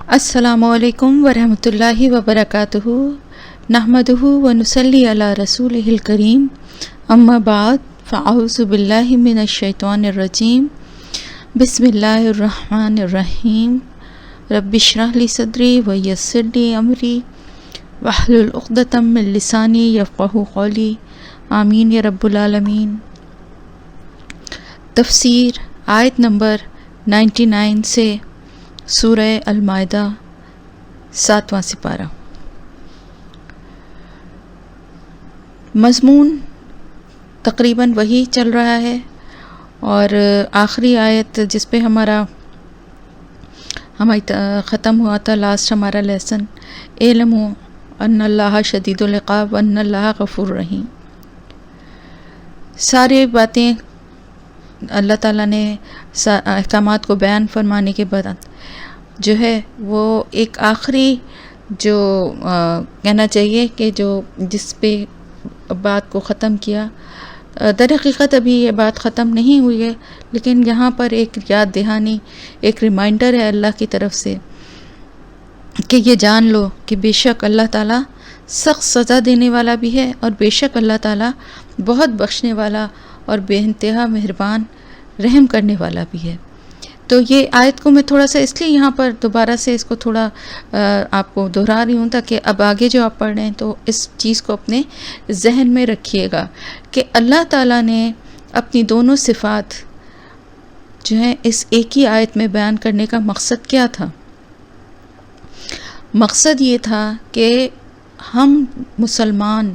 السلام علیکم ورحمۃ اللہ وبرکاتہ نحمدہ ونصلی علی رسولہ الکریم اما بعد فاعوذ باللہ من الشیطان الرجیم بسم اللہ الرحمن الرحیم رب اشرح لی صدری ویسر لی امری واحلل عقدۃ من لسانی یفقہوا قولی آمین یا رب العالمین۔ تفسیر آیت نمبر 99 سے سورہ المائدہ 7واں سپارہ۔ مضمون تقریباً وہی چل رہا ہے، اور آخری آیت جس پہ ہماری ختم ہوا تھا، لاسٹ ہمارا لیسن، اعلموا ان اللہ شدید العقاب وان اللہ غفور رحیم۔ ساری باتیں اللہ تعالیٰ نے احکامات کو بیان فرمانے کے بعد جو ہے وہ ایک آخری جو کہنا چاہیے کہ جو جس پہ بات کو ختم کیا، در حقیقت ابھی یہ بات ختم نہیں ہوئی ہے، لیکن یہاں پر ایک یاد دہانی، ایک ریمائنڈر ہے اللہ کی طرف سے کہ یہ جان لو کہ بے شک اللہ تعالیٰ سخت سزا دینے والا بھی ہے، اور بے شک اللہ تعالیٰ بہت بخشنے والا اور بے انتہا مہربان رحم کرنے والا بھی ہے۔ تو یہ آیت کو میں تھوڑا سا اس لیے یہاں پر دوبارہ سے اس کو تھوڑا آپ کو دہرا رہی ہوں، تاکہ اب آگے جو آپ پڑھ رہے ہیں تو اس چیز کو اپنے ذہن میں رکھیے گا کہ اللہ تعالیٰ نے اپنی دونوں صفات جو ہیں اس ایک ہی آیت میں بیان کرنے کا مقصد کیا تھا۔ مقصد یہ تھا کہ ہم مسلمان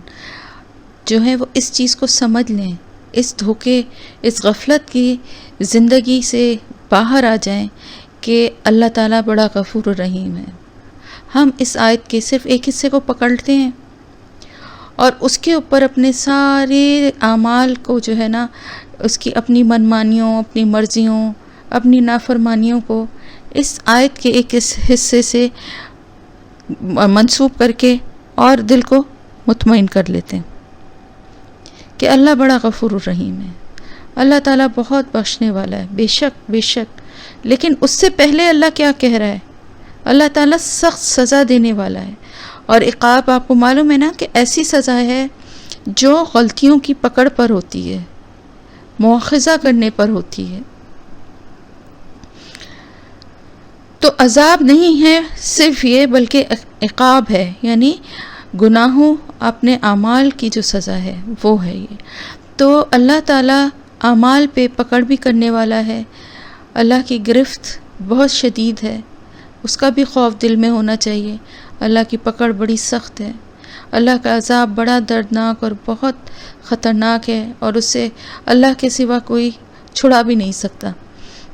جو ہیں وہ اس چیز کو سمجھ لیں، اس دھوکے، اس غفلت کی زندگی سے باہر آ جائیں کہ اللہ تعالیٰ بڑا غفور و رحیم ہے۔ ہم اس آیت کے صرف ایک حصے کو پکڑتے ہیں اور اس کے اوپر اپنے سارے اعمال کو جو ہے نا، اس کی اپنی منمانیوں، اپنی مرضیوں، اپنی نافرمانیوں کو اس آیت کے ایک حصے سے منسوب کر کے اور دل کو مطمئن کر لیتے ہیں کہ اللہ بڑا غفور الرحیم ہے، اللہ تعالیٰ بہت بخشنے والا ہے، بے شک بے شک۔ لیکن اس سے پہلے اللہ کیا کہہ رہا ہے؟ اللہ تعالیٰ سخت سزا دینے والا ہے، اور عقاب آپ کو معلوم ہے نا کہ ایسی سزا ہے جو غلطیوں کی پکڑ پر ہوتی ہے، مواخذہ کرنے پر ہوتی ہے۔ تو عذاب نہیں ہے صرف یہ، بلکہ عقاب ہے، یعنی گناہوں، اپنے اعمال کی جو سزا ہے وہ ہے یہ۔ تو اللہ تعالیٰ اعمال پہ پکڑ بھی کرنے والا ہے، اللہ کی گرفت بہت شدید ہے، اس کا بھی خوف دل میں ہونا چاہیے۔ اللہ کی پکڑ بڑی سخت ہے، اللہ کا عذاب بڑا دردناک اور بہت خطرناک ہے، اور اس سے اللہ کے سوا کوئی چھڑا بھی نہیں سکتا۔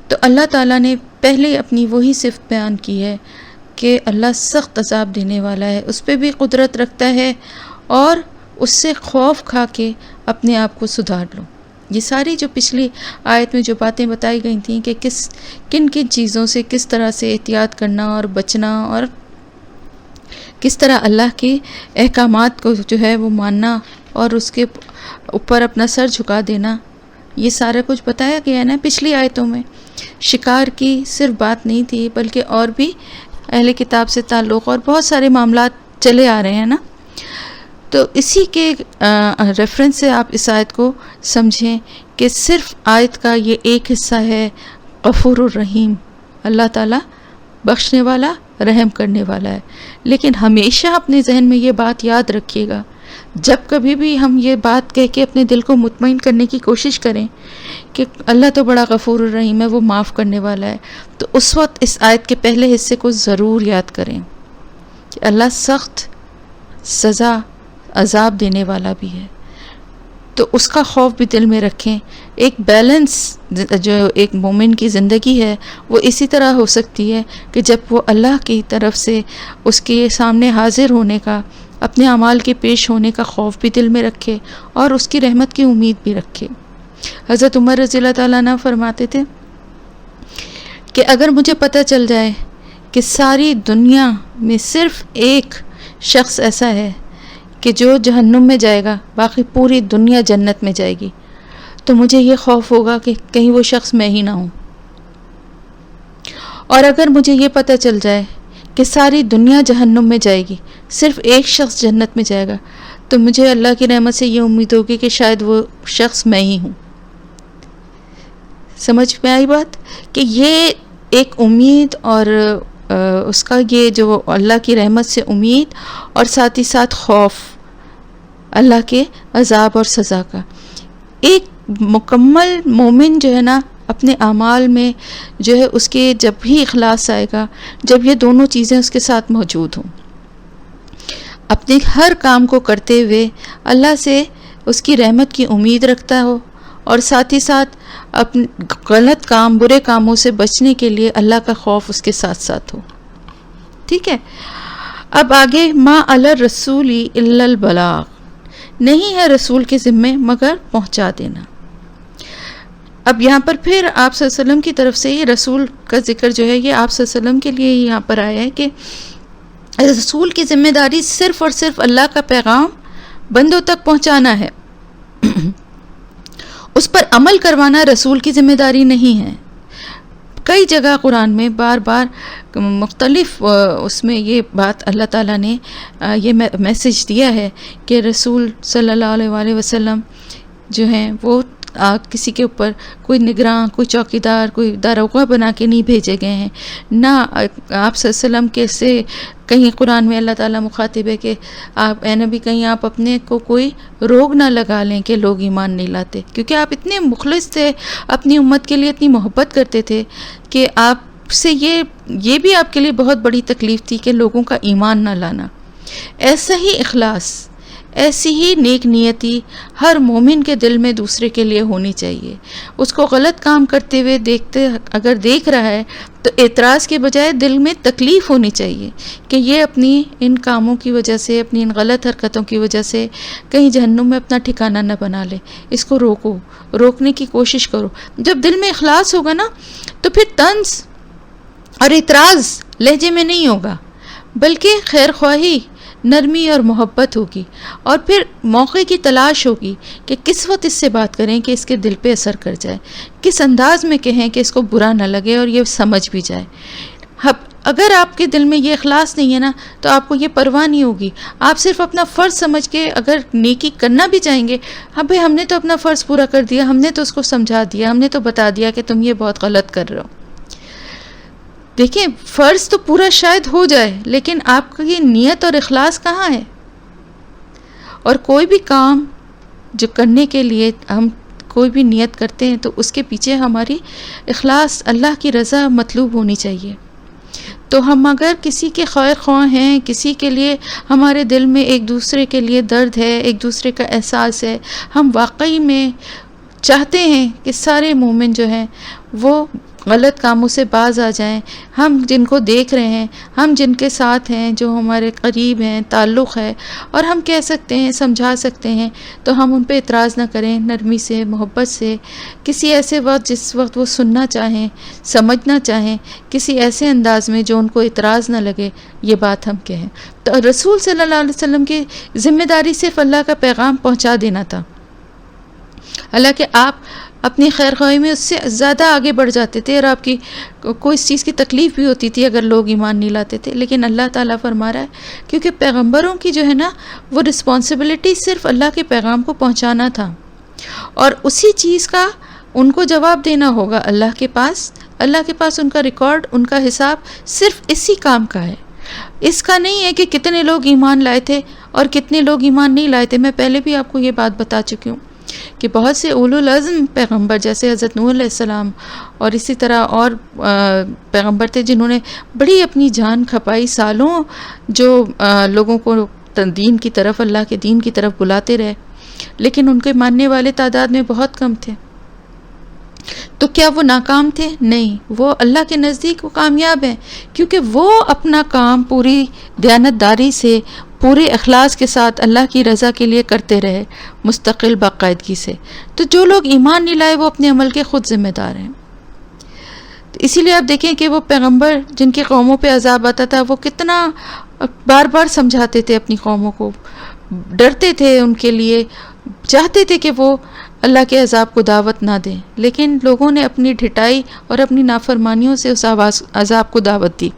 تو اللہ تعالیٰ نے پہلے اپنی وہی صفت بیان کی ہے کہ اللہ سخت عذاب دینے والا ہے، اس پہ بھی قدرت رکھتا ہے، اور اس سے خوف کھا کے اپنے آپ کو سدھار لو۔ یہ ساری جو پچھلی آیت میں جو باتیں بتائی گئی تھیں کہ کن چیزوں سے کس طرح سے احتیاط کرنا اور بچنا، اور کس طرح اللہ کے احکامات کو جو ہے وہ ماننا اور اس کے اوپر اپنا سر جھکا دینا، یہ سارا کچھ بتایا گیا ہے نا پچھلی آیتوں میں۔ شکار کی صرف بات نہیں تھی، بلکہ اور بھی اہل کتاب سے تعلق اور بہت سارے معاملات چلے آ رہے ہیں نا۔ تو اسی کے ریفرنس سے آپ اس آیت کو سمجھیں کہ صرف آیت کا یہ ایک حصہ ہے غفور الرحیم، اللہ تعالیٰ بخشنے والا، رحم کرنے والا ہے۔ لیکن ہمیشہ اپنے ذہن میں یہ بات یاد رکھیے گا، جب کبھی بھی ہم یہ بات کہہ کے اپنے دل کو مطمئن کرنے کی کوشش کریں کہ اللہ تو بڑا غفور الرحیم ہے، وہ معاف کرنے والا ہے، تو اس وقت اس آیت کے پہلے حصے کو ضرور یاد کریں کہ اللہ سخت سزا، عذاب دینے والا بھی ہے۔ تو اس کا خوف بھی دل میں رکھیں۔ ایک بیلنس جو ایک مومن کی زندگی ہے وہ اسی طرح ہو سکتی ہے کہ جب وہ اللہ کی طرف سے اس کے سامنے حاضر ہونے کا، اپنے اعمال کے پیش ہونے کا خوف بھی دل میں رکھے، اور اس کی رحمت کی امید بھی رکھے۔ حضرت عمر رضی اللہ تعالیٰ عنہ فرماتے تھے کہ اگر مجھے پتہ چل جائے کہ ساری دنیا میں صرف ایک شخص ایسا ہے کہ جو جہنم میں جائے گا، باقی پوری دنیا جنت میں جائے گی، تو مجھے یہ خوف ہوگا کہ کہیں وہ شخص میں ہی نہ ہوں۔ اور اگر مجھے یہ پتہ چل جائے کہ ساری دنیا جہنم میں جائے گی، صرف ایک شخص جنت میں جائے گا، تو مجھے اللہ کی رحمت سے یہ امید ہوگی کہ شاید وہ شخص میں ہی ہوں۔ سمجھ میں آئی بات؟ کہ یہ ایک امید اور اس کا یہ جو اللہ کی رحمت سے امید اور ساتھ ہی ساتھ خوف اللہ کے عذاب اور سزا کا۔ ایک مکمل مومن جو ہے نا اپنے اعمال میں جو ہے اس کے جب بھی اخلاص آئے گا، جب یہ دونوں چیزیں اس کے ساتھ موجود ہوں، اپنے ہر کام کو کرتے ہوئے اللہ سے اس کی رحمت کی امید رکھتا ہو اور ساتھ ہی ساتھ اپنے غلط کام برے کاموں سے بچنے کے لیے اللہ کا خوف اس کے ساتھ ساتھ ہو۔ ٹھیک ہے، اب آگے ما علی الرسول الا البلاغ، نہیں ہے رسول کے ذمے مگر پہنچا دینا۔ اب یہاں پر پھر آپ صلی اللہ علیہ وسلم کی طرف سے یہ رسول کا ذکر جو ہے یہ آپ صلی اللہ علیہ وسلم کے لیے یہاں پر آیا ہے کہ رسول کی ذمہ داری صرف اور صرف اللہ کا پیغام بندوں تک پہنچانا ہے، اس پر عمل کروانا رسول کی ذمہ داری نہیں ہے۔ کئی جگہ قرآن میں بار بار مختلف اس میں یہ بات اللہ تعالیٰ نے یہ میسج دیا ہے کہ رسول صلی اللہ علیہ وآلہ وسلم جو ہیں وہ کسی کے اوپر کوئی نگراں، کوئی چوکیدار، کوئی داروغہ بنا کے نہیں بھیجے گئے ہیں، نہ آپ صلی اللہ علیہ وسلم کے سے کہیں قرآن میں اللہ تعالیٰ مخاطب ہے کہ آپ اے نبی کہیں آپ اپنے کو کوئی روگ نہ لگا لیں کہ لوگ ایمان نہیں لاتے، کیونکہ آپ اتنے مخلص تھے، اپنی امت کے لیے اتنی محبت کرتے تھے کہ آپ سے یہ بھی آپ کے لیے بہت بڑی تکلیف تھی کہ لوگوں کا ایمان نہ لانا۔ ایسا ہی اخلاص، ایسی ہی نیک نیتی ہر مومن کے دل میں دوسرے کے لیے ہونی چاہیے۔ اس کو غلط کام کرتے ہوئے اگر دیکھ رہا ہے تو اعتراض کے بجائے دل میں تکلیف ہونی چاہیے کہ یہ اپنی ان کاموں کی وجہ سے، اپنی ان غلط حرکتوں کی وجہ سے کہیں جہنم میں اپنا ٹھکانہ نہ بنا لے۔ اس کو روکنے کی کوشش کرو۔ جب دل میں اخلاص ہوگا نا تو پھر طنز اور اعتراض لہجے میں نہیں ہوگا، بلکہ خیر خواہی، نرمی اور محبت ہوگی، اور پھر موقع کی تلاش ہوگی کہ کس وقت اس سے بات کریں کہ اس کے دل پہ اثر کر جائے، کس انداز میں کہیں کہ اس کو برا نہ لگے اور یہ سمجھ بھی جائے۔ اگر آپ کے دل میں یہ اخلاص نہیں ہے نا تو آپ کو یہ پرواہ نہیں ہوگی، آپ صرف اپنا فرض سمجھ کے اگر نیکی کرنا بھی چاہیں گے، ہاں بھائی ہم نے تو اپنا فرض پورا کر دیا، ہم نے تو اس کو سمجھا دیا، ہم نے تو بتا دیا کہ تم یہ بہت غلط کر رہے ہو۔ دیکھیں فرض تو پورا شاید ہو جائے لیکن آپ کی نیت اور اخلاص کہاں ہے؟ اور کوئی بھی کام جو کرنے کے لیے ہم کوئی بھی نیت کرتے ہیں تو اس کے پیچھے ہماری اخلاص، اللہ کی رضا مطلوب ہونی چاہیے۔ تو ہم اگر کسی کے خیر خواہ ہیں، کسی کے لیے ہمارے دل میں ایک دوسرے کے لیے درد ہے، ایک دوسرے کا احساس ہے، ہم واقعی میں چاہتے ہیں کہ سارے مومن جو ہیں وہ غلط کاموں سے باز آ جائیں، ہم جن کو دیکھ رہے ہیں، ہم جن کے ساتھ ہیں، جو ہمارے قریب ہیں، تعلق ہے، اور ہم کہہ سکتے ہیں، سمجھا سکتے ہیں، تو ہم ان پہ اعتراض نہ کریں، نرمی سے، محبت سے، کسی ایسے وقت جس وقت وہ سننا چاہیں، سمجھنا چاہیں، کسی ایسے انداز میں جو ان کو اعتراض نہ لگے، یہ بات ہم کہیں۔ تو رسول صلی اللہ علیہ وسلم کی ذمہ داری صرف اللہ کا پیغام پہنچا دینا تھا، حالانکہ آپ اپنی خیر خواہی میں اس سے زیادہ آگے بڑھ جاتے تھے اور آپ کی کوئی اس چیز کی تکلیف بھی ہوتی تھی اگر لوگ ایمان نہیں لاتے تھے، لیکن اللہ تعالیٰ فرما رہا ہے کیونکہ پیغمبروں کی جو ہے نا وہ رسپانسبلٹی صرف اللہ کے پیغام کو پہنچانا تھا، اور اسی چیز کا ان کو جواب دینا ہوگا اللہ کے پاس ان کا ریکارڈ، ان کا حساب صرف اسی کام کا ہے، اس کا نہیں ہے کہ کتنے لوگ ایمان لائے تھے اور کتنے لوگ ایمان نہیں لائے تھے۔ میں پہلے بھی آپ کو یہ بات بتا چکی ہوں کہ بہت سے اولو العزم پیغمبر جیسے حضرت نوح علیہ السلام اور اسی طرح اور پیغمبر تھے جنہوں نے بڑی اپنی جان کھپائی، سالوں جو لوگوں کو دین کی طرف، اللہ کے دین کی طرف بلاتے رہے، لیکن ان کے ماننے والے تعداد میں بہت کم تھے۔ تو کیا وہ ناکام تھے؟ نہیں، وہ اللہ کے نزدیک وہ کامیاب ہیں، کیونکہ وہ اپنا کام پوری دیانتداری سے، پورے اخلاص کے ساتھ اللہ کی رضا کے لیے کرتے رہے، مستقل باقاعدگی سے۔ تو جو لوگ ایمان نہیں لائے وہ اپنے عمل کے خود ذمہ دار ہیں۔ تو اسی لیے آپ دیکھیں کہ وہ پیغمبر جن کی قوموں پہ عذاب آتا تھا وہ کتنا بار بار سمجھاتے تھے اپنی قوموں کو، ڈرتے تھے ان کے لیے، چاہتے تھے کہ وہ اللہ کے عذاب کو دعوت نہ دیں، لیکن لوگوں نے اپنی ڈھٹائی اور اپنی نافرمانیوں سے اس عذاب کو دعوت دی۔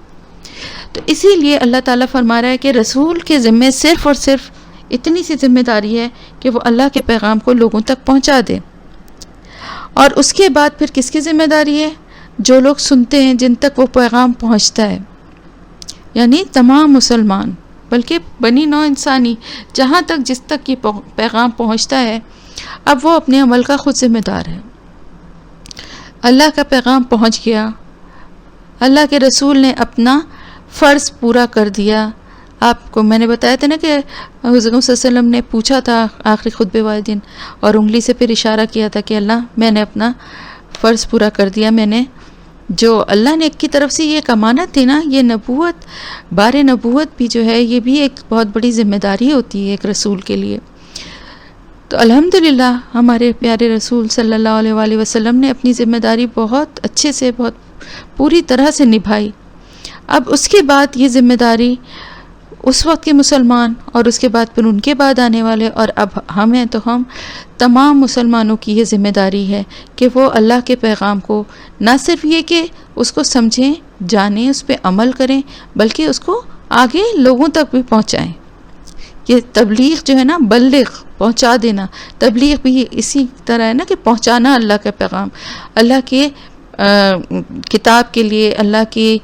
تو تو اسی لیے اللہ تعالیٰ فرما رہا ہے کہ رسول کے ذمے صرف اور صرف اتنی سی ذمہ داری ہے کہ وہ اللہ کے پیغام کو لوگوں تک پہنچا دے. اور اس کے بعد پھر کس کی ذمہ داری ہے؟ جو لوگ سنتے ہیں، جن تک وہ پیغام پہنچتا ہے، یعنی تمام مسلمان، بلکہ بنی نوع انسانی، جہاں تک جس تک یہ پیغام پہنچتا ہے، اب وہ اپنے عمل کا خود ذمہ دار ہے. اللہ کا پیغام پہنچ گیا، اللہ کے رسول نے اپنا فرض پورا کر دیا. آپ کو میں نے بتایا تھا نا کہ حضرت صلی اللہ علیہ وسلم نے پوچھا تھا آخری خطبے والے دن، اور انگلی سے پھر اشارہ کیا تھا کہ اللہ میں نے اپنا فرض پورا کر دیا. میں نے جو اللہ نے ایک کی طرف سے یہ ایک امانت تھی نا، یہ نبوت، بار نبوت بھی جو ہے یہ بھی ایک بہت بڑی ذمہ داری ہوتی ہے ایک رسول کے لیے. تو الحمدللہ ہمارے پیارے رسول صلی اللہ علیہ وآلہ وسلم نے اپنی ذمہ داری بہت اچھے سے، بہت پوری طرح سے نبھائی. اب اس کے بعد یہ ذمہ داری اس وقت کے مسلمان، اور اس کے بعد پھر ان کے بعد آنے والے، اور اب ہم ہیں تو ہم تمام مسلمانوں کی یہ ذمہ داری ہے کہ وہ اللہ کے پیغام کو نہ صرف یہ کہ اس کو سمجھیں، جانیں، اس پہ عمل کریں، بلکہ اس کو آگے لوگوں تک بھی پہنچائیں. یہ تبلیغ جو ہے نا، بلغ، پہنچا دینا، تبلیغ بھی اسی طرح ہے نا کہ پہنچانا اللہ کا پیغام، اللہ کے کتاب کے لیے، اللہ کے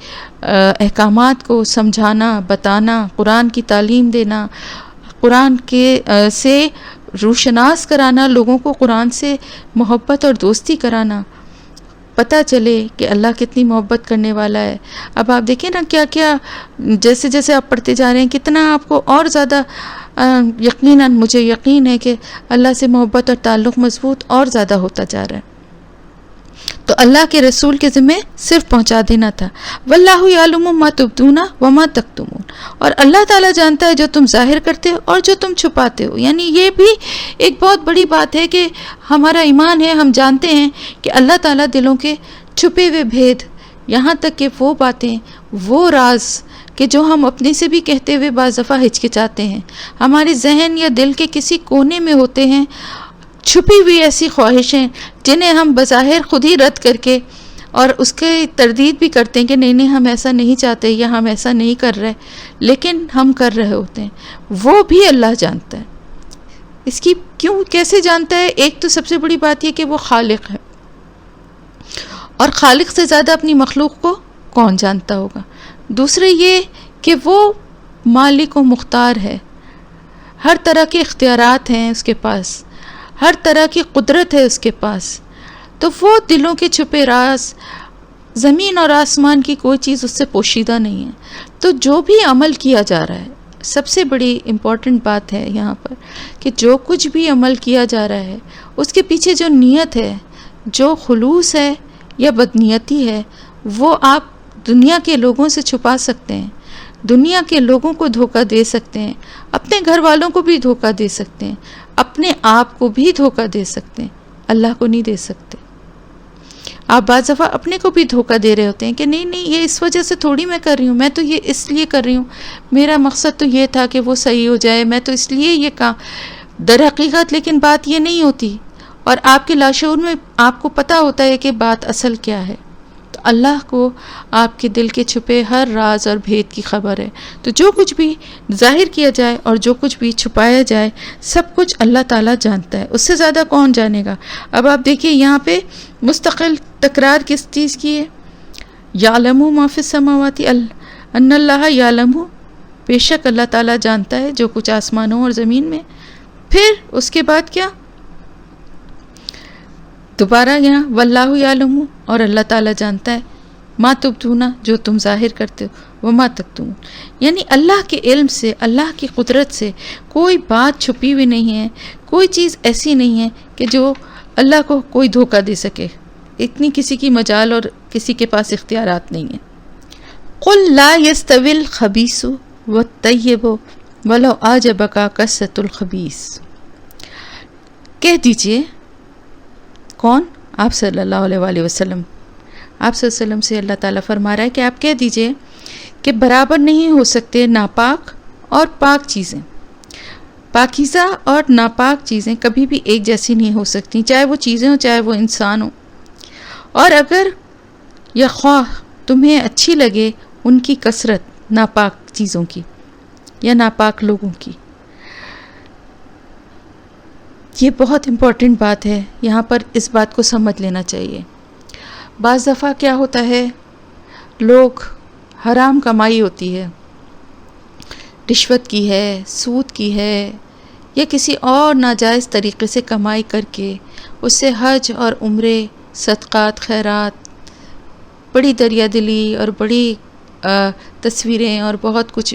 احکامات کو سمجھانا، بتانا، قرآن کی تعلیم دینا، قرآن کے سے روشناس کرانا، لوگوں کو قرآن سے محبت اور دوستی کرانا، پتہ چلے کہ اللہ کتنی محبت کرنے والا ہے. اب آپ دیکھیں نا کیا کیا جیسے جیسے آپ پڑھتے جا رہے ہیں، کتنا آپ کو اور زیادہ یقیناً مجھے یقین ہے کہ اللہ سے محبت اور تعلق مضبوط اور زیادہ ہوتا جا رہا ہے. تو اللہ کے رسول کے ذمہ صرف پہنچا دینا تھا. واللہ یعلم ما تبدون وما تکتمون، اور اللہ تعالیٰ جانتا ہے جو تم ظاہر کرتے ہو اور جو تم چھپاتے ہو. یعنی یہ بھی ایک بہت بڑی بات ہے کہ ہمارا ایمان ہے، ہم جانتے ہیں کہ اللہ تعالیٰ دلوں کے چھپے ہوئے بھید، یہاں تک کہ وہ باتیں، وہ راز کہ جو ہم اپنے سے بھی کہتے ہوئے بعض دفعہ ہچکچاتے ہیں، ہمارے ذہن یا دل کے کسی کونے میں ہوتے ہیں چھپی ہوئی ایسی خواہشیں جنہیں ہم بظاہر خود ہی رد کر کے اور اس کے تردید بھی کرتے ہیں کہ نہیں نہیں ہم ایسا نہیں چاہتے یا ہم ایسا نہیں کر رہے، لیکن ہم کر رہے ہوتے ہیں. وہ بھی اللہ جانتا ہے. اس کی کیوں کیسے جانتا ہے؟ ایک تو سب سے بڑی بات یہ کہ وہ خالق ہے، اور خالق سے زیادہ اپنی مخلوق کو کون جانتا ہوگا. دوسرے یہ کہ وہ مالک و مختار ہے، ہر طرح کے اختیارات ہیں اس کے پاس، ہر طرح کی قدرت ہے اس کے پاس. تو وہ دلوں کے چھپے راز، زمین اور آسمان کی کوئی چیز اس سے پوشیدہ نہیں ہے. تو جو بھی عمل کیا جا رہا ہے، سب سے بڑی امپورٹنٹ بات ہے یہاں پر کہ جو کچھ بھی عمل کیا جا رہا ہے اس کے پیچھے جو نیت ہے، جو خلوص ہے یا بدنیتی ہے، وہ آپ دنیا کے لوگوں سے چھپا سکتے ہیں، دنیا کے لوگوں کو دھوکہ دے سکتے ہیں، اپنے گھر والوں کو بھی دھوکہ دے سکتے ہیں، اپنے آپ کو بھی دھوکہ دے سکتے ہیں، اللہ کو نہیں دے سکتے. آپ بعض دفعہ اپنے کو بھی دھوکہ دے رہے ہوتے ہیں کہ نہیں نہیں یہ اس وجہ سے تھوڑی میں کر رہی ہوں، میں تو یہ اس لیے کر رہی ہوں، میرا مقصد تو یہ تھا کہ وہ صحیح ہو جائے، میں تو اس لیے یہ کہا. در حقیقت لیکن بات یہ نہیں ہوتی، اور آپ کے لاشعور میں آپ کو پتہ ہوتا ہے کہ بات اصل کیا ہے. تو اللہ کو آپ کے دل کے چھپے ہر راز اور بھید کی خبر ہے. تو جو کچھ بھی ظاہر کیا جائے اور جو کچھ بھی چھپایا جائے، سب کچھ اللہ تعالیٰ جانتا ہے. اس سے زیادہ کون جانے گا؟ اب آپ دیکھیے یہاں پہ مستقل تکرار کس چیز کی ہے؟ یعلم ما فی السماوات ان اللہ یعلم، بے شک اللہ تعالیٰ جانتا ہے جو کچھ آسمانوں اور زمین میں. پھر اس کے بعد کیا؟ دوبارہ یہاں واللہ یعلم، اور اللہ تعالیٰ جانتا ہے ما تبدون، جو تم ظاہر کرتے ہو، وما تکتمون. یعنی اللہ کے علم سے، اللہ کی قدرت سے کوئی بات چھپی ہوئی نہیں ہے، کوئی چیز ایسی نہیں ہے کہ جو اللہ کو کوئی دھوکہ دے سکے. اتنی کسی کی مجال اور کسی کے پاس اختیارات نہیں ہیں. قل لا یستوی الخبیث والطیب ولو اعجبک کثرۃ الخبیث. کہہ دیجئے، کون؟ آپ صلی اللہ علیہ وآلہ وسلم. آپ صلی اللہ علیہ وسلم سے اللہ تعالیٰ فرما رہا ہے کہ آپ کہہ دیجئے کہ برابر نہیں ہو سکتے ناپاک اور پاک چیزیں. پاکیزہ اور ناپاک چیزیں کبھی بھی ایک جیسی نہیں ہو سکتی، چاہے وہ چیزیں ہوں چاہے وہ انسان ہوں. اور اگر یا خواہ تمہیں اچھی لگے ان کی کثرت، ناپاک چیزوں کی یا ناپاک لوگوں کی. یہ بہت امپورٹنٹ بات ہے، یہاں پر اس بات کو سمجھ لینا چاہیے. بعض دفعہ کیا ہوتا ہے، لوگ حرام کمائی ہوتی ہے، رشوت کی ہے، سود کی ہے، یا کسی اور ناجائز طریقے سے کمائی کر کے اس سے حج اور عمرے، صدقات، خیرات، بڑی دریا دلی اور بڑی تصویریں اور بہت کچھ،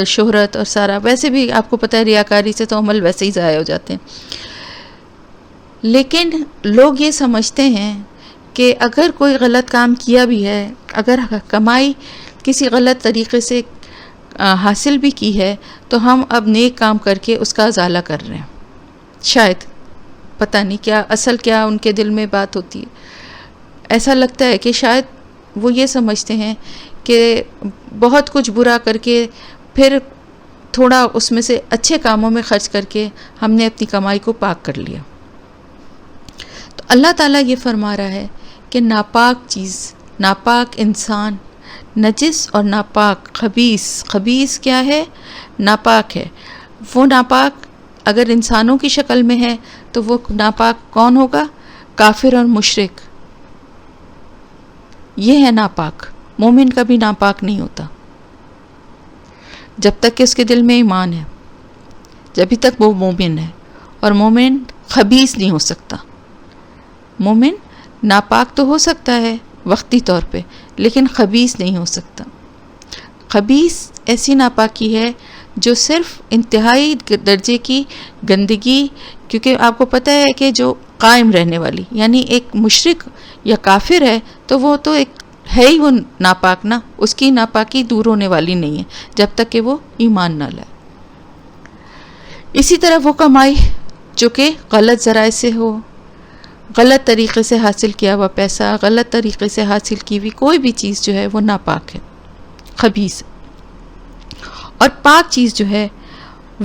شہرت اور سارا، ویسے بھی آپ کو پتہ ہے ریاکاری سے تو عمل ویسے ہی ضائع ہو جاتے ہیں. لیکن لوگ یہ سمجھتے ہیں کہ اگر کوئی غلط کام کیا بھی ہے، اگر کمائی کسی غلط طریقے سے حاصل بھی کی ہے، تو ہم اب نیک کام کر کے اس کا ازالہ کر رہے ہیں. شاید پتہ نہیں کیا اصل کیا ان کے دل میں بات ہوتی ہے. ایسا لگتا ہے کہ شاید وہ یہ سمجھتے ہیں کہ بہت کچھ برا کر کے پھر تھوڑا اس میں سے اچھے کاموں میں خرچ کر کے ہم نے اپنی کمائی کو پاک کر لیا. تو اللہ تعالیٰ یہ فرما رہا ہے کہ ناپاک چیز، ناپاک انسان، نجس اور ناپاک، خبیث کیا ہے؟ ناپاک ہے. وہ ناپاک اگر انسانوں کی شکل میں ہے تو وہ ناپاک کون ہوگا؟ کافر اور مشرک. یہ ہے ناپاک. مومن کبھی ناپاک نہیں ہوتا جب تک کہ اس کے دل میں ایمان ہے، جبھی تک وہ مومن ہے. اور مومن خبیث نہیں ہو سکتا. مومن ناپاک تو ہو سکتا ہے وقتی طور پہ، لیکن خبیث نہیں ہو سکتا. خبیث ایسی ناپاکی ہے جو صرف انتہائی درجے کی گندگی، کیونکہ آپ کو پتہ ہے کہ جو قائم رہنے والی، یعنی ایک مشرک یا کافر ہے تو وہ تو ایک ہے ہی وہ ناپاک نا، اس کی ناپاکی دور ہونے والی نہیں ہے جب تک کہ وہ ایمان نہ لائے. اسی طرح وہ کمائی جو کہ غلط ذرائع سے ہو، غلط طریقے سے حاصل کیا ہوا پیسہ، غلط طریقے سے حاصل کی ہوئی کوئی بھی چیز جو ہے وہ ناپاک ہے، خبیث. اور پاک چیز جو ہے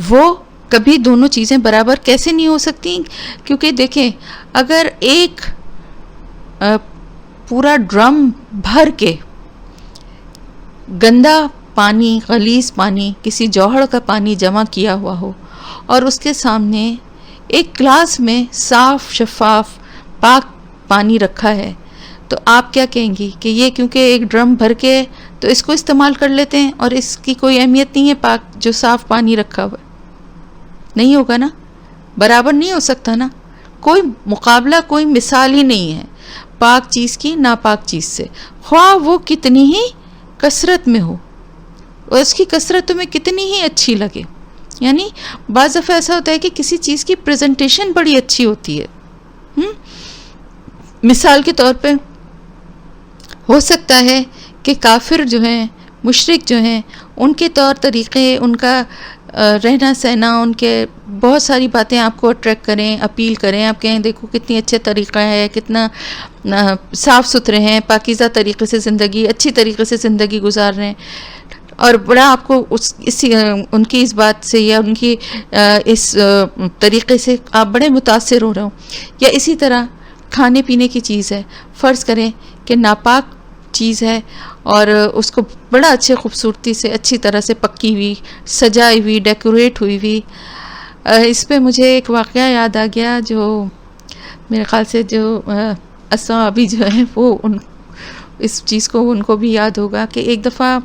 وہ کبھی دونوں چیزیں برابر کیسے نہیں ہو سکتی؟ کیونکہ دیکھیں، اگر ایک پورا ڈرم بھر کے گندا پانی، غلیظ پانی، کسی جوہر کا پانی جمع کیا ہوا ہو، اور اس کے سامنے ایک گلاس میں صاف شفاف پاک پانی رکھا ہے، تو آپ کیا کہیں گی کہ یہ کیونکہ ایک ڈرم بھر کے تو اس کو استعمال کر لیتے ہیں اور اس کی کوئی اہمیت نہیں ہے پاک جو صاف پانی رکھا ہوا ہے؟ نہیں ہوگا نا، برابر نہیں ہو سکتا نا. کوئی مقابلہ، کوئی مثال ہی نہیں ہے پاک چیز کی ناپاک چیز سے، خواہ وہ کتنی ہی کثرت میں ہو اور اس کی کثرت تمہیں کتنی ہی اچھی لگے. یعنی بعض دفعہ ایسا ہوتا ہے کہ کسی چیز کی پریزنٹیشن بڑی اچھی ہوتی ہے. مثال کے طور پہ ہو سکتا ہے کہ کافر جو ہیں، مشرک جو ہیں، ان کے طور طریقے، ان کا رہنا سہنا، ان کے بہت ساری باتیں آپ کو اٹریکٹ کریں، اپیل کریں. آپ کہیں دیکھو کتنی اچھے طریقہ ہے، کتنا صاف ستھرے ہیں، پاکیزہ طریقے سے زندگی، اچھی طریقے سے زندگی گزار رہے ہیں، اور بڑا آپ کو ان کی اس بات سے یا ان کی اس طریقے سے آپ بڑے متاثر ہو رہے ہوں. یا اسی طرح کھانے پینے کی چیز ہے، فرض کریں کہ ناپاک چیز ہے اور اس کو بڑا اچھے خوبصورتی سے اچھی طرح سے پکی ہوئی، سجائی ہوئی، ڈیکوریٹ ہوئی ہوئی. اس پہ مجھے ایک واقعہ یاد آ گیا، جو میرے خیال سے جو اسما ابھی جو ہیں وہ اس چیز کو ان کو بھی یاد ہوگا کہ ایک دفعہ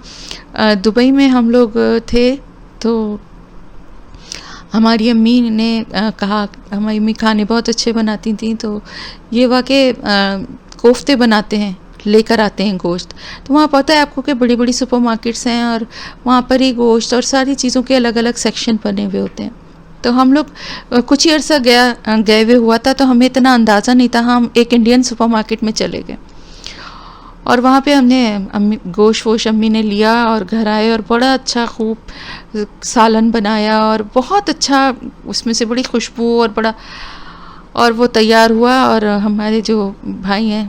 دبئی میں ہم لوگ تھے، تو ہماری امی نے کہا، ہماری امی کھانے بہت اچھے بناتی تھیں، تو یہ واقع کوفتے بناتے ہیں، لے کر آتے ہیں گوشت. تو وہاں پتہ ہے آپ کو کہ بڑی بڑی سپر مارکیٹس ہیں اور وہاں پر ہی گوشت اور ساری چیزوں کے الگ الگ سیکشن بنے ہوئے ہوتے ہیں. تو ہم لوگ کچھ ہی عرصہ گئے ہوئے ہوا تھا، تو ہمیں اتنا اندازہ نہیں تھا. ہم ایک انڈین سپر مارکیٹ میں چلے گئے اور وہاں پہ ہم نے گوشت امی نے لیا اور گھر آئے اور بڑا اچھا خوب سالن بنایا اور بہت اچھا اس میں سے بڑی خوشبو اور وہ تیار ہوا. اور ہمارے جو بھائی ہیں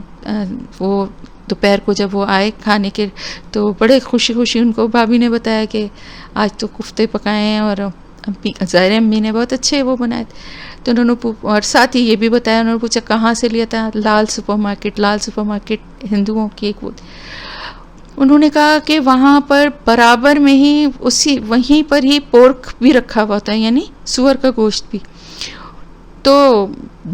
وہ دوپہر کو جب وہ آئے کھانے کے، تو بڑے خوشی ان کو بھابھی نے بتایا کہ آج تو کوفتے پکائے ہیں، اور ظاہر امی نے بہت اچھے وہ بنائے تھے. تو انہوں نے اور ساتھ ہی یہ بھی بتایا، انہوں نے پوچھا کہاں سے لیا تھا؟ لال سپر مارکیٹ ہندوؤں کی ایک وہ. انہوں نے کہا کہ وہاں پر برابر میں ہی وہیں پر ہی پورک بھی رکھا ہوا تھا، یعنی سور کا گوشت بھی. تو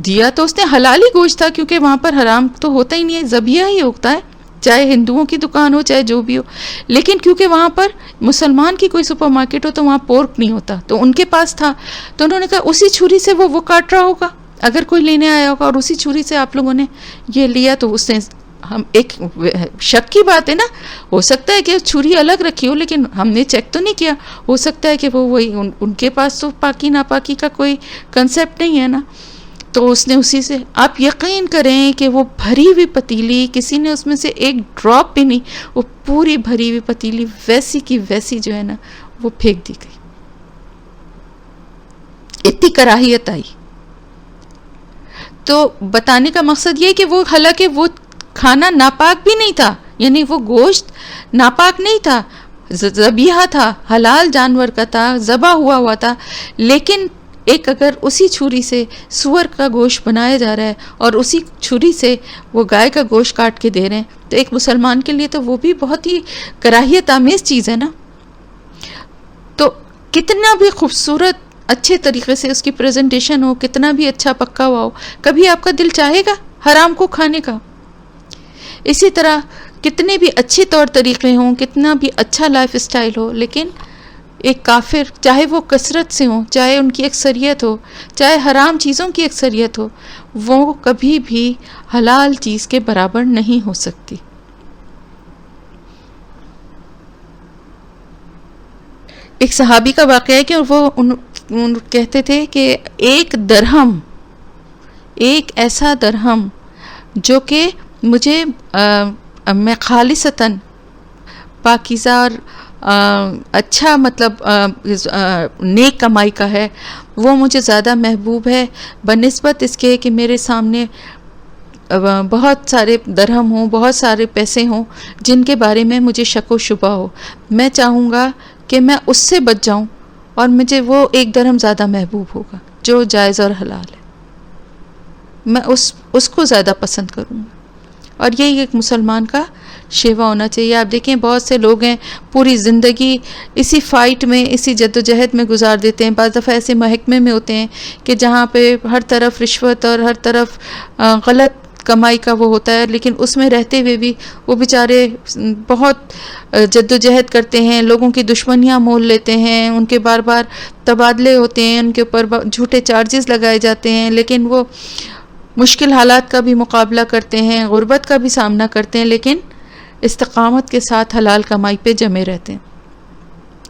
دیا تو اس نے حلالی گوشت تھا، کیونکہ وہاں پر حرام تو ہوتا ہی نہیں ہے، ذبیحہ ہی ہوتا ہے، چاہے ہندوؤں کی دکان ہو چاہے جو بھی ہو. لیکن کیونکہ وہاں پر مسلمان کی کوئی سپر مارکیٹ ہو تو وہاں پورک نہیں ہوتا، تو ان کے پاس تھا. تو انہوں نے کہا اسی چھری سے وہ کاٹ رہا ہوگا اگر کوئی لینے آیا ہوگا، اور اسی چھری سے آپ لوگوں نے یہ لیا. تو اس نے، ہم ایک شک کی بات ہے نا، ہو سکتا ہے کہ چھری الگ رکھی ہو لیکن ہم نے چیک تو نہیں کیا، ہو سکتا ہے کہ وہی ان کے پاس تو پاکی ناپاکی کا کوئی کنسیپٹ نہیں ہے نا. تو اس نے اسی سے، آپ یقین کریں کہ وہ بھری ہوئی پتیلی، کسی نے اس میں سے ایک ڈراپ بھی نہیں، وہ پوری بھری ہوئی پتیلی ویسی کی ویسی جو ہے نا وہ پھینک دی گئی. اتنی کراہیت آئی. تو بتانے کا مقصد یہ کہ وہ، حالانکہ وہ کھانا ناپاک بھی نہیں تھا، یعنی وہ گوشت ناپاک نہیں تھا، ذبیحہ تھا، حلال جانور کا تھا، ذبح ہوا تھا، لیکن ایک اگر اسی چھری سے سور کا گوشت بنایا جا رہا ہے اور اسی چھری سے وہ گائے کا گوشت کاٹ کے دے رہے ہیں، تو ایک مسلمان کے لیے تو وہ بھی بہت ہی کراہیت آمیز چیز ہے نا. تو کتنا بھی خوبصورت اچھے طریقے سے اس کی پریزنٹیشن ہو، کتنا بھی اچھا پکا ہوا ہو، کبھی آپ کا دل چاہے گا حرام کو کھانے کا. اسی طرح کتنے بھی اچھے طور طریقے ہوں، کتنا بھی اچھا لائف اسٹائل ہو، لیکن ایک کافر، چاہے وہ کثرت سے ہوں، چاہے ان کی اکثریت ہو، چاہے حرام چیزوں کی اکثریت ہو، وہ کبھی بھی حلال چیز کے برابر نہیں ہو سکتی. ایک صحابی کا واقعہ ہے کہ وہ کہتے تھے کہ ایک درہم، ایک ایسا درہم جو کہ مجھے میں خالصتاً پاکیزہ اور اچھا مطلب نیک کمائی کا ہے، وہ مجھے زیادہ محبوب ہے بنسبت اس کے کہ میرے سامنے بہت سارے درہم ہوں، بہت سارے پیسے ہوں جن کے بارے میں مجھے شک و شبہ ہو. میں چاہوں گا کہ میں اس سے بچ جاؤں اور مجھے وہ ایک درہم زیادہ محبوب ہوگا جو جائز اور حلال ہے، میں اس کو زیادہ پسند کروں گا. اور یہی ایک مسلمان کا شیوا ہونا چاہیے. آپ دیکھیں بہت سے لوگ ہیں پوری زندگی اسی فائٹ میں، اسی جد و جہد میں گزار دیتے ہیں. بعض دفعہ ایسے محکمے میں ہوتے ہیں کہ جہاں پہ ہر طرف رشوت اور ہر طرف غلط کمائی کا وہ ہوتا ہے، لیکن اس میں رہتے ہوئے بھی وہ بیچارے بہت جد و جہد کرتے ہیں، لوگوں کی دشمنیاں مول لیتے ہیں، ان کے بار بار تبادلے ہوتے ہیں، ان کے اوپر جھوٹے چارجز لگائے جاتے ہیں، لیکن وہ مشکل حالات کا بھی مقابلہ کرتے ہیں، غربت کا بھی سامنا کرتے ہیں، لیکن استقامت کے ساتھ حلال کمائی پہ جمے رہتے ہیں.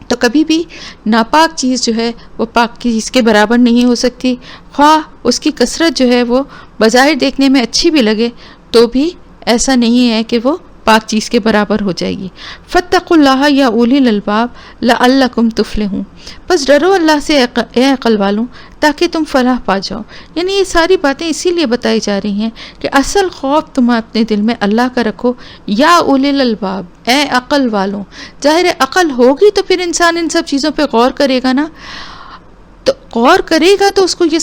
تو کبھی بھی ناپاک چیز جو ہے وہ پاک چیز کے برابر نہیں ہو سکتی، خواہ اس کی کثرت جو ہے وہ بظاہر دیکھنے میں اچھی بھی لگے تو بھی ایسا نہیں ہے کہ وہ پاک چیز کے برابر ہو جائے گی. فاتقوا اللہ یا اولی الالباب لعلکم تفلحون، بس ڈرو اللہ سے اے عقل والوں تاکہ تم فلاح پا جاؤ. یعنی یہ ساری باتیں اسی لیے بتائی جا رہی ہیں کہ اصل خوف تم اپنے دل میں اللہ کا رکھو، یا اولی الالباب، اے عقل والوں. ظاہر عقل ہوگی تو پھر انسان ان سب چیزوں پہ غور کرے گا نا، تو غور کرے گا تو اس کو یہ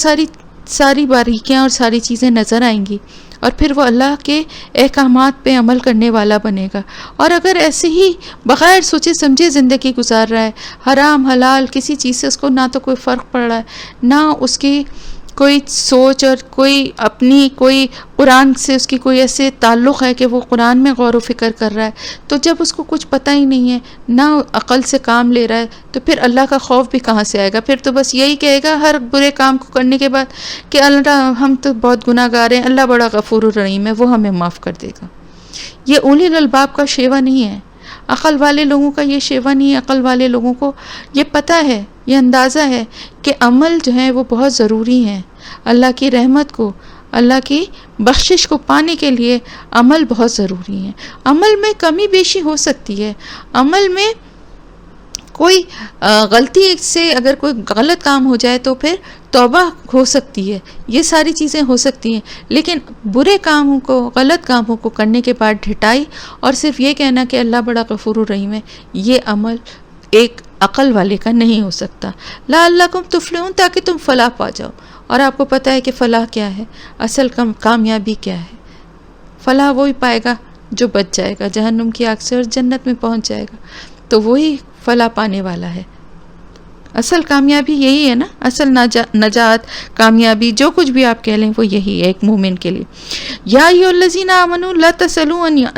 ساری باریکیاں اور ساری چیزیں نظر آئیں گی، اور پھر وہ اللہ کے احکامات پہ عمل کرنے والا بنے گا. اور اگر ایسے ہی بغیر سوچے سمجھے زندگی گزار رہا ہے، حرام حلال کسی چیز سے اس کو نہ تو کوئی فرق پڑ رہا ہے، نہ اس کی کوئی سوچ اور کوئی اپنی کوئی قرآن سے اس کی کوئی ایسے تعلق ہے کہ وہ قرآن میں غور و فکر کر رہا ہے، تو جب اس کو کچھ پتہ ہی نہیں ہے، نہ عقل سے کام لے رہا ہے، تو پھر اللہ کا خوف بھی کہاں سے آئے گا؟ پھر تو بس یہی کہے گا ہر برے کام کو کرنے کے بعد کہ اللہ ہم تو بہت گناہ گار ہیں، اللہ بڑا غفور الرحیم ہے، وہ ہمیں معاف کر دے گا. یہ اولی الالباب کا شیوا نہیں ہے، عقل والے لوگوں کا یہ شیوا نہیں ہے. عقل والے لوگوں کو یہ پتہ ہے، یہ اندازہ ہے کہ عمل جو ہیں وہ بہت ضروری ہیں. اللہ کی رحمت کو، اللہ کی بخشش کو پانے کے لیے عمل بہت ضروری ہے. عمل میں کمی بیشی ہو سکتی ہے، عمل میں کوئی غلطی سے اگر کوئی غلط کام ہو جائے تو پھر توبہ ہو سکتی ہے، یہ ساری چیزیں ہو سکتی ہیں، لیکن برے کاموں کو، غلط کاموں کو کرنے کے بعد ڈھٹائی اور صرف یہ کہنا کہ اللہ بڑا غفور الرحیم ہے، یہ عمل ایک عقل والے کا نہیں ہو سکتا. لعلکم تفلحون، تاکہ تم فلاح پا جاؤ. اور آپ کو پتہ ہے کہ فلاح کیا ہے، اصل کامیابی کیا ہے؟ فلاح وہی پائے گا جو بچ جائے گا جہنم کی آگ سے اور جنت میں پہنچ جائے گا، تو وہی فلاح پانے والا ہے۔ اصل کامیابی یہی ہے نا، اصل نجات، کامیابی، جو کچھ بھی آپ کہہ لیں وہ یہی ہے ایک مومن کے لیے۔ یا ایھا الذین آمنوا لا تسألوا عن یا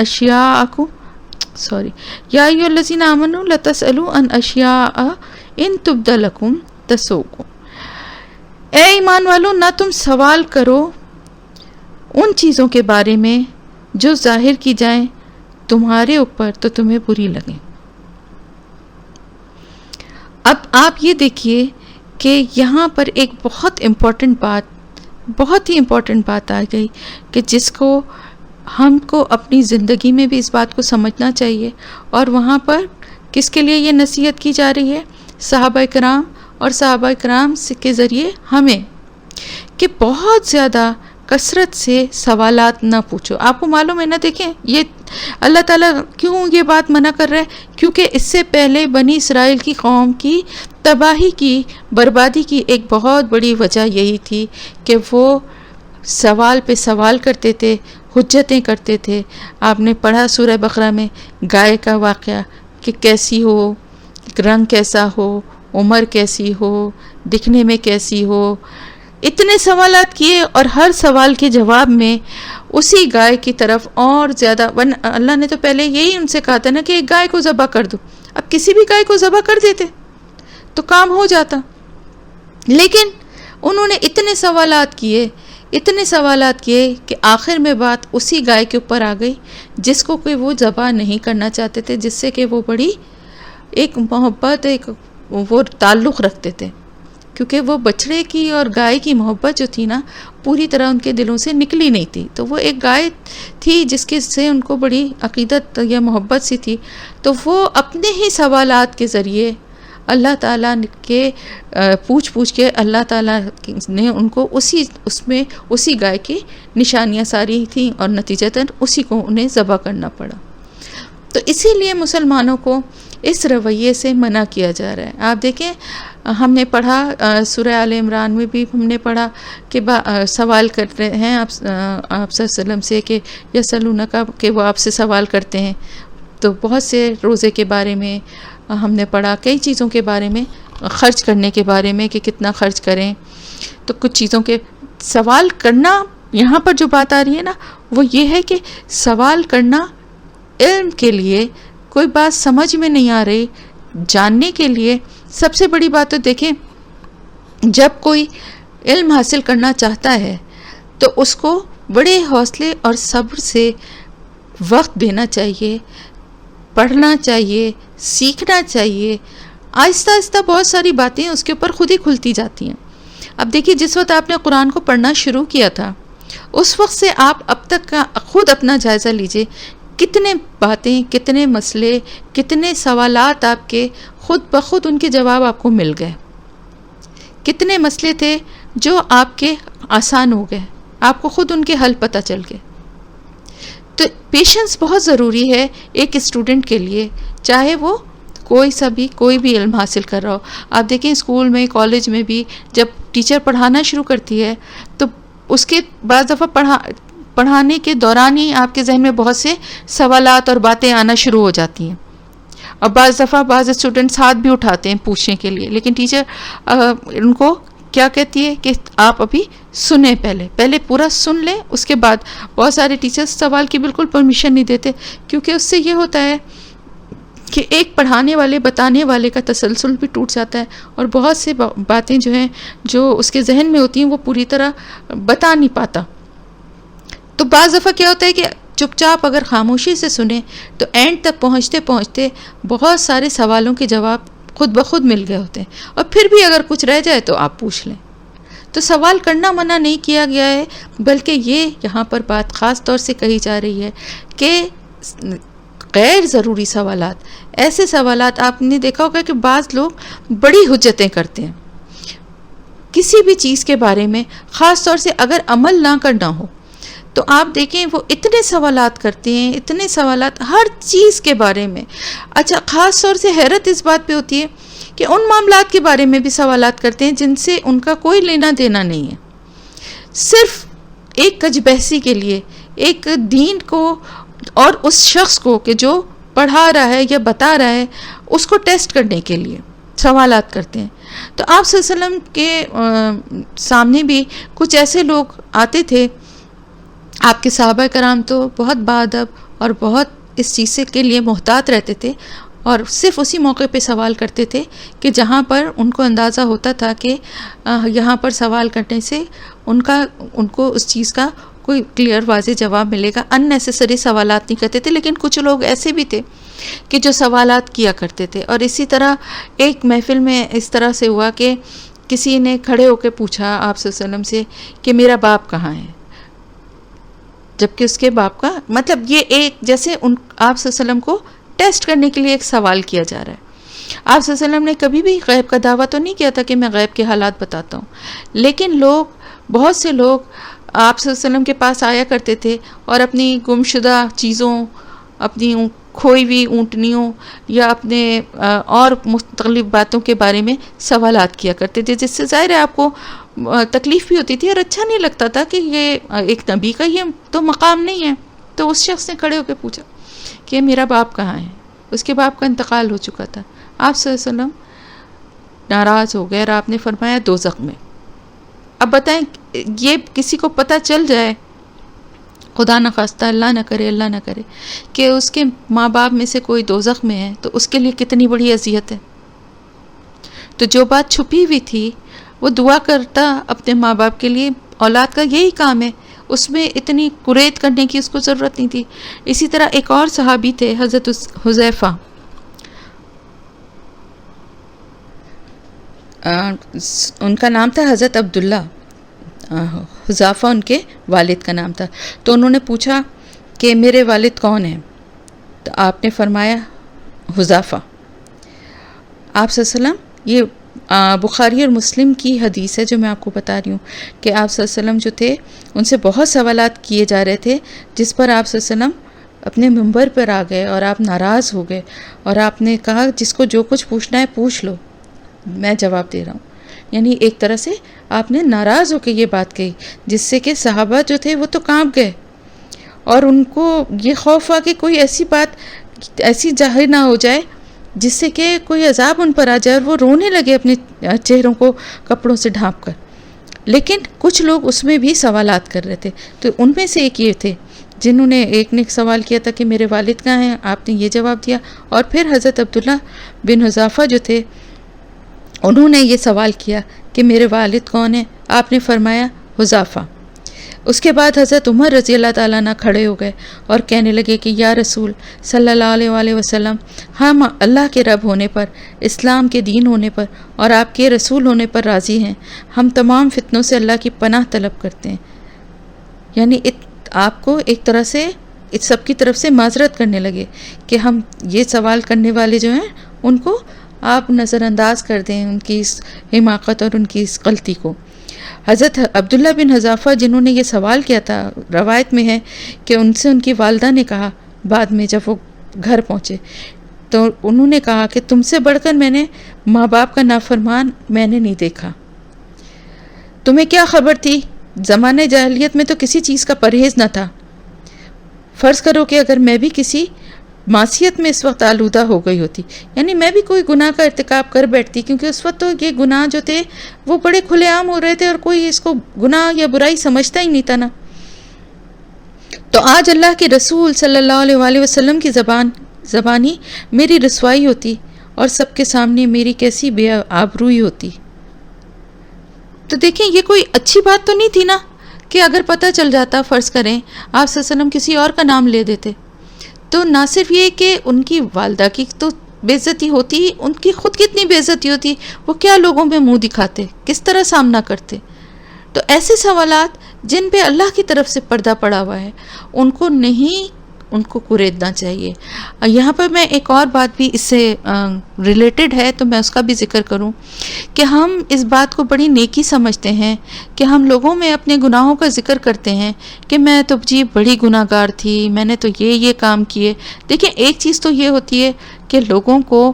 ایھا الذین آمنوا لا تسألوا عن اشیاء ان تبد لکم تسؤکم۔ اے ایمان والو، نہ تم سوال کرو ان چیزوں کے بارے میں جو ظاہر کی جائیں تمہارے اوپر تو تمہیں بری لگیں۔ اب آپ یہ دیکھیے کہ یہاں پر ایک بہت ہی امپورٹنٹ بات آ گئی کہ جس کو ہم کو اپنی زندگی میں بھی اس بات کو سمجھنا چاہیے، اور وہاں پر کس کے لیے یہ نصیحت کی جا رہی ہے؟ صحابہ کرام اور صحابہ کرام کے ذریعے ہمیں، کہ بہت زیادہ کثرت سے سوالات نہ پوچھو۔ آپ کو معلوم ہے نا، دیکھیں یہ اللہ تعالیٰ کیوں یہ بات منع کر رہا ہے؟ کیونکہ اس سے پہلے بنی اسرائیل کی قوم کی تباہی کی، بربادی کی ایک بہت بڑی وجہ یہی تھی کہ وہ سوال پہ سوال کرتے تھے، حجتیں کرتے تھے۔ آپ نے پڑھا سورہ بقرہ میں گائے کا واقعہ کہ کیسی ہو، رنگ کیسا ہو، عمر کیسی ہو، دکھنے میں کیسی ہو، اتنے سوالات کیے، اور ہر سوال کے جواب میں اسی گائے کی طرف اور زیادہ، اللہ نے تو پہلے یہی ان سے کہا تھا نا کہ ایک گائے کو ذبح کر دو، اب کسی بھی گائے کو ذبح کر دیتے تو کام ہو جاتا، لیکن انہوں نے اتنے سوالات کیے کہ آخر میں بات اسی گائے کے اوپر آ گئی جس کو کوئی وہ ذبح نہیں کرنا چاہتے تھے، جس سے کہ وہ بڑی ایک محبت، ایک وہ تعلق رکھتے تھے، کیونکہ وہ بچڑے کی اور گائے کی محبت جو تھی نا پوری طرح ان کے دلوں سے نکلی نہیں تھی۔ تو وہ ایک گائے تھی جس کے سے ان کو بڑی عقیدت یا محبت سی تھی، تو وہ اپنے ہی سوالات کے ذریعے اللہ تعالیٰ کے پوچھ کے اللہ تعالیٰ نے ان کو اسی گائے کی نشانیاں ساری تھیں، اور نتیجتاً اسی کو انہیں ذبح کرنا پڑا۔ تو اسی لیے مسلمانوں کو اس رویے سے منع کیا جا رہا ہے۔ آپ دیکھیں ہم نے پڑھا سورہ آل عمران میں بھی ہم نے پڑھا کہ سوال کرتے ہیں آپ صلی اللہ علیہ وسلم سے کہ یسألونک، کہ وہ آپ سے سوال کرتے ہیں، تو بہت سے روزے کے بارے میں ہم نے پڑھا، کئی چیزوں کے بارے میں، خرچ کرنے کے بارے میں کہ کتنا خرچ کریں، تو کچھ چیزوں کے سوال کرنا، یہاں پر جو بات آ رہی ہے نا وہ یہ ہے کہ سوال کرنا علم کے لیے، کوئی بات سمجھ میں نہیں آ رہی جاننے کے لیے، سب سے بڑی بات تو دیکھیں جب کوئی علم حاصل کرنا چاہتا ہے تو اس کو بڑے حوصلے اور صبر سے وقت دینا چاہیے، پڑھنا چاہیے، سیکھنا چاہیے، آہستہ آہستہ بہت ساری باتیں اس کے اوپر خود ہی کھلتی جاتی ہیں۔ اب دیکھیے جس وقت آپ نے قرآن کو پڑھنا شروع کیا تھا اس وقت سے آپ اب تک کا خود اپنا جائزہ لیجئے، کتنے باتیں، کتنے مسئلے، کتنے سوالات آپ کے خود بخود ان کے جواب آپ کو مل گئے، کتنے مسئلے تھے جو آپ کے آسان ہو گئے، آپ کو خود ان کے حل پتہ چل گئے۔ تو پیشنس بہت ضروری ہے ایک اسٹوڈنٹ کے لیے، چاہے وہ کوئی بھی علم حاصل کر رہا ہو۔ آپ دیکھیں اسکول میں، کالج میں بھی جب ٹیچر پڑھانا شروع کرتی ہے تو اس کے بعض دفعہ پڑھانے کے دوران ہی آپ کے ذہن میں بہت سے سوالات اور باتیں آنا شروع ہو جاتی ہیں، اور بعض دفعہ بعض اسٹوڈنٹس ہاتھ بھی اٹھاتے ہیں پوچھنے کے لیے، لیکن ٹیچر ان کو کیا کہتی ہے کہ آپ ابھی سنیں، پہلے پورا سن لیں، اس کے بعد۔ بہت سارے ٹیچرز سوال کی بالکل پرمیشن نہیں دیتے، کیونکہ اس سے یہ ہوتا ہے کہ ایک پڑھانے والے بتانے والے کا تسلسل بھی ٹوٹ جاتا ہے، اور بہت سے باتیں جو ہیں جو اس کے ذہن میں ہوتی ہیں وہ پوری طرح بتا نہیں پاتا۔ تو بعض دفعہ کیا ہوتا ہے کہ چپ چاپ اگر خاموشی سے سنیں تو اینڈ تک پہنچتے بہت سارے سوالوں کے جواب خود بخود مل گئے ہوتے ہیں، اور پھر بھی اگر کچھ رہ جائے تو آپ پوچھ لیں۔ تو سوال کرنا منع نہیں کیا گیا ہے، بلکہ یہ یہاں پر بات خاص طور سے کہی جا رہی ہے کہ غیر ضروری سوالات، ایسے سوالات آپ نے دیکھا ہوگا کہ بعض لوگ بڑی حجتیں کرتے ہیں کسی بھی چیز کے بارے میں، خاص طور سے اگر عمل نہ کرنا ہو تو آپ دیکھیں وہ اتنے سوالات کرتے ہیں، اتنے سوالات ہر چیز کے بارے میں۔ اچھا، خاص طور سے حیرت اس بات پہ ہوتی ہے کہ ان معاملات کے بارے میں بھی سوالات کرتے ہیں جن سے ان کا کوئی لینا دینا نہیں ہے، صرف ایک کج بحثی کے لیے، ایک دین کو اور اس شخص کو کہ جو پڑھا رہا ہے یا بتا رہا ہے اس کو ٹیسٹ کرنے کے لیے سوالات کرتے ہیں. تو آپ صلی اللہ علیہ وسلم کے سامنے بھی کچھ ایسے لوگ آتے تھے. آپ کے صحابہ کرام تو بہت باادب اور بہت اس چیز سے کے لیے محتاط رہتے تھے اور صرف اسی موقع پہ سوال کرتے تھے کہ جہاں پر ان کو اندازہ ہوتا تھا کہ یہاں پر سوال کرنے سے ان کو اس چیز کا کوئی کلیئر واضح جواب ملے گا. ان نیسیسری سوالات نہیں کرتے تھے. لیکن کچھ لوگ ایسے بھی تھے کہ جو سوالات کیا کرتے تھے. اور اسی طرح ایک محفل میں اس طرح سے ہوا کہ کسی نے کھڑے ہو کے پوچھا آپ صلی اللہ علیہ وسلم سے کہ میرا باپ کہاں ہے، جبکہ اس کے باپ کا مطلب یہ ایک جیسے آپ صلی اللہ علیہ وسلم کو ٹیسٹ کرنے کے لیے ایک سوال کیا جا رہا ہے. آپ صلی اللہ علیہ وسلم نے کبھی بھی غیب کا دعویٰ تو نہیں کیا تھا کہ میں غیب کے حالات بتاتا ہوں، لیکن بہت سے لوگ آپ صلی اللہ علیہ وسلم کے پاس آیا کرتے تھے اور اپنی گمشدہ چیزوں، اپنی کھوئی ہوئی اونٹنیوں یا اپنے اور مختلف باتوں کے بارے میں سوالات کیا کرتے تھے، جس سے ظاہر ہے آپ کو تکلیف بھی ہوتی تھی اور اچھا نہیں لگتا تھا کہ یہ ایک نبی کا یہ تو مقام نہیں ہے. تو اس شخص نے کھڑے ہو کے پوچھا کہ میرا باپ کہاں ہے. اس کے باپ کا انتقال ہو چکا تھا. آپ صلی اللہ علیہ وسلم ناراض ہو گئے اور آپ نے فرمایا دوزخ میں. اب بتائیں یہ کسی کو پتہ چل جائے، خدا نہ خواستہ، اللہ نہ کرے کہ اس کے ماں باپ میں سے کوئی دوزخ میں ہے، تو اس کے لیے کتنی بڑی اذیت ہے. تو جو بات چھپی ہوئی تھی وہ دعا کرتا اپنے ماں باپ کے لیے. اولاد کا یہی کام ہے، اس میں اتنی قریت کرنے کی اس کو ضرورت نہیں تھی. اسی طرح ایک اور صحابی تھے حضرت حذیفہ، ان کا نام تھا حضرت عبداللہ، حذیفہ ان کے والد کا نام تھا. تو انہوں نے پوچھا کہ میرے والد کون ہیں؟ تو آپ نے فرمایا حذیفہ. آپ صلی اللہ علیہ وسلم، یہ بخاری اور مسلم کی حدیث ہے جو میں آپ کو بتا رہی ہوں کہ آپ صلی اللہ علیہ وسلم جو تھے ان سے بہت سوالات کیے جا رہے تھے، جس پر آپ صلی اللہ علیہ وسلم اپنے منبر پر آ گئے اور آپ ناراض ہو گئے اور آپ نے کہا جس کو جو کچھ پوچھنا ہے پوچھ لو، میں جواب دے رہا ہوں. یعنی ایک طرح سے آپ نے ناراض ہو کے یہ بات کہی، جس سے کہ صحابہ جو تھے وہ تو کانپ گئے اور ان کو یہ خوف ہوا کہ کوئی ایسی بات ایسی ظاہر نہ ہو جائے جس سے کہ کوئی عذاب ان پر آ جائے، اور وہ رونے لگے اپنے چہروں کو کپڑوں سے ڈھانپ کر. لیکن کچھ لوگ اس میں بھی سوالات کر رہے تھے. تو ان میں سے ایک یہ تھے جنہوں نے ایک نے سوال کیا تھا کہ میرے والد کہاں ہیں، آپ نے یہ جواب دیا. اور پھر حضرت عبداللہ بن حذیفہ جو تھے انہوں نے یہ سوال کیا کہ میرے والد کون ہیں، آپ نے فرمایا حذیفہ. اس کے بعد حضرت عمر رضی اللہ تعالیٰ عنہ کھڑے ہو گئے اور کہنے لگے کہ یا رسول صلی اللہ علیہ وآلہ وسلم، ہم اللہ کے رب ہونے پر، اسلام کے دین ہونے پر اور آپ کے رسول ہونے پر راضی ہیں. ہم تمام فتنوں سے اللہ کی پناہ طلب کرتے ہیں. یعنی آپ کو ایک طرح سے سب کی طرف سے معذرت کرنے لگے کہ ہم یہ سوال کرنے والے جو ہیں ان کو آپ نظر انداز کر دیں، ان کی اس حماقت اور ان کی اس غلطی کو. حضرت عبداللہ بن حذیفہ جنہوں نے یہ سوال کیا تھا، روایت میں ہے کہ ان سے ان کی والدہ نے کہا بعد میں جب وہ گھر پہنچے تو انہوں نے کہا کہ تم سے بڑھ کر میں نے ماں باپ کا نافرمان میں نے نہیں دیکھا. تمہیں کیا خبر تھی؟ زمانے جاہلیت میں تو کسی چیز کا پرہیز نہ تھا. فرض کرو کہ اگر میں بھی کسی معصیت میں اس وقت آلودہ ہو گئی ہوتی، یعنی میں بھی کوئی گناہ کا ارتکاب کر بیٹھتی، کیونکہ اس وقت تو یہ گناہ جو تھے وہ بڑے کھلے عام ہو رہے تھے اور کوئی اس کو گناہ یا برائی سمجھتا ہی نہیں تھا نا. تو آج اللہ کے رسول صلی اللہ علیہ وآلہ وسلم کی زبانی میری رسوائی ہوتی اور سب کے سامنے میری کیسی بے آبروئی ہوتی. تو دیکھیں یہ کوئی اچھی بات تو نہیں تھی نا کہ اگر پتہ چل جاتا، فرض کریں آپ صلی اللہ علیہ وسلم کسی اور کا نام لے دیتے تو نہ صرف یہ کہ ان کی والدہ کی تو بے عزتی ہوتی، ان کی خود کتنی بے عزتی ہوتی، وہ کیا لوگوں میں منہ دکھاتے، کس طرح سامنا کرتے. تو ایسے سوالات جن پہ اللہ کی طرف سے پردہ پڑا ہوا ہے ان کو کریدنا چاہیے. یہاں پر میں ایک اور بات بھی اس سے ریلیٹڈ ہے تو میں اس کا بھی ذکر کروں کہ ہم اس بات کو بڑی نیکی سمجھتے ہیں کہ ہم لوگوں میں اپنے گناہوں کا ذکر کرتے ہیں کہ میں تو جی بڑی گناہ گار تھی، میں نے تو یہ کام کیے. دیکھیں ایک چیز تو یہ ہوتی ہے کہ لوگوں کو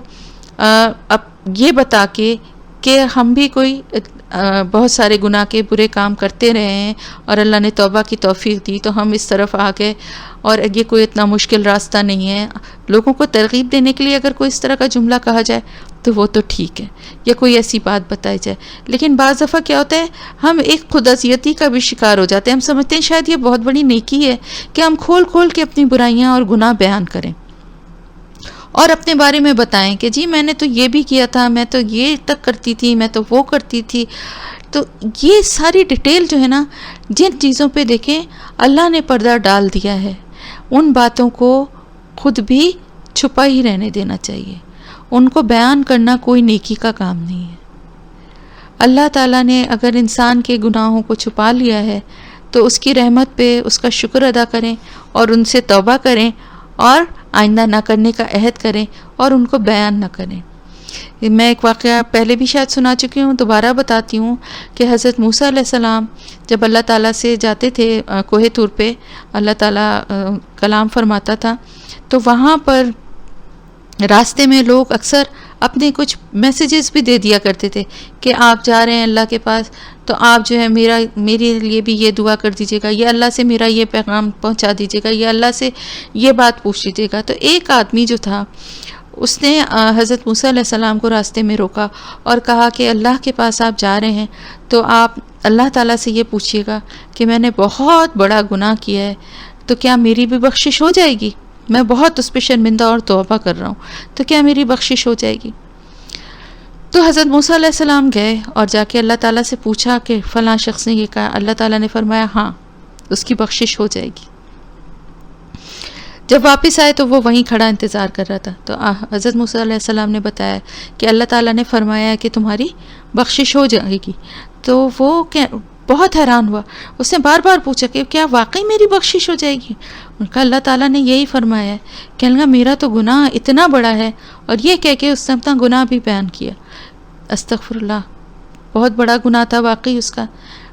اب یہ بتا کے کہ ہم بھی کوئی بہت سارے گناہ کے برے کام کرتے رہے ہیں اور اللہ نے توبہ کی توفیق دی تو ہم اس طرف آ گئے، اور یہ کوئی اتنا مشکل راستہ نہیں ہے. لوگوں کو ترغیب دینے کے لیے اگر کوئی اس طرح کا جملہ کہا جائے تو وہ تو ٹھیک ہے، یا کوئی ایسی بات بتائی جائے. لیکن بعض دفعہ کیا ہوتا ہے، ہم ایک خود اذیتی کا بھی شکار ہو جاتے ہیں. ہم سمجھتے ہیں شاید یہ بہت بڑی نیکی ہے کہ ہم کھول کھول کے اپنی برائیاں اور گناہ بیان کریں اور اپنے بارے میں بتائیں کہ جی میں نے تو یہ بھی کیا تھا، میں تو یہ تک کرتی تھی، میں تو وہ کرتی تھی. تو یہ ساری ڈیٹیل جو ہے نا، جن چیزوں پہ دیکھیں اللہ نے پردہ ڈال دیا ہے، ان باتوں کو خود بھی چھپا ہی رہنے دینا چاہیے. ان کو بیان کرنا کوئی نیکی کا کام نہیں ہے. اللہ تعالیٰ نے اگر انسان کے گناہوں کو چھپا لیا ہے تو اس کی رحمت پہ اس کا شکر ادا کریں اور ان سے توبہ کریں اور آئندہ نہ کرنے کا عہد کریں اور ان کو بیان نہ کریں. میں ایک واقعہ پہلے بھی شاید سنا چکی ہوں، دوبارہ بتاتی ہوں کہ حضرت موسیٰ علیہ السلام جب اللہ تعالیٰ سے جاتے تھے کوہ طور پہ، اللہ تعالیٰ کلام فرماتا تھا، تو وہاں پر راستے میں لوگ اکثر اپنے کچھ میسیجز بھی دے دیا کرتے تھے کہ آپ جا رہے ہیں اللہ کے پاس تو آپ جو ہے میرے لیے بھی یہ دعا کر دیجیے گا، یہ اللہ سے میرا یہ پیغام پہنچا دیجیے گا، یہ اللہ سے یہ بات پوچھ لیجیے گا. تو ایک آدمی جو تھا اس نے حضرت موسیٰ علیہ السلام کو راستے میں روکا اور کہا کہ اللہ کے پاس آپ جا رہے ہیں تو آپ اللہ تعالیٰ سے یہ پوچھیے گا کہ میں نے بہت بڑا گناہ کیا ہے تو کیا میری بھی بخشش ہو جائے گی؟ میں بہت اس پہ شرمندہ اور توبہ کر رہا ہوں، تو کیا میری بخشش ہو جائے گی؟ تو حضرت موسیٰ علیہ السلام گئے اور جا کے اللہ تعالیٰ سے پوچھا کہ فلاں شخص نے یہ کہا. اللہ تعالیٰ نے فرمایا ہاں اس کی بخشش ہو جائے گی. جب واپس آئے تو وہ وہیں کھڑا انتظار کر رہا تھا. تو حضرت موسیٰ علیہ السلام نے بتایا کہ اللہ تعالیٰ نے فرمایا کہ تمہاری بخشش ہو جائے گی. تو وہ بہت حیران ہوا. اس نے بار بار پوچھا کہ کیا واقعی میری بخشش ہو جائے گی؟ ان کا اللہ تعالیٰ نے یہی فرمایا ہے. کہنے لگا میرا تو گناہ اتنا بڑا ہے، اور یہ کہہ کے اس نے اپنا گناہ بھی بیان کیا. استغفر اللہ، بہت بڑا گناہ تھا واقعی اس کا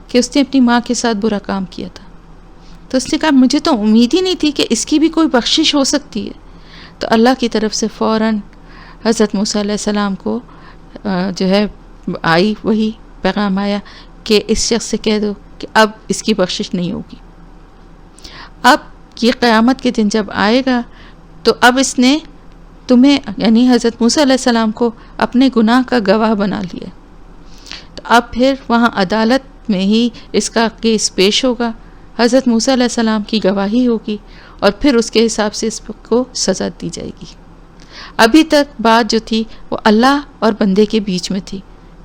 کہ اس نے اپنی ماں کے ساتھ برا کام کیا تھا. تو اس نے کہا مجھے تو امید ہی نہیں تھی کہ اس کی بھی کوئی بخشش ہو سکتی ہے. تو اللہ کی طرف سے فوراً حضرت موسیٰ علیہ السلام کو جو ہے آئی وہی پیغام آیا کہ اس شخص سے کہہ دو کہ اب اس کی بخشش نہیں ہوگی. اب یہ قیامت کے دن جب آئے گا تو اب اس نے تمہیں یعنی حضرت موسیٰ علیہ السلام کو اپنے گناہ کا گواہ بنا لیا. تو اب پھر وہاں عدالت میں ہی اس کا کیس پیش ہوگا، حضرت موسیٰ علیہ السلام کی گواہی ہوگی اور پھر اس کے حساب سے اس کو سزا دی جائے گی. ابھی تک بات جو تھی وہ اللہ اور بندے کے بیچ میں تھی.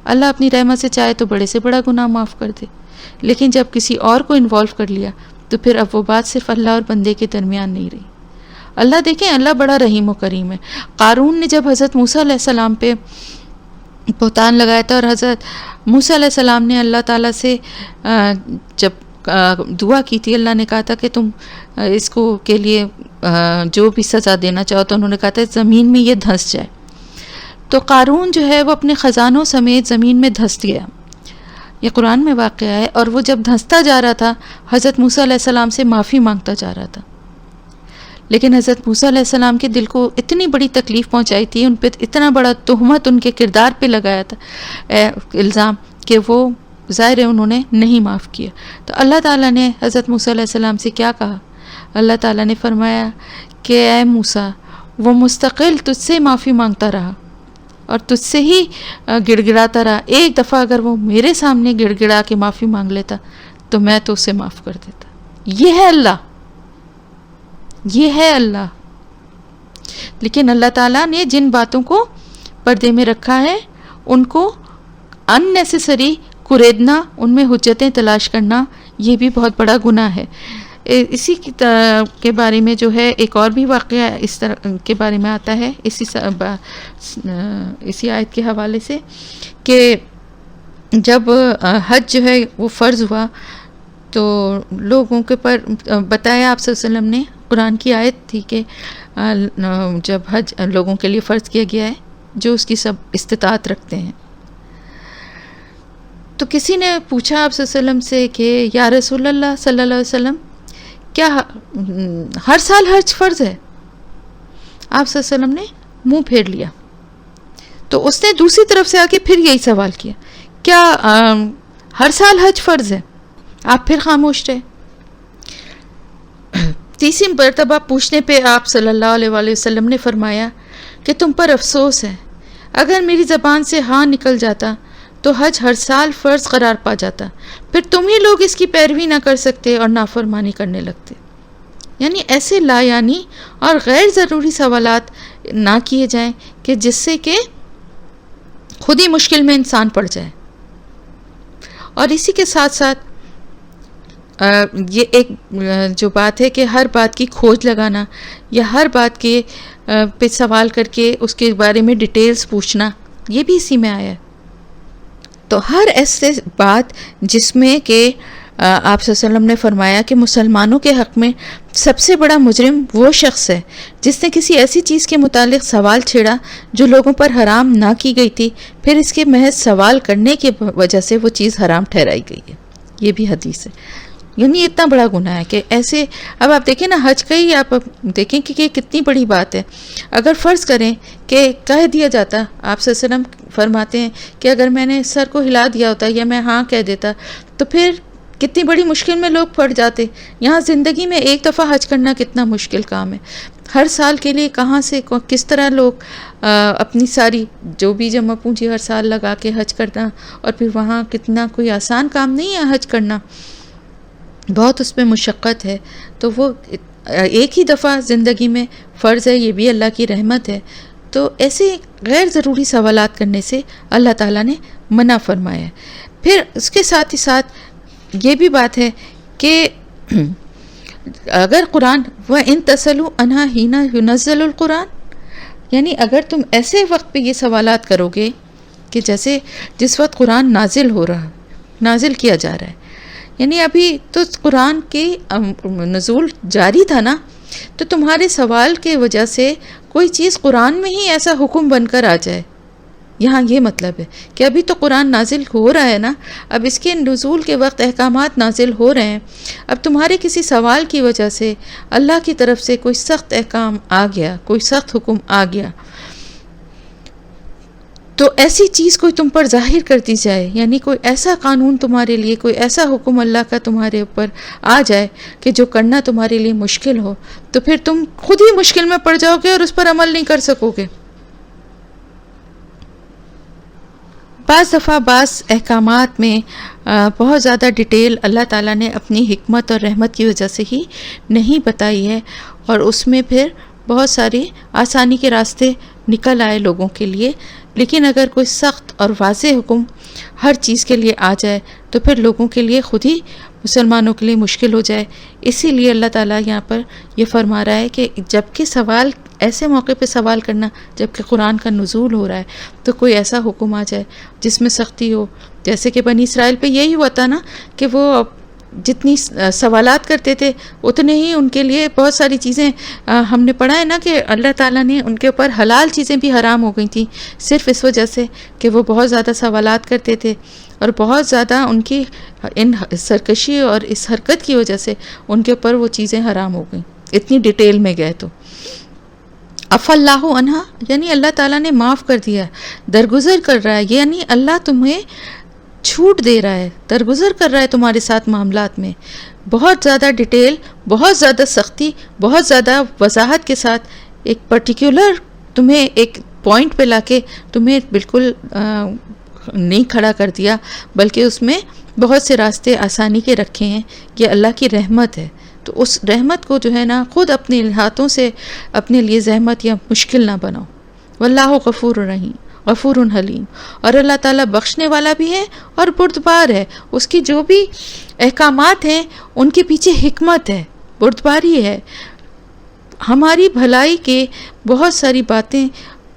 اللہ اپنی رحمت سے چاہے تو بڑے سے بڑا گناہ معاف کر دے، لیکن جب کسی اور کو انوالو کر لیا تو پھر اب وہ بات صرف اللہ اور بندے کے درمیان نہیں رہی. اللہ دیکھیں اللہ بڑا رحیم و کریم ہے. قارون نے جب حضرت موسیٰ علیہ السلام پہ بہتان لگایا تھا اور حضرت موسیٰ علیہ السلام نے اللہ تعالیٰ سے جب دعا کی تھی، اللہ نے کہا تھا کہ تم اس کو کے لیے جو بھی سزا دینا چاہو، تو انہوں نے کہا تھا زمین میں یہ دھنس جائے. تو قارون جو ہے وہ اپنے خزانوں سمیت زمین میں دھس گیا. یہ قرآن میں واقعہ ہے. اور وہ جب دھنستا جا رہا تھا حضرت موسیٰ علیہ السلام سے معافی مانگتا جا رہا تھا، لیکن حضرت موسیٰ علیہ السلام کے دل کو اتنی بڑی تکلیف پہنچائی تھی، ان پہ اتنا بڑا تہمت ان کے کردار پہ لگایا تھا الزام، کہ وہ ظاہر ہے انہوں نے نہیں معاف کیا. تو اللہ تعالیٰ نے حضرت موسیٰ علیہ السلام سے کیا کہا؟ اللہ تعالیٰ نے فرمایا کہ اے موسیٰ، وہ مستقل تجھ سے معافی مانگتا رہا اور تجھ سے ہی گڑ رہا. ایک دفعہ اگر وہ میرے سامنے گڑ گڑا کے معافی مانگ لیتا تو میں تو اسے معاف کر دیتا. یہ ہے اللہ، یہ ہے اللہ. لیکن اللہ تعالیٰ نے جن باتوں کو پردے میں رکھا ہے ان کو ان نیسیسری کریدنا، ان میں حجتیں تلاش کرنا، یہ بھی بہت بڑا گناہ ہے. اسی کے بارے میں جو ہے ایک اور بھی واقعہ اس طرح کے بارے میں آتا ہے اسی آیت کے حوالے سے، کہ جب حج جو ہے وہ فرض ہوا تو لوگوں کے پر بتایا آپ صلی اللہ علیہ وسلم نے، قرآن کی آیت تھی کہ جب حج لوگوں کے لیے فرض کیا گیا ہے جو اس کی سب استطاعت رکھتے ہیں. تو کسی نے پوچھا آپ صلی اللہ علیہ وسلم سے کہ یا رسول اللہ صلی اللہ علیہ وسلم، کیا ہر سال حج فرض ہے؟ آپ صلی اللہ علیہ وسلم نے منہ پھیر لیا. تو اس نے دوسری طرف سے آ کے پھر یہی سوال کیا، کیا ہر سال حج فرض ہے؟ آپ پھر خاموش رہے۔ تیسری مرتبہ پوچھنے پہ آپ صلی اللہ علیہ وآلہ وسلم نے فرمایا کہ تم پر افسوس ہے، اگر میری زبان سے ہاں نکل جاتا تو حج ہر سال فرض قرار پا جاتا، پھر تم ہی لوگ اس کی پیروی نہ کر سکتے اور نافرمانی کرنے لگتے۔ یعنی ایسے لا یعنی اور غیر ضروری سوالات نہ کیے جائیں کہ جس سے کہ خود ہی مشکل میں انسان پڑ جائے۔ اور اسی کے ساتھ ساتھ یہ ایک جو بات ہے کہ ہر بات کی کھوج لگانا یا ہر بات کے پہ سوال کر کے اس کے بارے میں ڈیٹیلز پوچھنا، یہ بھی اسی میں آیا ہے۔ تو ہر ایسے بات جس میں کہ آپ صلی اللہ علیہ وسلم نے فرمایا کہ مسلمانوں کے حق میں سب سے بڑا مجرم وہ شخص ہے جس نے کسی ایسی چیز کے متعلق سوال چھیڑا جو لوگوں پر حرام نہ کی گئی تھی، پھر اس کے محض سوال کرنے کی وجہ سے وہ چیز حرام ٹھہرائی گئی ہے۔ یہ بھی حدیث ہے۔ یعنی اتنا بڑا گناہ ہے کہ ایسے، اب آپ دیکھیں نا حج کا ہی آپ دیکھیں کہ یہ کتنی بڑی بات ہے۔ اگر فرض کریں کہ کہہ دیا جاتا، آپ صلی اللہ علیہ وسلم فرماتے ہیں کہ اگر میں نے سر کو ہلا دیا ہوتا یا میں ہاں کہہ دیتا تو پھر کتنی بڑی مشکل میں لوگ پڑ جاتے۔ یہاں زندگی میں ایک دفعہ حج کرنا کتنا مشکل کام ہے، ہر سال کے لیے کہاں سے کس طرح لوگ اپنی ساری جو بھی جمع پونجی ہر سال لگا کے حج کرنا، اور پھر وہاں کتنا کوئی آسان کام نہیں ہے حج کرنا، بہت اس میں مشقت ہے۔ تو وہ ایک ہی دفعہ زندگی میں فرض ہے، یہ بھی اللہ کی رحمت ہے۔ تو ایسے غیر ضروری سوالات کرنے سے اللہ تعالیٰ نے منع فرمایا ہے۔ پھر اس کے ساتھ ہی ساتھ یہ بھی بات ہے کہ اگر قرآن وَإِن تَسْأَلُوا عَنْهَا حِينَ يُنَزَّلُ الْقُرْآنُ، یعنی اگر تم ایسے وقت پہ یہ سوالات کرو گے کہ جیسے جس وقت قرآن نازل کیا جا رہا ہے، یعنی ابھی تو قرآن کی نزول جاری تھا نا، تو تمہارے سوال کے وجہ سے کوئی چیز قرآن میں ہی ایسا حکم بن کر آ جائے، یہاں یہ مطلب ہے کہ ابھی تو قرآن نازل ہو رہا ہے نا، اب اس کے نزول کے وقت احکامات نازل ہو رہے ہیں، اب تمہارے کسی سوال کی وجہ سے اللہ کی طرف سے کوئی سخت احکام آ گیا، کوئی سخت حکم آ گیا، تو ایسی چیز کوئی تم پر ظاہر کر دی جائے، یعنی کوئی ایسا قانون تمہارے لیے، کوئی ایسا حکم اللہ کا تمہارے اوپر آ جائے کہ جو کرنا تمہارے لیے مشکل ہو، تو پھر تم خود ہی مشکل میں پڑ جاؤ گے اور اس پر عمل نہیں کر سکو گے۔ بعض دفعہ بعض احکامات میں بہت زیادہ ڈیٹیل اللہ تعالیٰ نے اپنی حکمت اور رحمت کی وجہ سے ہی نہیں بتائی ہے، اور اس میں پھر بہت ساری آسانی کے راستے نکل آئے لوگوں کے لیے۔ لیکن اگر کوئی سخت اور واضح حکم ہر چیز کے لیے آ جائے تو پھر لوگوں کے لیے خود ہی مسلمانوں کے لیے مشکل ہو جائے۔ اسی لیے اللہ تعالیٰ یہاں پر یہ فرما رہا ہے کہ جب کہ سوال، ایسے موقع پہ سوال کرنا جب کہ قرآن کا نزول ہو رہا ہے، تو کوئی ایسا حکم آ جائے جس میں سختی ہو، جیسے کہ بنی اسرائیل پہ یہی ہوا تھا نا کہ وہ جتنی سوالات کرتے تھے اتنے ہی ان کے لیے بہت ساری چیزیں، ہم نے پڑھا ہے نا کہ اللہ تعالیٰ نے ان کے اوپر حلال چیزیں بھی حرام ہو گئی تھیں، صرف اس وجہ سے کہ وہ بہت زیادہ سوالات کرتے تھے، اور بہت زیادہ ان کی ان سرکشی اور اس حرکت کی وجہ سے ان کے اوپر وہ چیزیں حرام ہو گئیں، اتنی ڈیٹیل میں گئے۔ تو عفا اللہ عنہا، یعنی اللہ تعالیٰ نے معاف کر دیا، درگزر کر رہا ہے، یعنی اللہ تمہیں چھوٹ دے رہا ہے، درگزر کر رہا ہے تمہارے ساتھ معاملات میں، بہت زیادہ ڈیٹیل، بہت زیادہ سختی، بہت زیادہ وضاحت کے ساتھ ایک پرٹیکولر تمہیں ایک پوائنٹ پہ لا کے تمہیں بالکل نہیں کھڑا کر دیا، بلکہ اس میں بہت سے راستے آسانی کے رکھے ہیں۔ یہ اللہ کی رحمت ہے، تو اس رحمت کو جو ہے نا خود اپنے ہاتھوں سے اپنے لیے زحمت یا مشکل نہ بناؤ۔ واللہ غفور رحیم، غفور حلیم، اور اللہ تعالیٰ بخشنے والا بھی ہے اور بردبار ہے، اس کی جو بھی احکامات ہیں ان کے پیچھے حکمت ہے، بردباری ہے، ہماری بھلائی کے بہت ساری باتیں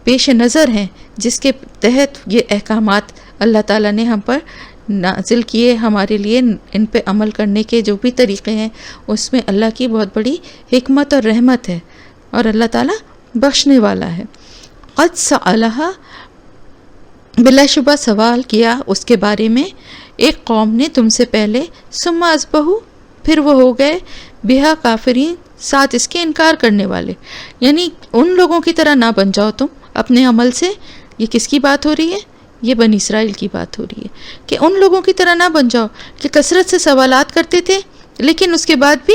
پیش نظر ہیں جس کے تحت یہ احکامات اللہ تعالیٰ نے ہم پر نازل کیے، ہمارے لیے ان پہ عمل کرنے کے جو بھی طریقے ہیں اس میں اللہ کی بہت بڑی حکمت اور رحمت ہے، اور اللہ تعالیٰ بخشنے والا ہے۔ قد سألہا، بلا شبہ سوال کیا اس کے بارے میں ایک قوم نے تم سے پہلے، ثم اصبحوا، پھر وہ ہو گئے بہا کافرین، ساتھ اس کے انکار کرنے والے، یعنی ان لوگوں کی طرح نہ بن جاؤ تم، اپنے عمل سے یہ کس کی بات ہو رہی ہے؟ یہ بنی اسرائیل کی بات ہو رہی ہے کہ ان لوگوں کی طرح نہ بن جاؤ کہ کثرت سے سوالات کرتے تھے لیکن اس کے بعد بھی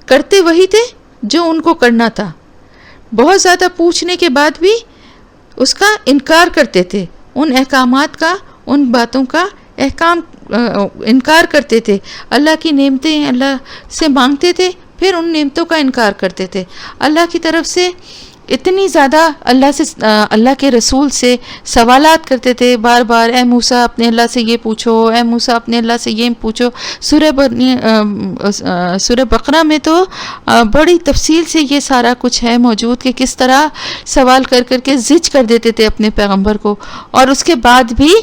کرتے وہی تھے جو ان کو کرنا تھا. بہت زیادہ پوچھنے کے بعد بھی اس کا انکار کرتے تھے، ان احکامات کا، ان باتوں کا انکار کرتے تھے. اللہ کی نعمتیں اللہ سے مانگتے تھے، پھر ان نعمتوں کا انکار کرتے تھے. اللہ کی طرف سے اتنی زیادہ اللہ کے رسول سے سوالات کرتے تھے بار بار، اے موسیٰ اپنے اللہ سے یہ پوچھو، اے موسیٰ اپنے اللہ سے یہ پوچھو. سورہ بقرہ میں تو بڑی تفصیل سے یہ سارا کچھ ہے موجود کہ کس طرح سوال کر کر کے زج کر دیتے تھے اپنے پیغمبر کو، اور اس کے بعد بھی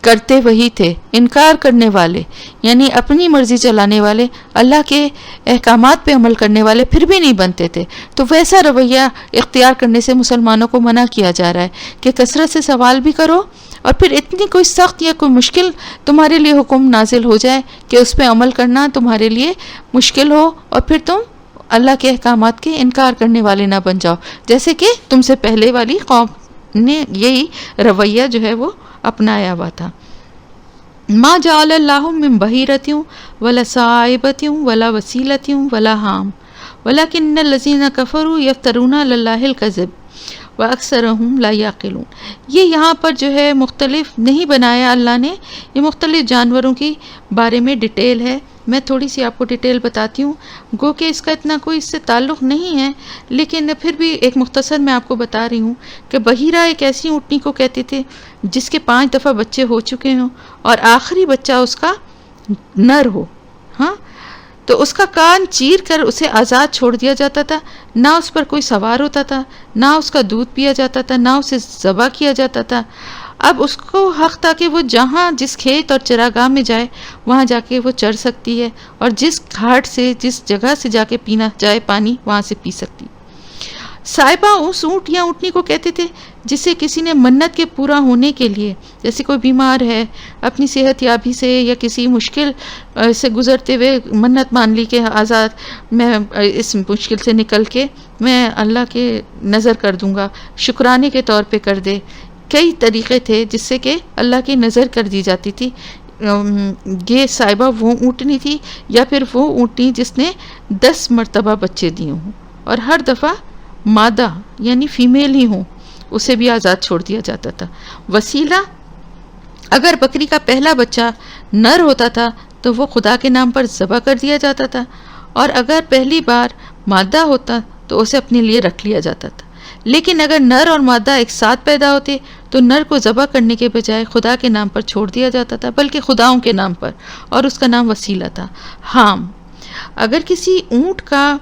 کرتے وہی تھے. انکار کرنے والے یعنی اپنی مرضی چلانے والے، اللہ کے احکامات پہ عمل کرنے والے پھر بھی نہیں بنتے تھے. تو ویسا رویہ اختیار کرنے سے مسلمانوں کو منع کیا جا رہا ہے کہ کثرت سے سوال بھی کرو، اور پھر اتنی کوئی سخت یا کوئی مشکل تمہارے لیے حکم نازل ہو جائے کہ اس پہ عمل کرنا تمہارے لیے مشکل ہو، اور پھر تم اللہ کے احکامات کے انکار کرنے والے نہ بن جاؤ، جیسے کہ تم سے پہلے والی قوم نے یہی رویہ جو ہے وہ اپنایا ہوا تھا. ما جعل اللہ من بحیرۃ ولا صائبۃ ولا وسیلۃ ولا حام ولکن الذین کفروا یفترون علی اللہ الکذب واکثرهم لا یعقلون. یہ یہاں پر جو ہے مختلف نہیں بنایا اللہ نے، یہ مختلف جانوروں کی بارے میں ڈیٹیل ہے. میں تھوڑی سی آپ کو ڈیٹیل بتاتی ہوں، گو کہ اس کا اتنا کوئی اس سے تعلق نہیں ہے، لیکن پھر بھی ایک مختصر میں آپ کو بتا رہی ہوں کہ بحیرہ ایک ایسی اونٹنی کو کہتے تھے جس کے 5 دفعہ بچے ہو چکے ہوں اور آخری بچہ اس کا نر ہو. ہاں، تو اس کا کان چیر کر اسے آزاد چھوڑ دیا جاتا تھا، نہ اس پر کوئی سوار ہوتا تھا، نہ اس کا دودھ پیا جاتا تھا، نہ اسے ذبح کیا جاتا تھا. اب اس کو حق تھا کہ وہ جہاں جس کھیت اور چراگاہ میں جائے وہاں جا کے وہ چر سکتی ہے، اور جس گھاٹ سے جس جگہ سے جا کے پینا جائے پانی وہاں سے پی سکتی. صائبہ اس اونٹ یا اونٹنی کو کہتے تھے جسے کسی نے منت کے پورا ہونے کے لیے، جیسے کوئی بیمار ہے اپنی صحت یابی سے یا کسی مشکل سے گزرتے ہوئے منت مان لی کہ آزاد میں اس مشکل سے نکل کے میں اللہ کے نظر کر دوں گا، شکرانے کے طور پہ کر دے. کئی طریقے تھے جس سے کہ اللہ کی نظر کر دی جاتی تھی. یہ صائبہ وہ اونٹنی تھی یا پھر وہ اونٹنی جس نے 10 مرتبہ بچے دیے ہوں اور ہر دفعہ مادہ یعنی فیمیل ہی ہوں، اسے بھی آزاد چھوڑ دیا جاتا تھا. وسیلہ، اگر بکری کا پہلا بچہ نر ہوتا تھا تو وہ خدا کے نام پر ذبح کر دیا جاتا تھا، اور اگر پہلی بار مادہ ہوتا تو اسے اپنے لیے رکھ لیا جاتا تھا. لیکن اگر نر اور مادہ ایک ساتھ پیدا ہوتے تو نر کو ذبح کرنے کے بجائے خدا کے نام پر چھوڑ دیا جاتا تھا، بلکہ خداؤں کے نام پر، اور اس کا نام وسیلہ تھا. حام، اگر کسی اونٹ کا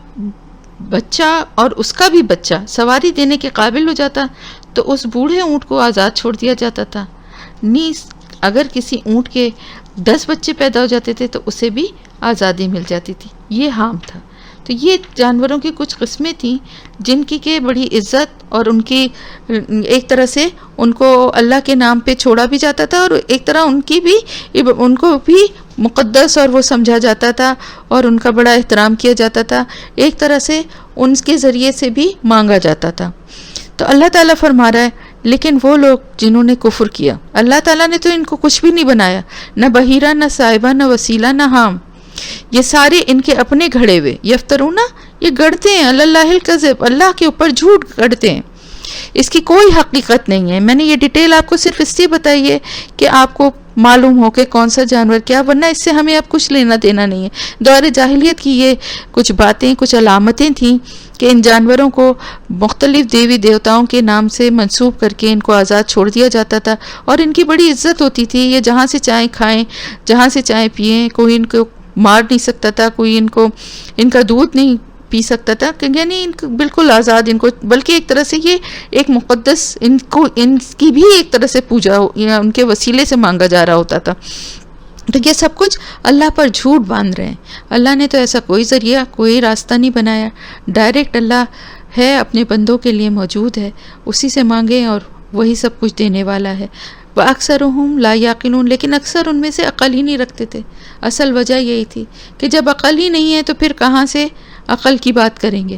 بچہ اور اس کا بھی بچہ سواری دینے کے قابل ہو جاتا تو اس بوڑھے اونٹ کو آزاد چھوڑ دیا جاتا تھا. نیز اگر کسی اونٹ کے 10 بچے پیدا ہو جاتے تھے تو اسے بھی آزادی مل جاتی تھی. یہ حام تھا. تو یہ جانوروں کی کچھ قسمیں تھیں جن کی کہ بڑی عزت اور ان کی ایک طرح سے ان کو اللہ کے نام پہ چھوڑا بھی جاتا تھا، اور ایک طرح ان کو بھی مقدس اور وہ سمجھا جاتا تھا اور ان کا بڑا احترام کیا جاتا تھا، ایک طرح سے ان کے ذریعے سے بھی مانگا جاتا تھا. تو اللہ تعالیٰ فرما رہا ہے لیکن وہ لوگ جنہوں نے کفر کیا، اللہ تعالیٰ نے تو ان کو کچھ بھی نہیں بنایا، نہ بحیرہ، نہ صائبہ، نہ وسیلہ، نہ حام، یہ سارے ان کے اپنے گھڑے ہوئے. یفترون، یہ گڑھتے ہیں، اللہ الکذب، اللہ کے اوپر جھوٹ گڑھتے ہیں، اس کی کوئی حقیقت نہیں ہے. میں نے یہ ڈیٹیل آپ کو صرف اس لیے بتائی ہے کہ آپ کو معلوم ہو کہ کون سا جانور کیا، ورنہ اس سے ہمیں اب کچھ لینا دینا نہیں ہے. دور جاہلیت کی یہ کچھ باتیں، کچھ علامتیں تھیں کہ ان جانوروں کو مختلف دیوی دیوتاؤں کے نام سے منسوب کر کے ان کو آزاد چھوڑ دیا جاتا تھا، اور ان کی بڑی عزت ہوتی تھی. یہ جہاں سے چائیں کھائیں، جہاں سے چائیں پئیں، کوئی ان کو مار نہیں سکتا تھا، کوئی ان کا دودھ نہیں پی سکتا تھا، یعنی بالکل آزاد ان کو، بلکہ ایک طرح سے یہ ایک مقدس ان کی بھی ایک طرح سے پوجا یا ان کے وسیلے سے مانگا جا رہا ہوتا تھا. تو یہ سب کچھ اللہ پر جھوٹ باندھ رہے ہیں. اللہ نے تو ایسا کوئی ذریعہ، کوئی راستہ نہیں بنایا. ڈائریکٹ اللہ ہے، اپنے بندوں کے لیے موجود ہے، اسی سے مانگیں اور وہی سب کچھ دینے والا ہے. وَأَكْثَرُهُمْ لَا يَعْقِلُونَ، لیکن اکثر ان میں سے عقل ہی نہیں رکھتے تھے. اصل وجہ یہی تھی کہ جب عقل ہی نہیں ہے تو پھر کہاں سے عقل کی بات کریں گے.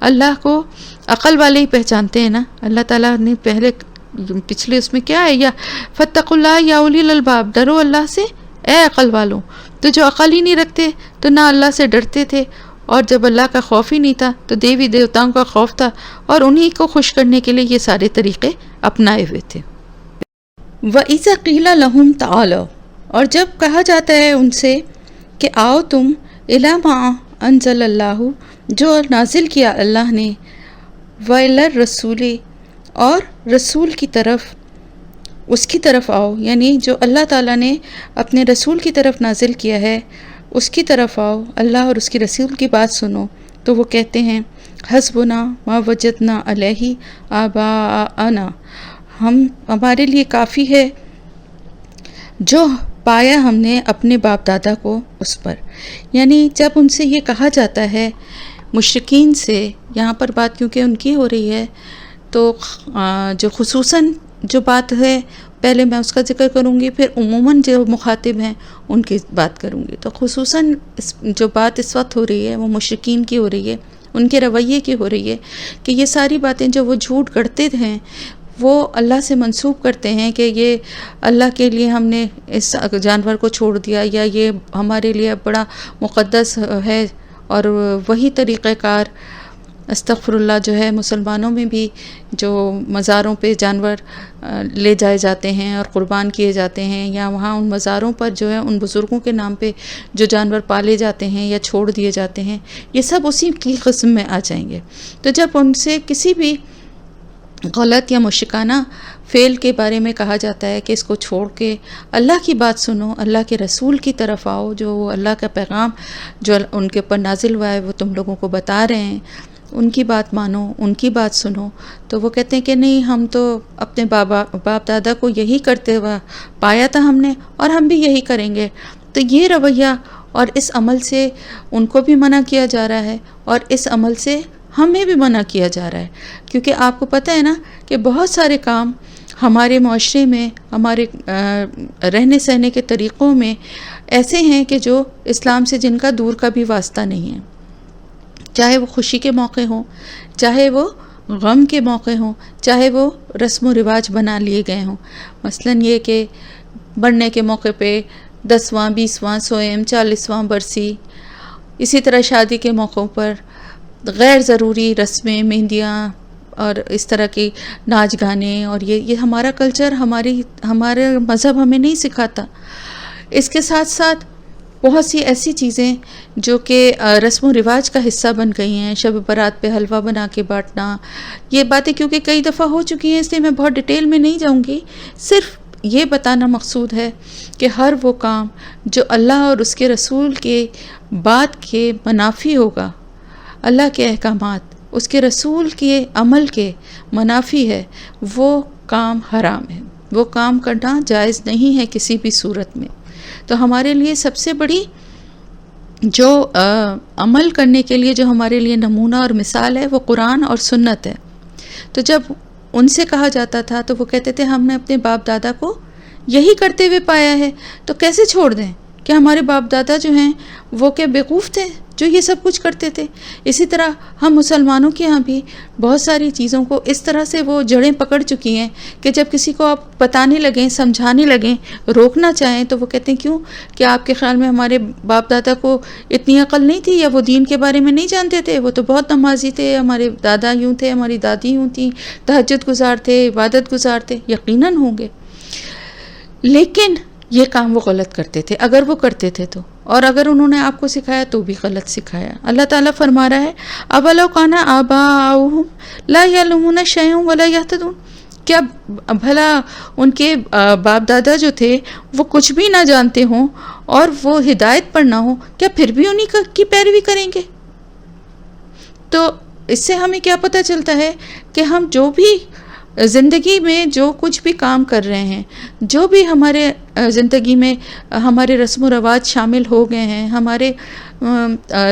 اللہ کو عقل والے ہی پہچانتے ہیں نا. اللہ تعالیٰ نے پہلے پچھلے اس میں کیا ہے، یا فاتقوا اللہ یا اولی الالباب، ڈرو اللہ سے اے عقل والوں. تو جو عقل ہی نہیں رکھتے تو نہ اللہ سے ڈرتے تھے، اور جب اللہ کا خوف ہی نہیں تھا تو دیوی دیوتاؤں کا خوف تھا، اور انہی کو خوش کرنے کے لیے یہ سارے طریقے اپنائے ہوئے تھے. وَإِذَا قِيلَ لَهُمْ تَعَالَوْا، اور جب کہا جاتا ہے ان سے کہ آؤ تم اِلَىٰ مَا انزل اللہ، جو نازل کیا اللہ نے، وَإِلَى الرَّسُولِ، اور رسول کی طرف، اس کی طرف آؤ، یعنی جو اللہ تعالیٰ نے اپنے رسول کی طرف نازل کیا ہے اس کی طرف آؤ، اللہ اور اس کی رسول کی بات سنو. تو وہ کہتے ہیں حسبنا ما وجدنا علیہ آباءنا، ہمارے لیے کافی ہے جو پایا ہم نے اپنے باپ دادا کو اس پر. یعنی جب ان سے یہ کہا جاتا ہے مشرکین سے، یہاں پر بات کیونکہ ان کی ہو رہی ہے تو جو خصوصاً جو بات ہے پہلے میں اس کا ذکر کروں گی، پھر عموماً جو مخاطب ہیں ان کی بات کروں گی. تو خصوصاً جو بات اس وقت ہو رہی ہے وہ مشرکین کی ہو رہی ہے، ان کے رویے کی ہو رہی ہے کہ یہ ساری باتیں جو وہ جھوٹ گڑھتے ہیں وہ اللہ سے منسوب کرتے ہیں کہ یہ اللہ کے لیے ہم نے اس جانور کو چھوڑ دیا، یا یہ ہمارے لیے بڑا مقدس ہے. اور وہی طریقہ کار استغفر اللہ جو ہے مسلمانوں میں بھی، جو مزاروں پہ جانور لے جائے جاتے ہیں اور قربان کیے جاتے ہیں، یا وہاں ان مزاروں پر جو ہے ان بزرگوں کے نام پہ جو جانور پالے جاتے ہیں یا چھوڑ دیے جاتے ہیں، یہ سب اسی کی قسم میں آ جائیں گے. تو جب ان سے کسی بھی غلط یا مشرکانہ فعل کے بارے میں کہا جاتا ہے کہ اس کو چھوڑ کے اللہ کی بات سنو، اللہ کے رسول کی طرف آؤ، جو اللہ کا پیغام جو ان کے اوپر نازل ہوا ہے وہ تم لوگوں کو بتا رہے ہیں، ان کی بات مانو، ان کی بات سنو. تو وہ کہتے ہیں کہ نہیں، ہم تو اپنے باپ دادا کو یہی کرتے ہوا پایا تھا ہم نے، اور ہم بھی یہی کریں گے. تو یہ رویہ اور اس عمل سے ان کو بھی منع کیا جا رہا ہے، اور اس عمل سے ہمیں بھی منع کیا جا رہا ہے. کیونکہ آپ کو پتہ ہے نا کہ بہت سارے کام ہمارے معاشرے میں، ہمارے رہنے سہنے کے طریقوں میں ایسے ہیں کہ جو اسلام سے جن کا دور کا بھی واسطہ نہیں ہے، چاہے وہ خوشی کے موقع ہوں، چاہے وہ غم کے موقع ہوں، چاہے وہ رسم و رواج بنا لیے گئے ہوں. مثلاً یہ کہ بڑھنے کے موقع پہ 10واں 20واں سوئم 40واں برسی، اسی طرح شادی کے موقعوں پر غیر ضروری رسمیں، مہندیاں اور اس طرح کی ناچ گانے، اور یہ ہمارا کلچر، ہمارے مذہب ہمیں نہیں سکھاتا. اس کے ساتھ ساتھ بہت سی ایسی چیزیں جو کہ رسم و رواج کا حصہ بن گئی ہیں، شب برات پہ حلوہ بنا کے بانٹنا، یہ باتیں کیونکہ کئی دفعہ ہو چکی ہیں اس لیے میں بہت ڈیٹیل میں نہیں جاؤں گی. صرف یہ بتانا مقصود ہے کہ ہر وہ کام جو اللہ اور اس کے رسول کے بات کے منافی ہوگا، اللہ کے احکامات، اس کے رسول کے عمل کے منافی ہے، وہ کام حرام ہے، وہ کام کرنا جائز نہیں ہے کسی بھی صورت میں. تو ہمارے لیے سب سے بڑی جو عمل کرنے کے لیے جو ہمارے لیے نمونہ اور مثال ہے وہ قرآن اور سنت ہے. تو جب ان سے کہا جاتا تھا تو وہ کہتے تھے ہم نے اپنے باپ دادا کو یہی کرتے ہوئے پایا ہے، تو کیسے چھوڑ دیں؟ کہ ہمارے باپ دادا جو ہیں وہ کیا بیوقوف تھے جو یہ سب کچھ کرتے تھے؟ اسی طرح ہم مسلمانوں کے ہاں بھی بہت ساری چیزوں کو اس طرح سے وہ جڑیں پکڑ چکی ہیں کہ جب کسی کو آپ بتانے لگیں، سمجھانے لگیں، روکنا چاہیں تو وہ کہتے ہیں کیوں؟ کہ آپ کے خیال میں ہمارے باپ دادا کو اتنی عقل نہیں تھی، یا وہ دین کے بارے میں نہیں جانتے تھے؟ وہ تو بہت نمازی تھے، ہمارے دادا یوں تھے، ہماری دادی یوں تھیں، تہجد گزار تھے، عبادت گزار تھے. یقیناً ہوں گے، لیکن یہ کام وہ غلط کرتے تھے اگر وہ کرتے تھے تو، اور اگر انہوں نے آپ کو سکھایا تو بھی غلط سکھایا. اللہ تعالیٰ فرما رہا ہے اولو کان آباؤہم لا یعلمون شیئا ولا یہتدون، کیا بھلا ان کے باپ دادا جو تھے وہ کچھ بھی نہ جانتے ہوں اور وہ ہدایت پر نہ ہوں، کیا پھر بھی انہی کی پیروی کریں گے؟ تو اس سے ہمیں کیا پتہ چلتا ہے کہ ہم جو بھی زندگی میں جو کچھ بھی کام کر رہے ہیں، جو بھی ہمارے زندگی میں ہمارے رسم و رواج شامل ہو گئے ہیں، ہمارے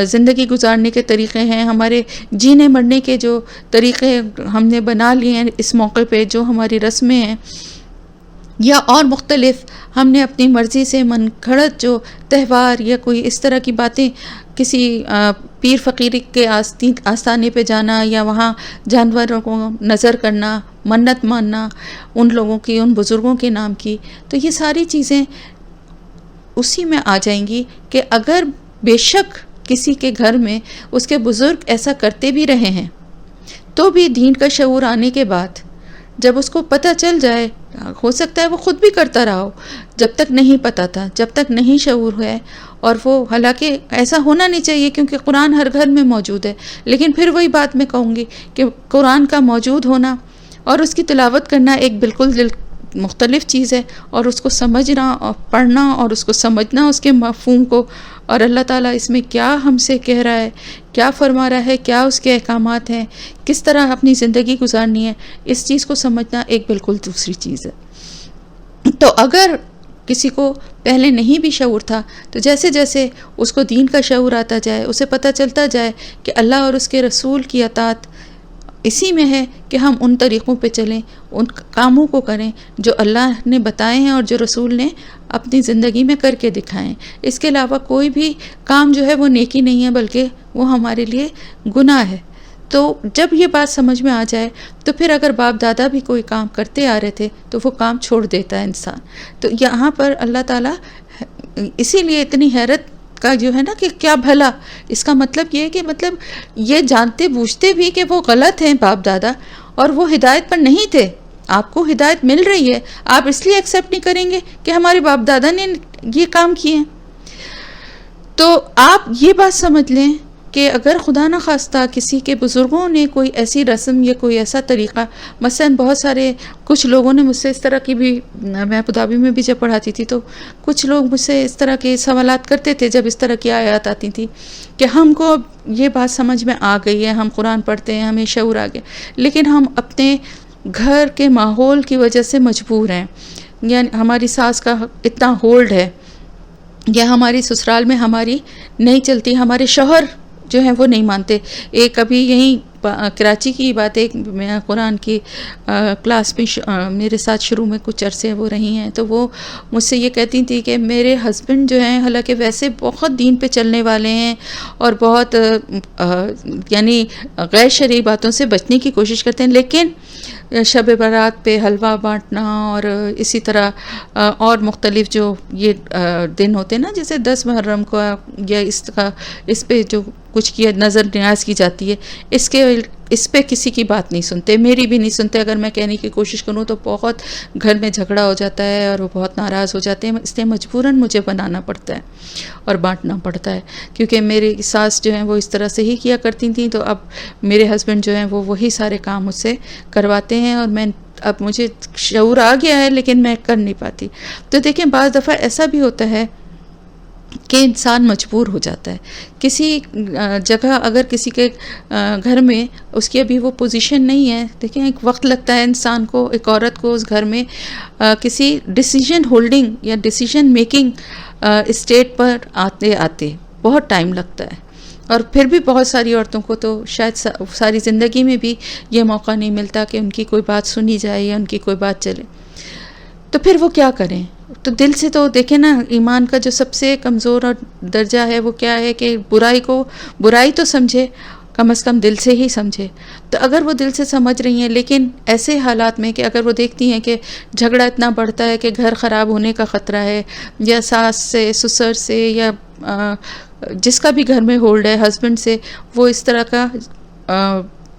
زندگی گزارنے کے طریقے ہیں، ہمارے جینے مرنے کے جو طریقے ہم نے بنا لیے ہیں اس موقع پہ، جو ہماری رسمیں ہیں، یا اور مختلف ہم نے اپنی مرضی سے من گھڑت جو تہوار یا کوئی اس طرح کی باتیں، کسی پیر فقیر کے آستانے پہ جانا یا وہاں جانوروں کو نظر کرنا، منت ماننا ان لوگوں کی، ان بزرگوں کے نام کی، تو یہ ساری چیزیں اسی میں آ جائیں گی کہ اگر بے شک کسی کے گھر میں اس کے بزرگ ایسا کرتے بھی رہے ہیں تو بھی دین کا شعور آنے کے بعد جب اس کو پتہ چل جائے، ہو سکتا ہے وہ خود بھی کرتا رہا ہو، جب تک نہیں پتہ تھا، جب تک نہیں شعور ہے، اور وہ حالانکہ ایسا ہونا نہیں چاہیے کیونکہ قرآن ہر گھر میں موجود ہے، لیکن پھر وہی بات میں کہوں گی کہ قرآن کا موجود ہونا اور اس کی تلاوت کرنا ایک بالکل مختلف چیز ہے، اور اس کو سمجھنا اور پڑھنا اور اس کو سمجھنا، اس کے مفہوم کو، اور اللہ تعالیٰ اس میں کیا ہم سے کہہ رہا ہے، کیا فرما رہا ہے، کیا اس کے احکامات ہیں، کس طرح اپنی زندگی گزارنی ہے، اس چیز کو سمجھنا ایک بالکل دوسری چیز ہے۔ تو اگر کسی کو پہلے نہیں بھی شعور تھا تو جیسے جیسے اس کو دین کا شعور آتا جائے، اسے پتہ چلتا جائے کہ اللہ اور اس کے رسول کی اطاعت اسی میں ہے کہ ہم ان طریقوں پہ چلیں، ان کاموں کو کریں جو اللہ نے بتائے ہیں اور جو رسول نے اپنی زندگی میں کر کے دکھائے ہیں۔ اس کے علاوہ کوئی بھی کام جو ہے وہ نیکی نہیں ہے، بلکہ وہ ہمارے لیے گناہ ہے۔ تو جب یہ بات سمجھ میں آ جائے تو پھر اگر باپ دادا بھی کوئی کام کرتے آ رہے تھے تو وہ کام چھوڑ دیتا ہے انسان۔ تو یہاں پر اللہ تعالیٰ اسی لیے اتنی حیرت کا جو ہے نا کہ کیا بھلا، اس کا مطلب یہ ہے کہ مطلب یہ جانتے بوجھتے بھی کہ وہ غلط ہیں باپ دادا، اور وہ ہدایت پر نہیں تھے، آپ کو ہدایت مل رہی ہے، آپ اس لیے ایکسیپٹ نہیں کریں گے کہ ہمارے باپ دادا نے یہ کام کیے ہیں۔ تو آپ یہ بات سمجھ لیں کہ اگر خدا نہ خواستہ کسی کے بزرگوں نے کوئی ایسی رسم یا کوئی ایسا طریقہ، مثلا بہت سارے کچھ لوگوں نے مجھ سے اس طرح کی بھی، میں ابوظہبی میں بھی جب پڑھاتی تھی تو کچھ لوگ مجھ سے اس طرح کے سوالات کرتے تھے جب اس طرح کی آیات آتی تھی کہ ہم کو اب یہ بات سمجھ میں آ گئی ہے، ہم قرآن پڑھتے ہیں، ہمیں شعور آ گیا، لیکن ہم اپنے گھر کے ماحول کی وجہ سے مجبور ہیں، یعنی ہماری ساس کا اتنا ہولڈ ہے، یا ہماری سسرال میں ہماری نہیں چلتی، ہمارے شوہر جو ہیں وہ نہیں مانتے۔ ایک ابھی یہیں کراچی کی بات ہے، میں قرآن کی کلاس میں میرے ساتھ شروع میں کچھ عرصے وہ رہی ہیں، تو وہ مجھ سے یہ کہتی تھی کہ میرے ہسبینڈ جو ہیں حالانکہ ویسے بہت دین پہ چلنے والے ہیں اور بہت یعنی غیر شرعی باتوں سے بچنے کی کوشش کرتے ہیں، لیکن شب برات پہ حلوہ بانٹنا اور اسی طرح اور مختلف جو یہ دن ہوتے ہیں نا، جیسے 10 محرم کو یا اس پہ جو کچھ کیا نظر نیاز کی جاتی ہے، اس پہ کسی کی بات نہیں سنتے، میری بھی نہیں سنتے۔ اگر میں کہنے کی کوشش کروں تو بہت گھر میں جھگڑا ہو جاتا ہے اور وہ بہت ناراض ہو جاتے ہیں، اس لیے مجبوراً مجھے بنانا پڑتا ہے اور بانٹنا پڑتا ہے، کیونکہ میری ساس جو ہیں وہ اس طرح سے ہی کیا کرتی تھیں، تو اب میرے ہسبینڈ جو ہیں وہ وہی سارے کام مجھ سے کرواتے ہیں، اور میں اب مجھے شعور آ گیا ہے لیکن میں کر نہیں پاتی۔ تو دیکھیں بعض دفعہ ایسا بھی ہوتا ہے کہ انسان مجبور ہو جاتا ہے کسی جگہ، اگر کسی کے گھر میں اس کی ابھی وہ پوزیشن نہیں ہے، دیکھیں ایک وقت لگتا ہے انسان کو، ایک عورت کو اس گھر میں کسی ڈیسیجن ہولڈنگ یا ڈیسیجن میکنگ اسٹیٹ پر آتے آتے بہت ٹائم لگتا ہے، اور پھر بھی بہت ساری عورتوں کو تو شاید ساری زندگی میں بھی یہ موقع نہیں ملتا کہ ان کی کوئی بات سنی جائے یا ان کی کوئی بات چلے، تو پھر وہ کیا کریں؟ تو دل سے تو دیکھیں نا، ایمان کا جو سب سے کمزور اور درجہ ہے وہ کیا ہے کہ برائی تو سمجھے، کم از کم دل سے ہی سمجھے۔ تو اگر وہ دل سے سمجھ رہی ہیں، لیکن ایسے حالات میں کہ اگر وہ دیکھتی ہیں کہ جھگڑا اتنا بڑھتا ہے کہ گھر خراب ہونے کا خطرہ ہے، یا ساس سے، سسر سے، یا جس کا بھی گھر میں ہولڈ ہے، ہسبینڈ سے، وہ اس طرح کا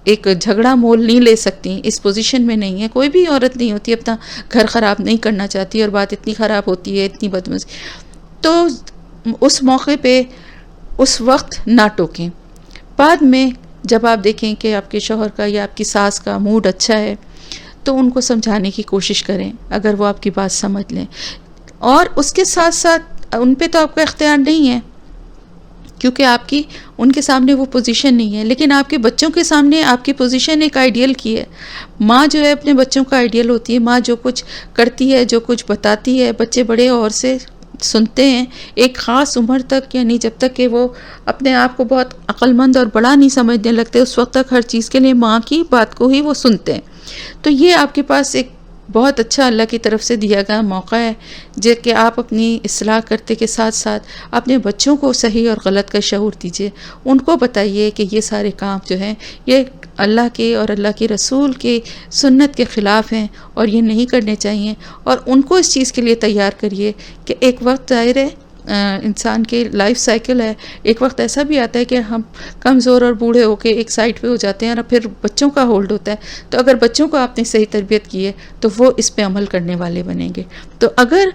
ایک جھگڑا مول نہیں لے سکتی، اس پوزیشن میں نہیں ہے، کوئی بھی عورت نہیں ہوتی اپنا گھر خراب نہیں کرنا چاہتی، اور بات اتنی خراب ہوتی ہے، اتنی بدمزی، تو اس موقع پہ اس وقت نہ ٹوکیں۔ بعد میں جب آپ دیکھیں کہ آپ کے شوہر کا یا آپ کی ساس کا موڈ اچھا ہے تو ان کو سمجھانے کی کوشش کریں، اگر وہ آپ کی بات سمجھ لیں، اور اس کے ساتھ ساتھ ان پہ تو آپ کا اختیار نہیں ہے کیونکہ آپ کی ان کے سامنے وہ پوزیشن نہیں ہے، لیکن آپ کے بچوں کے سامنے آپ کی پوزیشن ایک آئیڈیل کی ہے۔ ماں جو ہے اپنے بچوں کا آئیڈیل ہوتی ہے، ماں جو کچھ کرتی ہے، جو کچھ بتاتی ہے، بچے بڑے اور سے سنتے ہیں ایک خاص عمر تک، یعنی جب تک کہ وہ اپنے آپ کو بہت عقل مند اور بڑا نہیں سمجھنے لگتے، اس وقت تک ہر چیز کے لیے ماں کی بات کو ہی وہ سنتے ہیں۔ تو یہ آپ کے پاس ایک بہت اچھا اللہ کی طرف سے دیا گیا موقع ہے کہ آپ اپنی اصلاح کرتے کے ساتھ ساتھ اپنے بچوں کو صحیح اور غلط کا شعور دیجیے. ان کو بتائیے کہ یہ سارے کام جو ہیں یہ اللہ کے اور اللہ کے رسول کی سنت کے خلاف ہیں اور یہ نہیں کرنے چاہیے. اور ان کو اس چیز کے لیے تیار کریے کہ ایک وقت ظاہر ہے انسان کے لائف سائیکل ہے، ایک وقت ایسا بھی آتا ہے کہ ہم کمزور اور بوڑھے ہو کے ایک سائڈ پہ ہو جاتے ہیں اور پھر بچوں کا ہولڈ ہوتا ہے. تو اگر بچوں کو آپ نے صحیح تربیت کی ہے تو وہ اس پہ عمل کرنے والے بنیں گے. تو اگر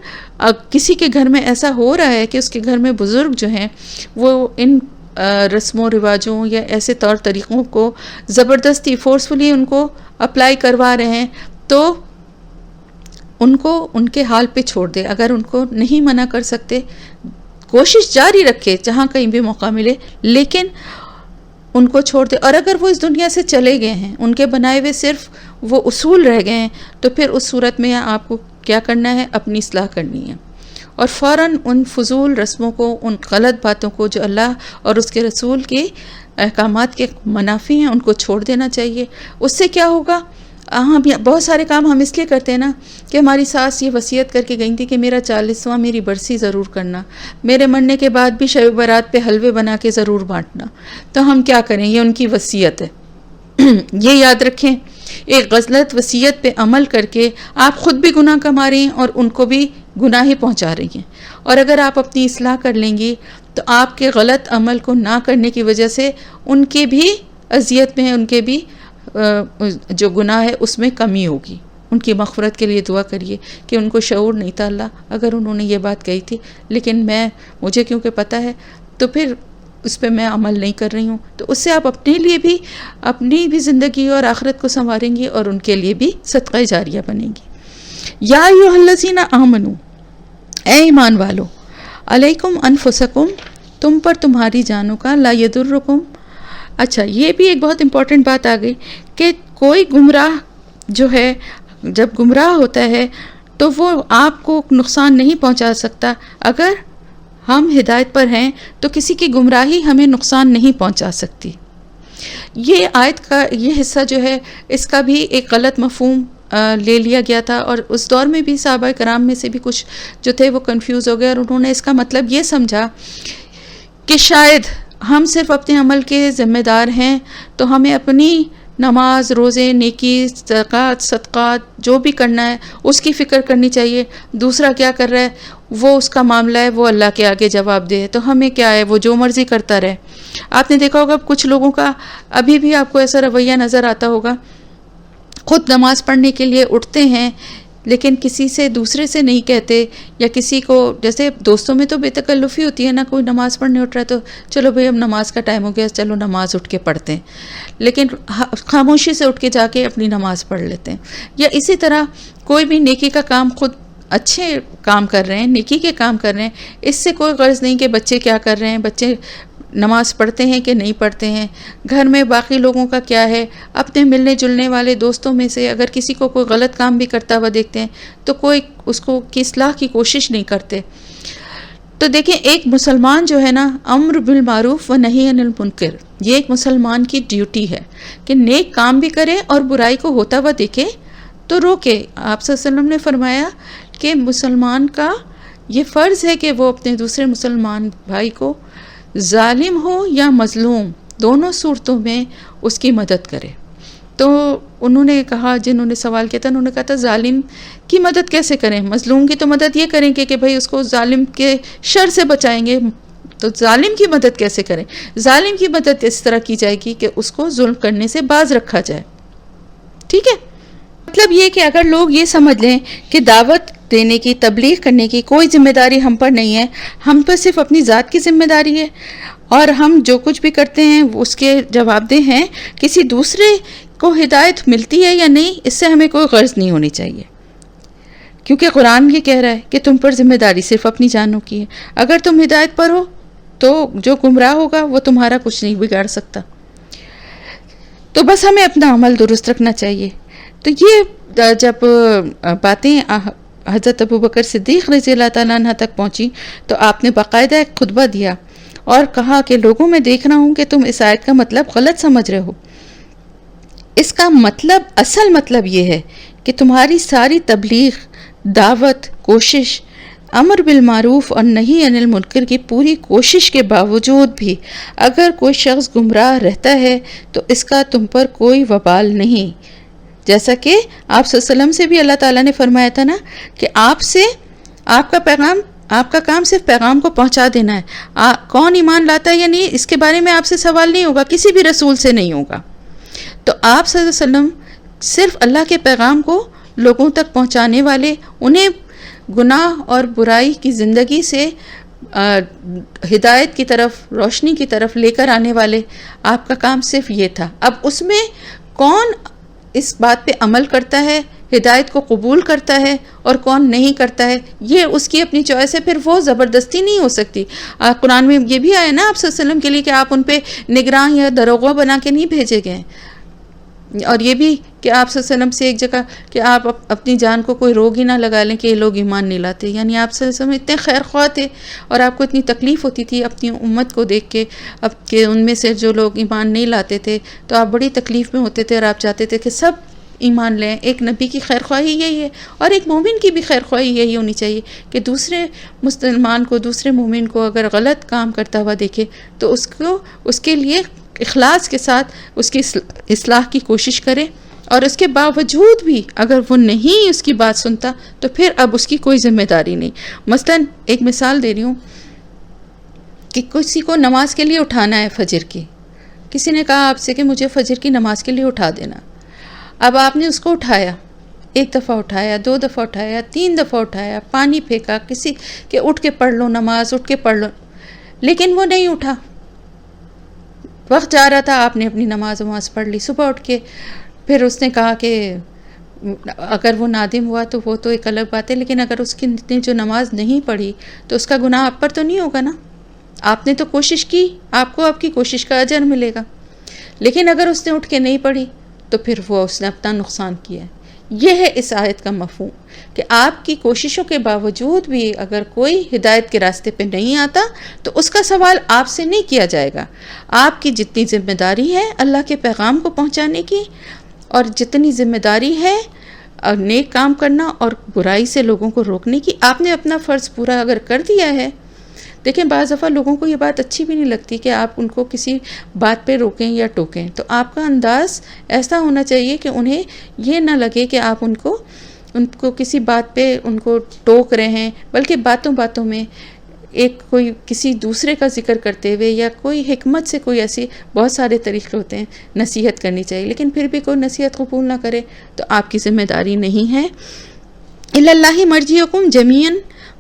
کسی کے گھر میں ایسا ہو رہا ہے کہ اس کے گھر میں بزرگ جو ہیں وہ ان رسم و رواجوں یا ایسے طور طریقوں کو زبردستی فورسفلی ان کو اپلائی کروا رہے ہیں، تو ان کو ان کے حال پہ چھوڑ دے. اگر ان کو نہیں منع کر سکتے کوشش جاری رکھے جہاں کہیں بھی موقع ملے، لیکن ان کو چھوڑ دے. اور اگر وہ اس دنیا سے چلے گئے ہیں، ان کے بنائے ہوئے صرف وہ اصول رہ گئے ہیں، تو پھر اس صورت میں آپ کو کیا کرنا ہے؟ اپنی اصلاح کرنی ہے اور فوراً ان فضول رسموں کو، ان غلط باتوں کو جو اللہ اور اس کے رسول کے احکامات کے منافی ہیں، ان کو چھوڑ دینا چاہیے. اس سے کیا ہوگا؟ ہم بہت سارے کام ہم اس لیے کرتے ہیں نا کہ ہماری ساس یہ وصیت کر کے گئی تھی کہ میرا 40واں میری برسی ضرور کرنا، میرے مرنے کے بعد بھی شب برات پہ حلوے بنا کے ضرور بانٹنا. تو ہم کیا کریں؟ یہ ان کی وصیت ہے. یہ یاد رکھیں، ایک غلط وصیت پہ عمل کر کے آپ خود بھی گناہ کما رہی ہیں اور ان کو بھی گناہ ہی پہنچا رہی ہیں. اور اگر آپ اپنی اصلاح کر لیں گی تو آپ کے غلط عمل کو نہ کرنے کی وجہ سے ان کے بھی اذیت میں، ان کے بھی جو گناہ ہے اس میں کمی ہوگی. ان کی مغفرت کے لیے دعا کریے کہ ان کو شعور نہیں تھا اللہ اگر انہوں نے یہ بات کہی تھی، لیکن مجھے کیونکہ پتہ ہے تو پھر اس پہ میں عمل نہیں کر رہی ہوں. تو اس سے آپ اپنے لیے بھی، اپنی بھی زندگی اور آخرت کو سنواریں گی اور ان کے لیے بھی صدقہ جاریہ بنیں گی. یا ایھا الذین آمنو، اے ایمان والو، علیکم انفسکم، تم پر تمہاری جانوں کا، لا یضرکم. اچھا، یہ بھی ایک بہت امپورٹنٹ بات آ گئی کہ کوئی گمراہ جو ہے جب گمراہ ہوتا ہے تو وہ آپ کو نقصان نہیں پہنچا سکتا. اگر ہم ہدایت پر ہیں تو کسی کی گمراہی ہمیں نقصان نہیں پہنچا سکتی. یہ آیت کا یہ حصہ جو ہے اس کا بھی ایک غلط مفہوم لے لیا گیا تھا، اور اس دور میں بھی صحابہ کرام میں سے بھی کچھ جو تھے وہ کنفیوز ہو گئے اور انہوں نے اس کا مطلب یہ سمجھا کہ شاید ہم صرف اپنے عمل کے ذمہ دار ہیں تو ہمیں اپنی نماز، روزے، نیکی، زکوٰۃ، صدقات جو بھی کرنا ہے اس کی فکر کرنی چاہیے. دوسرا کیا کر رہا ہے وہ اس کا معاملہ ہے، وہ اللہ کے آگے جواب دے. تو ہمیں کیا ہے، وہ جو مرضی کرتا رہے. آپ نے دیکھا ہوگا کچھ لوگوں کا ابھی بھی آپ کو ایسا رویہ نظر آتا ہوگا، خود نماز پڑھنے کے لیے اٹھتے ہیں لیکن کسی سے دوسرے سے نہیں کہتے، یا کسی کو، جیسے دوستوں میں تو بے تکلفی ہوتی ہے نا، کوئی نماز پڑھنے اٹھ رہا ہے تو چلو بھئی اب نماز کا ٹائم ہو گیا، چلو نماز اٹھ کے پڑھتے ہیں، لیکن خاموشی سے اٹھ کے جا کے اپنی نماز پڑھ لیتے ہیں. یا اسی طرح کوئی بھی نیکی کا کام، خود اچھے کام کر رہے ہیں، نیکی کے کام کر رہے ہیں، اس سے کوئی غرض نہیں کہ بچے کیا کر رہے ہیں، بچے نماز پڑھتے ہیں کہ نہیں پڑھتے ہیں، گھر میں باقی لوگوں کا کیا ہے. اپنے ملنے جلنے والے دوستوں میں سے اگر کسی کو کوئی غلط کام بھی کرتا ہوا دیکھتے ہیں تو کوئی اس کو کی اصلاح کی کوشش نہیں کرتے. تو دیکھیں، ایک مسلمان جو ہے نا، امر بالمعروف و نہی عن المنکر، یہ ایک مسلمان کی ڈیوٹی ہے کہ نیک کام بھی کرے اور برائی کو ہوتا ہوا دیکھے تو روکے. آپ صلی اللہ علیہ وسلم نے فرمایا کہ مسلمان کا یہ فرض ہے کہ وہ اپنے دوسرے مسلمان بھائی کو، ظالم ہو یا مظلوم، دونوں صورتوں میں اس کی مدد کرے. تو انہوں نے کہا، جنہوں نے سوال کیا تھا انہوں نے کہا تھا ظالم کی مدد کیسے کریں؟ مظلوم کی تو مدد یہ کریں کہ بھئی اس کو ظالم کے شر سے بچائیں گے، تو ظالم کی مدد کیسے کریں؟ ظالم کی مدد اس طرح کی جائے گی کہ اس کو ظلم کرنے سے باز رکھا جائے. ٹھیک ہے، مطلب یہ کہ اگر لوگ یہ سمجھ لیں کہ دعوت دینے کی، تبلیغ کرنے کی کوئی ذمہ داری ہم پر نہیں ہے، ہم پر صرف اپنی ذات کی ذمہ داری ہے اور ہم جو کچھ بھی کرتے ہیں اس کے جواب دہ ہیں، کسی دوسرے کو ہدایت ملتی ہے یا نہیں اس سے ہمیں کوئی غرض نہیں ہونی چاہیے، کیونکہ قرآن یہ کہہ رہا ہے کہ تم پر ذمہ داری صرف اپنی جانوں کی ہے. اگر تم ہدایت پر ہو تو جو گمراہ ہوگا وہ تمہارا کچھ نہیں بگاڑ سکتا. تو بس ہمیں اپنا عمل درست رکھنا چاہیے. تو یہ جب باتیں حضرت ابوبکر صدیق رضی اللہ تعالیٰ عنہ تک پہنچی تو آپ نے باقاعدہ ایک خطبہ دیا اور کہا کہ لوگوں میں دیکھ رہا ہوں کہ تم اس آیت کا مطلب غلط سمجھ رہے ہو. اس کا مطلب، اصل مطلب یہ ہے کہ تمہاری ساری تبلیغ، دعوت، کوشش، امر بالمعروف اور نہی عن المنکر کی پوری کوشش کے باوجود بھی اگر کوئی شخص گمراہ رہتا ہے تو اس کا تم پر کوئی وبال نہیں، جیسا کہ آپ صلی اللہ علیہ وسلم سے بھی اللہ تعالیٰ نے فرمایا تھا نا کہ آپ کا کام صرف پیغام کو پہنچا دینا ہے، کون ایمان لاتا ہے یا نہیں اس کے بارے میں آپ سے سوال نہیں ہوگا، کسی بھی رسول سے نہیں ہوگا۔ تو آپ صلی اللہ علیہ وسلم صرف اللہ کے پیغام کو لوگوں تک پہنچانے والے، انہیں گناہ اور برائی کی زندگی سے ہدایت کی طرف، روشنی کی طرف لے کر آنے والے، آپ کا کام صرف یہ تھا۔ اب اس میں کون اس بات پہ عمل کرتا ہے، ہدایت کو قبول کرتا ہے اور کون نہیں کرتا ہے، یہ اس کی اپنی چوائس ہے، پھر وہ زبردستی نہیں ہو سکتی۔ قرآن میں یہ بھی آیا نا آپ صلی اللہ علیہ وسلم کے لیے کہ آپ ان پہ نگراں یا دروغہ بنا کے نہیں بھیجے گئے، اور یہ بھی کہ آپ صلی اللہ علیہ وسلم سے ایک جگہ کہ آپ اپنی جان کو کوئی روگ ہی نہ لگا لیں کہ یہ لوگ ایمان نہیں لاتے، یعنی آپ صلی اللہ علیہ وسلم اتنے خیر خواہ تھے اور آپ کو اتنی تکلیف ہوتی تھی اپنی امت کو دیکھ کے، اب کہ ان میں سے جو لوگ ایمان نہیں لاتے تھے تو آپ بڑی تکلیف میں ہوتے تھے اور آپ چاہتے تھے کہ سب ایمان لیں۔ ایک نبی کی خیر خواہی یہی ہے، اور ایک مومن کی بھی خیر خواہی یہی ہونی چاہیے کہ دوسرے مسلمان کو، دوسرے مومن کو اگر غلط کام کرتا ہوا دیکھے تو اس کے لیے اخلاص کے ساتھ اس کی اصلاح کی کوشش کرے، اور اس کے باوجود بھی اگر وہ نہیں اس کی بات سنتا تو پھر اب اس کی کوئی ذمہ داری نہیں۔ مثلا ایک مثال دے رہی ہوں کہ کسی کو نماز کے لیے اٹھانا ہے فجر کی، کسی نے کہا آپ سے کہ مجھے فجر کی نماز کے لیے اٹھا دینا، اب آپ نے اس کو اٹھایا، ایک دفعہ اٹھایا، 2 دفعہ اٹھایا، 3 دفعہ اٹھایا، پانی پھینکا کسی کہ اٹھ کے پڑھ لو نماز، اٹھ کے پڑھ لو، لیکن وہ نہیں اٹھا، وقت جا رہا تھا، آپ نے اپنی نماز پڑھ لی صبح اٹھ کے، پھر اس نے کہا کہ اگر وہ نادم ہوا تو وہ تو ایک الگ بات ہے، لیکن اگر اس کی نے جو نماز نہیں پڑھی تو اس کا گناہ آپ پر تو نہیں ہوگا نا، آپ نے تو کوشش کی، آپ کو آپ کی کوشش کا اجر ملے گا، لیکن اگر اس نے اٹھ کے نہیں پڑھی تو پھر وہ اس نے اپنا نقصان کیا ہے۔ یہ ہے اس آیت کا مفہوم کہ آپ کی کوششوں کے باوجود بھی اگر کوئی ہدایت کے راستے پہ نہیں آتا تو اس کا سوال آپ سے نہیں کیا جائے گا۔ آپ کی جتنی ذمہ داری ہے اللہ کے پیغام کو پہنچانے کی، اور جتنی ذمہ داری ہے نیک کام کرنا اور برائی سے لوگوں کو روکنے کی، آپ نے اپنا فرض پورا اگر کر دیا ہے۔ دیکھیں بعض دفعہ لوگوں کو یہ بات اچھی بھی نہیں لگتی کہ آپ ان کو کسی بات پہ روکیں یا ٹوکیں، تو آپ کا انداز ایسا ہونا چاہیے کہ انہیں یہ نہ لگے کہ آپ ان کو کسی بات پہ ان کو ٹوک رہے ہیں، بلکہ باتوں باتوں میں کوئی کسی دوسرے کا ذکر کرتے ہوئے یا کوئی حکمت سے، کوئی ایسی بہت سارے طریقے ہوتے ہیں نصیحت کرنی چاہیے، لیکن پھر بھی کوئی نصیحت قبول نہ کرے تو آپ کی ذمہ داری نہیں ہے۔ الی اللہ مرجعکم جمیعا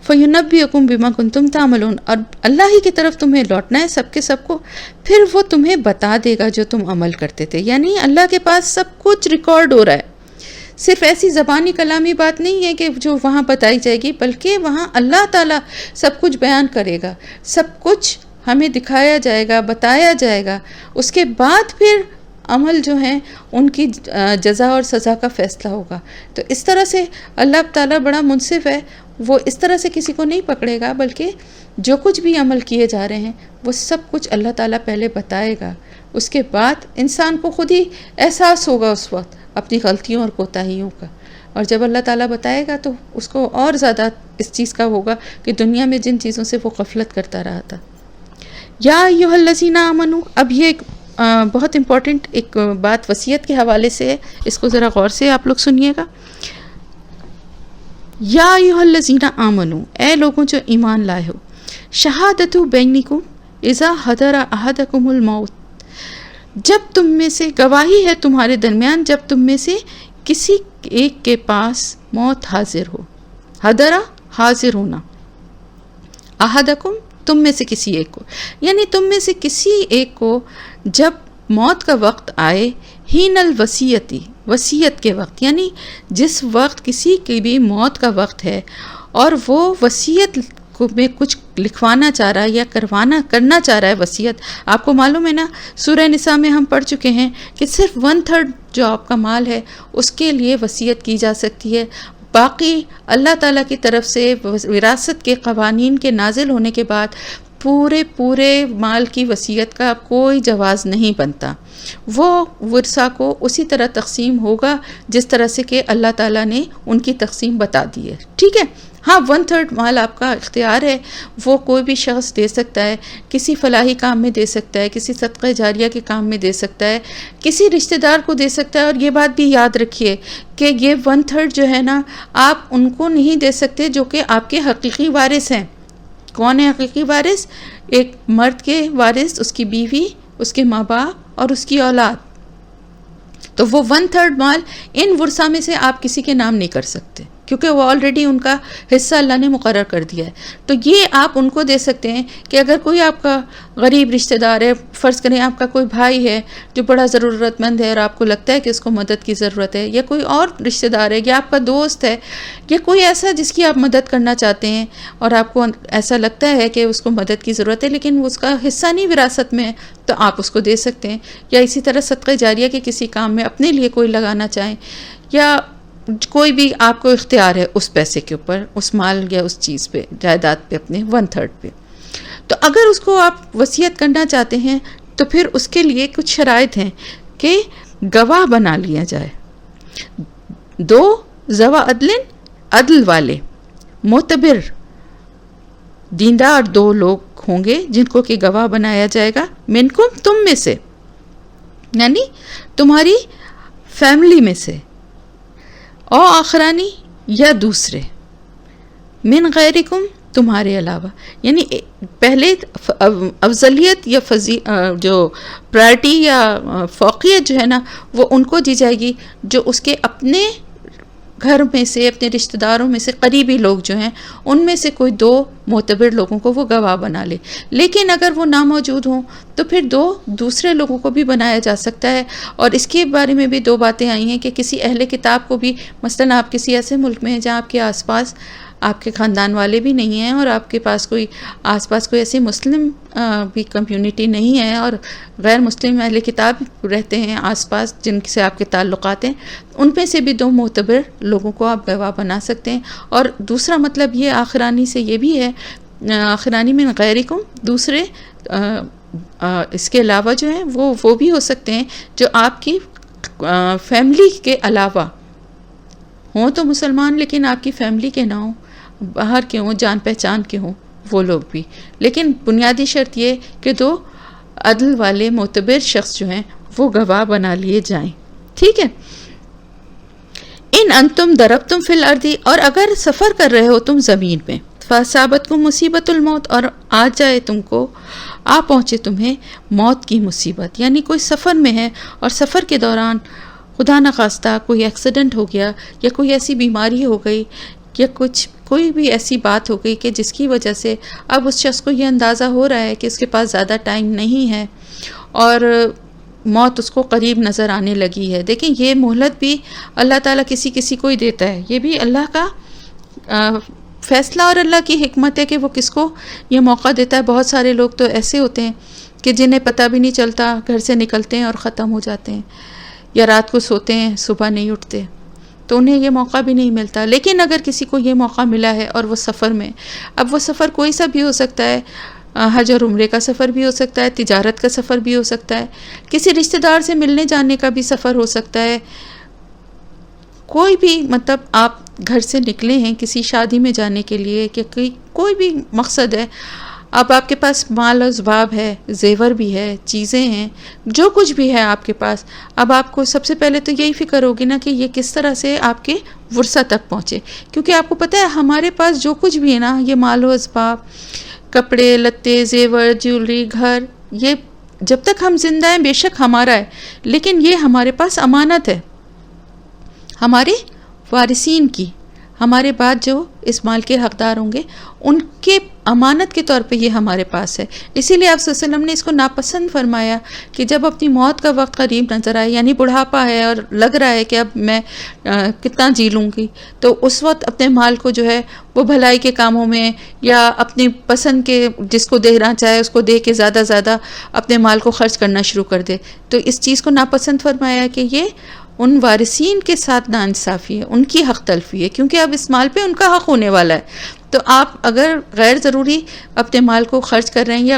فینبئکم بما کنتم تعملون، اور اللہ ہی کی طرف تمہیں لوٹنا ہے سب کے سب کو، پھر وہ تمہیں بتا دے گا جو تم عمل کرتے تھے، یعنی اللہ کے پاس سب کچھ ریکارڈ ہو رہا ہے، صرف ایسی زبانی کلامی بات نہیں ہے کہ جو وہاں بتائی جائے گی، بلکہ وہاں اللہ تعالیٰ سب کچھ بیان کرے گا، سب کچھ ہمیں دکھایا جائے گا، بتایا جائے گا، اس کے بعد پھر عمل جو ہیں ان کی جزا اور سزا کا فیصلہ ہوگا۔ تو اس طرح سے اللہ تعالیٰ بڑا منصف ہے، وہ اس طرح سے کسی کو نہیں پکڑے گا، بلکہ جو کچھ بھی عمل کیے جا رہے ہیں وہ سب کچھ اللہ تعالیٰ پہلے بتائے گا، اس کے بعد انسان کو خود ہی احساس ہوگا اس وقت اپنی غلطیوں اور کوتاہیوں کا، اور جب اللہ تعالیٰ بتائے گا تو اس کو اور زیادہ اس چیز کا ہوگا کہ دنیا میں جن چیزوں سے وہ غفلت کرتا رہا تھا۔ یا ایھا الذین آمنوا، اب یہ ایک بہت امپورٹنٹ ایک بات وصیت کے حوالے سے ہے، اس کو ذرا غور سے آپ لوگ سنیے گا۔ یا ایھا الذین آمنوا، اے لوگوں جو ایمان لائے ہو، شہادت بینکم اذا حضر احدکم الموت، جب تم میں سے گواہی ہے تمہارے درمیان جب تم میں سے کسی ایک کے پاس موت حاضر ہو، حضرہ حاضر ہونا، احدکم تم میں سے کسی ایک کو، یعنی تم میں سے کسی ایک کو جب موت کا وقت آئے، ہین الوصیتی، وصیت کے وقت، یعنی جس وقت کسی کی بھی موت کا وقت ہے اور وہ وصیت میں کچھ لکھوانا چاہ رہا ہے یا کرنا چاہ رہا ہے وصیت۔ آپ کو معلوم ہے نا سورہ نساء میں ہم پڑھ چکے ہیں کہ صرف 1/3 جو آپ کا مال ہے اس کے لیے وصیت کی جا سکتی ہے، باقی اللہ تعالیٰ کی طرف سے وراثت کے قوانین کے نازل ہونے کے بعد پورے مال کی وصیت کا کوئی جواز نہیں بنتا. وہ ورثہ کو اسی طرح تقسیم ہوگا جس طرح سے کہ اللہ تعالیٰ نے ان کی تقسیم بتا دی ہے. ٹھیک ہے. ہاں 1/3 مال آپ کا اختیار ہے، وہ کوئی بھی شخص دے سکتا ہے، کسی فلاحی کام میں دے سکتا ہے، کسی صدقہ جاریہ کے کام میں دے سکتا ہے، کسی رشتہ دار کو دے سکتا ہے. اور یہ بات بھی یاد رکھیے کہ یہ 1/3 جو ہے نا، آپ ان کو نہیں دے سکتے جو کہ آپ کے حقیقی وارث ہیں. کون ہے حقیقی وارث؟ ایک مرد کے وارث، اس کی بیوی، اس کے ماں باپ اور اس کی اولاد. تو وہ 1/3 مال ان ورثہ میں سے آپ کسی کے نام نہیں کر سکتے، کیونکہ وہ آلریڈی ان کا حصہ اللہ نے مقرر کر دیا ہے. تو یہ آپ ان کو دے سکتے ہیں کہ اگر کوئی آپ کا غریب رشتہ دار ہے، فرض کریں آپ کا کوئی بھائی ہے جو بڑا ضرورت مند ہے اور آپ کو لگتا ہے کہ اس کو مدد کی ضرورت ہے، یا کوئی اور رشتہ دار ہے، یا آپ کا دوست ہے، یا کوئی ایسا جس کی آپ مدد کرنا چاہتے ہیں اور آپ کو ایسا لگتا ہے کہ اس کو مدد کی ضرورت ہے لیکن اس کا حصہ نہیں وراثت میں ہے، تو آپ اس کو دے سکتے ہیں. یا اسی طرح صدقہ جاریہ کے کسی کام میں اپنے لیے کوئی لگانا چاہیں، یا کوئی بھی آپ کو اختیار ہے اس پیسے کے اوپر، اس مال یا اس چیز پہ، جائیداد پہ، اپنے 1/3 پہ. تو اگر اس کو آپ وصیت کرنا چاہتے ہیں تو پھر اس کے لیے کچھ شرائط ہیں کہ گواہ بنا لیا جائے. 2 ذوی عدل والے معتبر دیندار 2 لوگ ہوں گے جن کو کہ گواہ بنایا جائے گا. منکم، تم میں سے، یعنی تمہاری فیملی میں سے. او آخرانی، یا دوسرے. من غیرکم، تمہارے علاوہ. یعنی پہلے افضلیت یا جو پرائرٹی یا فوقیت جو ہے نا، وہ ان کو دی جائے گی جو اس کے اپنے گھر میں سے، اپنے رشتہ داروں میں سے قریبی لوگ جو ہیں ان میں سے کوئی 2 معتبر لوگوں کو وہ گواہ بنا لے. لیکن اگر وہ ناموجود ہوں تو پھر 2 دوسرے لوگوں کو بھی بنایا جا سکتا ہے. اور اس کے بارے میں بھی 2 باتیں آئی ہیں کہ کسی اہل کتاب کو بھی، مثلا آپ کسی ایسے ملک میں ہیں جہاں آپ کے آس پاس آپ کے خاندان والے بھی نہیں ہیں اور آپ کے پاس کوئی آس پاس کوئی ایسی مسلم بھی کمیونٹی نہیں ہے اور غیر مسلم اہل کتاب رہتے ہیں آس پاس جن سے آپ کے تعلقات ہیں، ان میں سے بھی 2 معتبر لوگوں کو آپ گواہ بنا سکتے ہیں. اور دوسرا مطلب یہ آخرانی سے یہ بھی ہے، آخرانی من غیرکم، دوسرے اس کے علاوہ جو ہیں وہ بھی ہو سکتے ہیں جو آپ کی فیملی کے علاوہ ہوں، تو مسلمان لیکن آپ کی فیملی کے نہ ہوں، باہر کے ہوں، جان پہچان کے ہوں، وہ لوگ بھی. لیکن بنیادی شرط یہ کہ 2 عدل والے معتبر شخص جو ہیں وہ گواہ بنا لیے جائیں. ٹھیک ہے. ان انتم ضربتم فی الارض، اور اگر سفر کر رہے ہو تم زمین میں، فاصابتکم مصیبت الموت، اور آ جائے آ پہنچے تمہیں موت کی مصیبت، یعنی کوئی سفر میں ہے اور سفر کے دوران خدا نخواستہ کوئی ایکسیڈنٹ ہو گیا یا کوئی ایسی بیماری ہو گئی یا کوئی بھی ایسی بات ہو گئی کہ جس کی وجہ سے اب اس شخص کو یہ اندازہ ہو رہا ہے کہ اس کے پاس زیادہ ٹائم نہیں ہے اور موت اس کو قریب نظر آنے لگی ہے. دیکھیں یہ مہلت بھی اللہ تعالیٰ کسی کو ہی دیتا ہے، یہ بھی اللہ کا فیصلہ اور اللہ کی حکمت ہے کہ وہ کس کو یہ موقع دیتا ہے. بہت سارے لوگ تو ایسے ہوتے ہیں کہ جنہیں پتہ بھی نہیں چلتا، گھر سے نکلتے ہیں اور ختم ہو جاتے ہیں، یا رات کو سوتے ہیں صبح نہیں اٹھتے، تو انہیں یہ موقع بھی نہیں ملتا. لیکن اگر کسی کو یہ موقع ملا ہے اور وہ سفر میں، اب وہ سفر کوئی سا بھی ہو سکتا ہے، حج اور عمرے کا سفر بھی ہو سکتا ہے، تجارت کا سفر بھی ہو سکتا ہے، کسی رشتہ دار سے ملنے جانے کا بھی سفر ہو سکتا ہے، کوئی بھی مطلب آپ گھر سے نکلے ہیں کسی شادی میں جانے کے لیے کہ کوئی بھی مقصد ہے، اب آپ کے پاس مال و اسباب ہے، زیور بھی ہے، چیزیں ہیں، جو کچھ بھی ہے آپ کے پاس، اب آپ کو سب سے پہلے تو یہی فکر ہوگی نا کہ یہ کس طرح سے آپ کے ورثہ تک پہنچے. کیونکہ آپ کو پتہ ہے ہمارے پاس جو کچھ بھی ہے نا، یہ مال و اسباب، کپڑے لتے، زیور، جیولری، گھر، یہ جب تک ہم زندہ ہیں بے شک ہمارا ہے، لیکن یہ ہمارے پاس امانت ہے ہمارے وارثین کی. ہمارے بعد جو اس مال کے حقدار ہوں گے ان کے امانت کے طور پہ یہ ہمارے پاس ہے. اسی لیے آپ صلی اللہ علیہ وسلم نے اس کو ناپسند فرمایا کہ جب اپنی موت کا وقت قریب نظر آئے، یعنی بڑھاپا ہے اور لگ رہا ہے کہ اب میں کتنا جی لوں گی، تو اس وقت اپنے مال کو جو ہے وہ بھلائی کے کاموں میں یا اپنی پسند کے جس کو دینا چاہے اس کو دے کے زیادہ اپنے مال کو خرچ کرنا شروع کر دے. تو اس چیز کو ناپسند فرمایا کہ یہ ان وارثین کے ساتھ ناانصافی ہے، ان کی حق تلفی ہے، کیونکہ اب اس مال پہ ان کا حق ہونے والا ہے. تو آپ اگر غیر ضروری اپنے مال کو خرچ کر رہے ہیں یا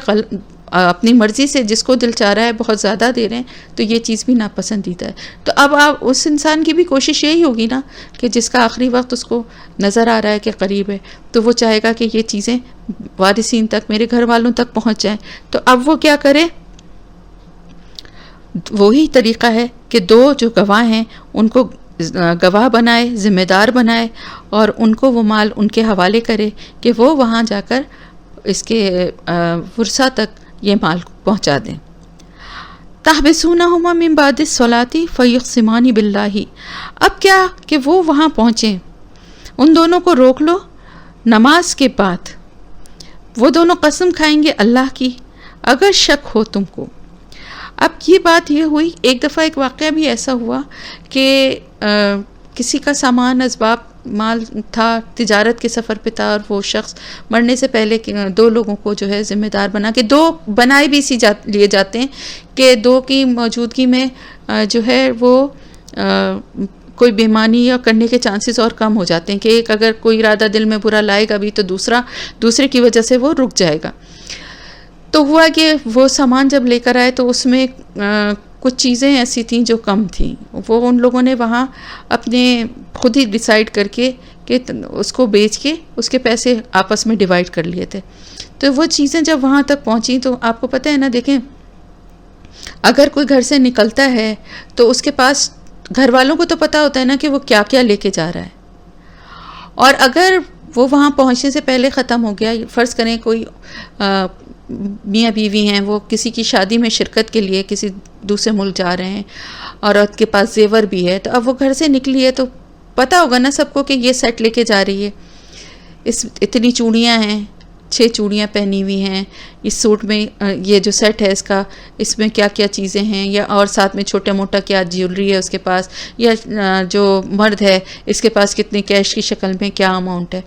اپنی مرضی سے جس کو دل چاہ رہا ہے بہت زیادہ دے رہے ہیں تو یہ چیز بھی ناپسندیدہ ہے. تو اب آپ اس انسان کی بھی کوشش یہی ہوگی نا کہ جس کا آخری وقت اس کو نظر آ رہا ہے کہ قریب ہے تو وہ چاہے گا کہ یہ چیزیں وارثین تک، میرے گھر والوں تک پہنچ جائیں. تو اب وہ کیا کرے؟ وہی طریقہ ہے کہ دو جو گواہ ہیں ان کو گواہ بنائے، ذمہ دار بنائے، اور ان کو وہ مال ان کے حوالے کرے کہ وہ وہاں جا کر اس کے ورثہ تک یہ مال پہنچا دیں. تحبسونہما من بعد الصلاۃ فیقسمان باللہ. اب کیا کہ وہ وہاں پہنچیں، ان دونوں کو روک لو نماز کے بعد. وہ دونوں قسم کھائیں گے اللہ کی اگر شک ہو تم کو. اب یہ بات یہ ہوئی، ایک دفعہ ایک واقعہ بھی ایسا ہوا کہ کسی کا سامان اسباب مال تھا، تجارت کے سفر پہ تھا، اور وہ شخص مرنے سے پہلے دو لوگوں کو جو ہے ذمہ دار بنا کے، دو بنائے بھی اسی لیے جاتے ہیں کہ دو کی موجودگی میں جو ہے وہ کوئی بےمانی یا کرنے کے چانسز اور کم ہو جاتے ہیں کہ ایک اگر کوئی ارادہ دل میں برا لائے گا بھی تو دوسرے کی وجہ سے وہ رک جائے گا. تو ہوا کہ وہ سامان جب لے کر آئے تو اس میں کچھ چیزیں ایسی تھیں جو کم تھیں. وہ ان لوگوں نے وہاں اپنے خود ہی ڈیسائیڈ کر کے کہ اس کو بیچ کے اس کے پیسے آپس میں ڈیوائیڈ کر لیے تھے. تو وہ چیزیں جب وہاں تک پہنچیں تو آپ کو پتہ ہے نا، دیکھیں اگر کوئی گھر سے نکلتا ہے تو اس کے پاس گھر والوں کو تو پتہ ہوتا ہے نا کہ وہ کیا کیا لے کے جا رہا ہے. اور اگر وہ وہاں پہنچنے سے پہلے ختم ہو گیا، فرض کریں کوئی میاں بیوی ہیں، وہ کسی کی شادی میں شرکت کے لیے کسی دوسرے ملک جا رہے ہیں، عورت کے پاس زیور بھی ہے، تو اب وہ گھر سے نکلی ہے تو پتہ ہوگا نا سب کو کہ یہ سیٹ لے کے جا رہی ہے، اتنی چوڑیاں ہیں، 6 چوڑیاں پہنی ہوئی ہیں، اس سوٹ میں یہ جو سیٹ ہے اس میں کیا کیا چیزیں ہیں، یا اور ساتھ میں چھوٹا موٹا کیا جیولری ہے اس کے پاس، یا جو مرد ہے اس کے پاس کتنے کیش کی شکل میں کیا اماؤنٹ ہے.